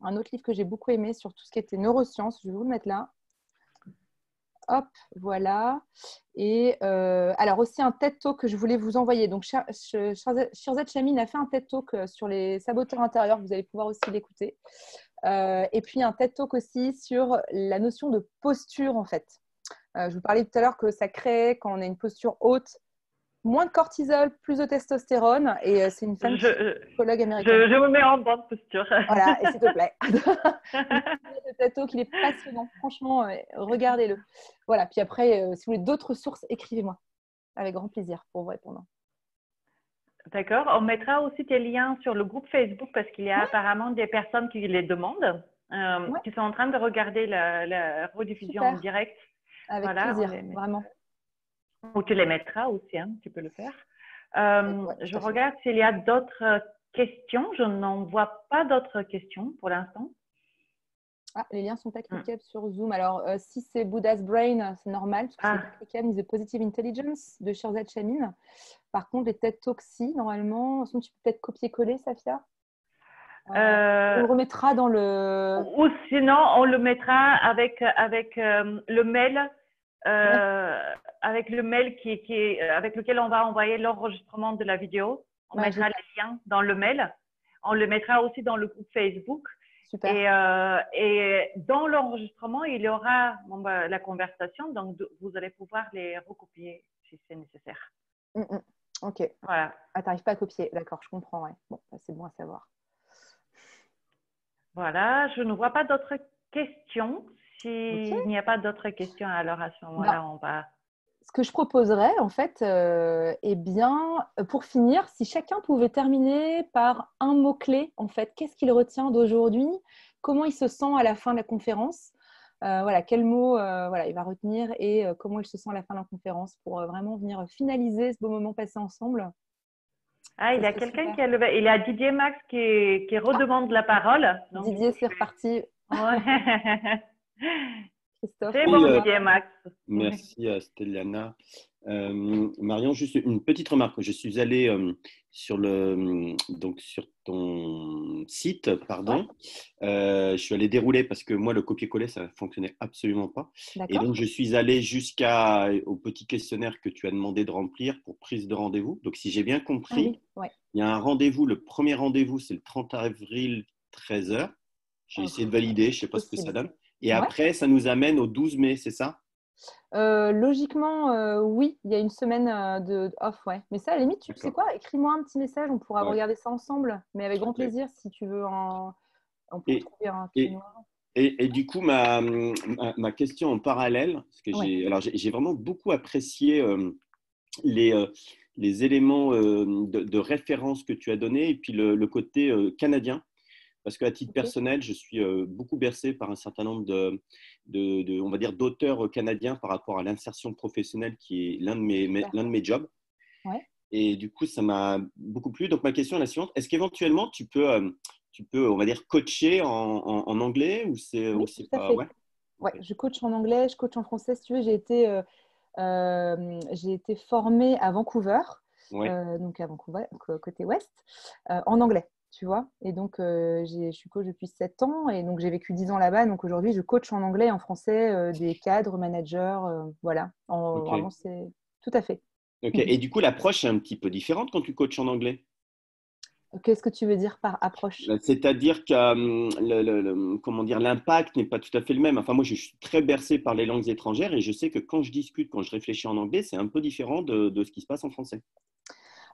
un autre livre que j'ai beaucoup aimé sur tout ce qui était neurosciences. Je vais vous le mettre là. Hop, voilà. Et alors aussi un TED Talk que je voulais vous envoyer. Donc, Shirzad Chamine a fait un TED Talk sur les saboteurs intérieurs. Vous allez pouvoir aussi l'écouter. Et puis un TED Talk aussi sur la notion de posture, en fait. Je vous parlais tout à l'heure que ça crée, quand on a une posture haute, moins de cortisol, plus de testostérone. Et c'est une femme psychologue américaine. Je me mets en bonne posture. Voilà, et s'il te plaît. Le TED Talk, il est passionnant. Franchement, regardez-le. Voilà, puis après, si vous voulez d'autres sources, écrivez-moi. Avec grand plaisir pour vous répondre. D'accord. On mettra aussi tes liens sur le groupe Facebook parce qu'il y a apparemment des personnes qui les demandent, qui sont en train de regarder la rediffusion en direct. Avec plaisir, vraiment. Ou tu les mettras aussi, hein, tu peux le faire. Je regarde s'il y a d'autres questions. Je n'en vois pas d'autres questions pour l'instant. Ah, les liens sont cliquables sur Zoom. Alors, si c'est Buddha's Brain, c'est normal, parce que c'est cliquable. The Positive Intelligence de Shirzad Chamine. Par contre, les TED Talks, normalement, tu peux peut-être copier-coller, Safia. On le remettra dans le… Ou sinon, on le mettra avec le mail. Avec le mail avec lequel on va envoyer l'enregistrement de la vidéo. On mettra les liens dans le mail. On le mettra aussi dans le groupe Facebook. Super. Et dans l'enregistrement, il y aura la conversation. Donc, vous allez pouvoir les recopier si c'est nécessaire. Ok. Voilà. Ah, tu n'arrives pas à copier. D'accord, je comprends. Ouais. Bon, c'est bon à savoir. Voilà. Je ne vois pas d'autres questions. S'il n'y a pas d'autres questions, alors à ce moment-là, on va… Ce que je proposerais, en fait, pour finir, si chacun pouvait terminer par un mot-clé, en fait, qu'est-ce qu'il retient d'aujourd'hui? Comment il se sent à la fin de la conférence? Quel mot il va retenir et comment il se sent à la fin de la conférence pour vraiment venir finaliser ce beau moment passé ensemble. Ah, il y a quelqu'un qui a levé. Il y a Didier Max qui redemande la parole. Donc, Didier, c'est reparti. Ouais. Christophe. C'est bon, Didier Max. Merci Stelliana. Marion, juste une petite remarque. Je suis allé sur ton site, pardon. Je suis allé dérouler parce que moi, le copier-coller, ça ne fonctionnait absolument pas. Et donc, je suis allé jusqu'au petit questionnaire que tu as demandé de remplir pour prise de rendez-vous. Donc, si j'ai bien compris, il y a un rendez-vous. Le premier rendez-vous, c'est le 30 avril, 13h. J'ai essayé de valider. Je ne sais pas ce que ça donne. Et après, ça nous amène au 12 mai, c'est ça? Logiquement, oui, il y a une semaine de off, Mais ça, à la limite, tu sais quoi? Écris-moi un petit message, on pourra regarder ça ensemble, mais avec grand plaisir, si tu veux on peut trouver un créneau. Et du coup, ma question en parallèle, parce que j'ai vraiment beaucoup apprécié les éléments de référence que tu as donnés et puis le côté canadien. Parce qu'à titre personnel, je suis beaucoup bercé par un certain nombre on va dire, d'auteurs canadiens par rapport à l'insertion professionnelle qui est l'un de mes jobs. Et du coup, ça m'a beaucoup plu. Donc, ma question est la suivante. Est-ce qu'éventuellement, tu peux, on va dire, coacher en anglais ou c'est pas… Je coach en anglais, je coach en français. Si tu veux, j'ai été formée à Vancouver, donc à Vancouver, côté ouest, en anglais. tu vois. Et donc, je suis coach depuis 7 ans et donc j'ai vécu 10 ans là-bas. Donc aujourd'hui, je coach en anglais et en français des cadres, managers, voilà. Vraiment, c'est tout à fait. Ok. Et du coup, l'approche est un petit peu différente quand tu coaches en anglais. Qu'est-ce que tu veux dire par approche? C'est-à-dire que comment dire, l'impact n'est pas tout à fait le même. Enfin, moi, je suis très bercé par les langues étrangères et je sais que quand je discute, quand je réfléchis en anglais, c'est un peu différent de ce qui se passe en français.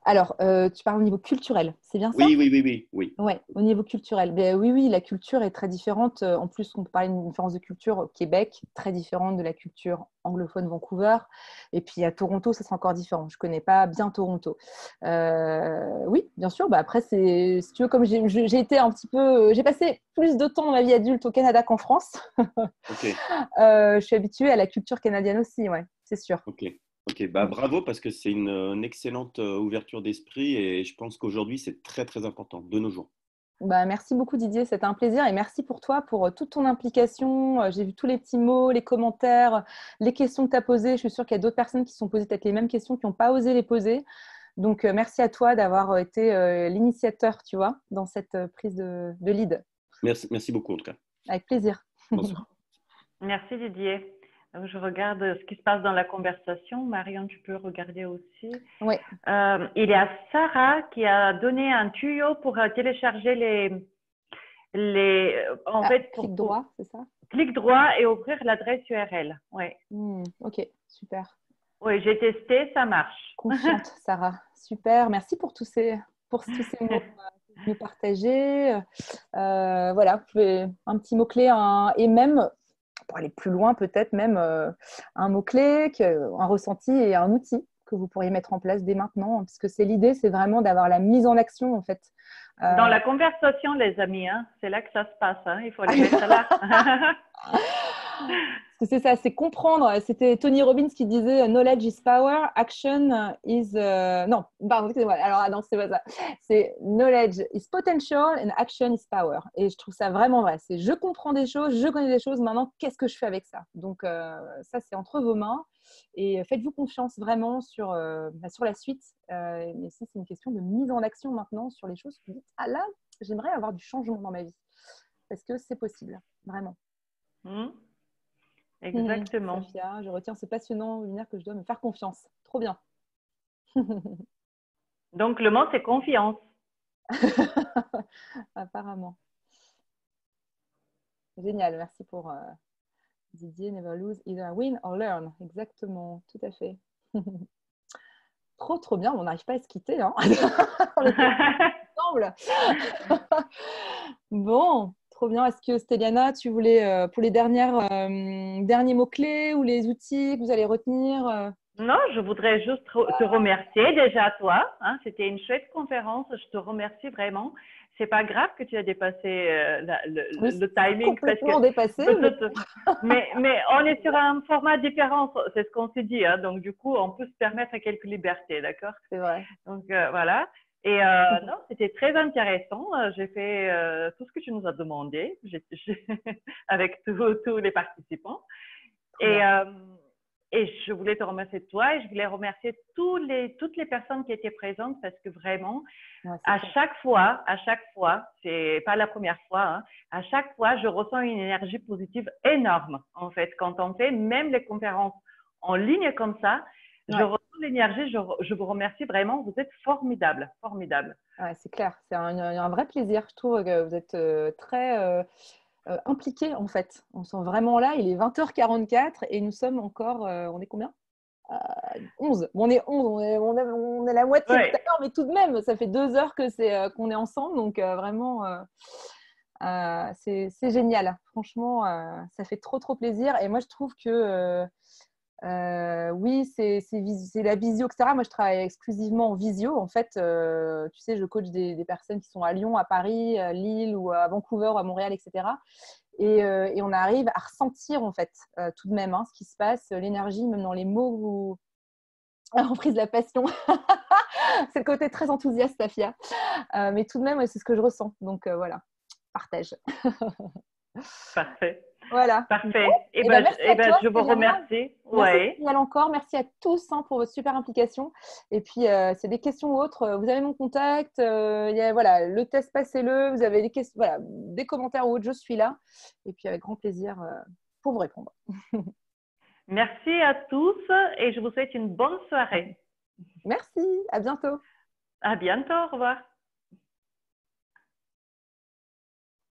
Alors, tu parles au niveau culturel, c'est bien ça? Oui. Ouais, au niveau culturel. Oui, la culture est très différente. En plus, on peut parler d'une différence de culture au Québec, très différente de la culture anglophone Vancouver. Et puis à Toronto, ça sera encore différent. Je ne connais pas bien Toronto. Oui, bien sûr. Après, si tu veux, comme j'ai été un petit peu, j'ai passé plus de temps dans ma vie adulte au Canada qu'en France. Ok. Je suis habituée à la culture canadienne aussi, ouais, c'est sûr. Ok, bravo parce que c'est une excellente ouverture d'esprit et je pense qu'aujourd'hui, c'est très, très important de nos jours. Merci beaucoup Didier, c'était un plaisir et merci pour toi, pour toute ton implication. J'ai vu tous les petits mots, les commentaires, les questions que tu as posées. Je suis sûre qu'il y a d'autres personnes qui se sont posées peut-être les mêmes questions, qui n'ont pas osé les poser. Donc, merci à toi d'avoir été l'initiateur, tu vois, dans cette prise de lead. Merci beaucoup en tout cas. Avec plaisir. Bonsoir. Merci Didier. Je regarde ce qui se passe dans la conversation. Marion, tu peux regarder aussi. Oui. Il y a Sarah qui a donné un tuyau pour télécharger clic droit, c'est ça? Clic droit et ouvrir l'adresse URL. Oui. Ok, super. Oui, j'ai testé, ça marche. Confiante, Sarah. Super. Merci pour tous ces mots nous partager. Voilà, vous pouvez un petit mot-clé et même pour aller plus loin, peut-être même un mot-clé, un ressenti et un outil que vous pourriez mettre en place dès maintenant, parce que l'idée, c'est vraiment d'avoir la mise en action, en fait. Dans la conversation, les amis, c'est là que ça se passe. Il faut les mettre là. C'est ça, c'est comprendre. C'était Tony Robbins qui disait « Knowledge is power, action is… » Non, pardon, excusez-moi. Alors, non, c'est pas ça. C'est « Knowledge is potential and action is power ». Et je trouve ça vraiment vrai. C'est « Je comprends des choses, je connais des choses, maintenant, qu'est-ce que je fais avec ça ?» Donc, ça, c'est entre vos mains. Et faites-vous confiance vraiment sur la suite. Mais si c'est une question de mise en action maintenant sur les choses, vous dites « Ah là, j'aimerais avoir du changement dans ma vie. » Parce que c'est possible, vraiment. Exactement. Safia, je retiens ce passionnant webinaire que je dois me faire confiance. Trop bien. Donc, le mot, c'est confiance. Apparemment. Génial, merci pour Didier. Never lose, either win or learn. Exactement, tout à fait. Trop bien, on n'arrive pas à se quitter. On est ensemble. Bon. Trop bien. Est-ce que Stéliana, tu voulais, pour les derniers mots-clés ou les outils que vous allez retenir Non, je voudrais juste te remercier déjà toi. C'était une chouette conférence. Je te remercie vraiment. C'est pas grave que tu as dépassé le timing. Complètement dépassé. Mais on est sur un format différent. C'est ce qu'on s'est dit. Donc, du coup, on peut se permettre quelques libertés. D'accord? C'est vrai. Donc, voilà. Et non, c'était très intéressant. J'ai fait tout ce que tu nous as demandé avec tous les participants. Et je voulais te remercier toi et je voulais remercier toutes les personnes qui étaient présentes parce que vraiment, à chaque fois, c'est pas la première fois, à chaque fois, je ressens une énergie positive énorme en fait. Quand on fait même les conférences en ligne comme ça, je ressens l'énergie, je vous remercie vraiment, vous êtes formidables. Ouais, c'est clair, c'est un vrai plaisir. Je trouve que vous êtes très impliqués en fait. On sent vraiment là, il est 20h44 et nous sommes encore, on est combien 11. Bon, on est 11, on est la moitié, d'accord, mais tout de même, ça fait 2 heures qu'on est ensemble, donc vraiment, c'est génial. Franchement, ça fait trop plaisir. Et moi, je trouve que oui, c'est la visio, etc. Moi, je travaille exclusivement en visio. En fait, tu sais, je coach des personnes qui sont à Lyon, à Paris, à Lille ou à Vancouver, à Montréal, etc. Et on arrive à ressentir, en fait, tout de même ce qui se passe, l'énergie, même dans les mots en prise de la passion. C'est le côté très enthousiaste, Safia. Mais tout de même, c'est ce que je ressens. Donc, voilà, partage. Parfait. Voilà. Parfait. Et merci à toi, Je vous remercie. Merci encore. Merci à tous pour votre super implication. Et puis, c'est des questions ou autres. Vous avez mon contact. Voilà, le test, passez-le. Vous avez des questions, voilà, des commentaires ou autres, je suis là. Et puis, avec grand plaisir pour vous répondre. Merci à tous et je vous souhaite une bonne soirée. Merci. À bientôt. À bientôt. Au revoir.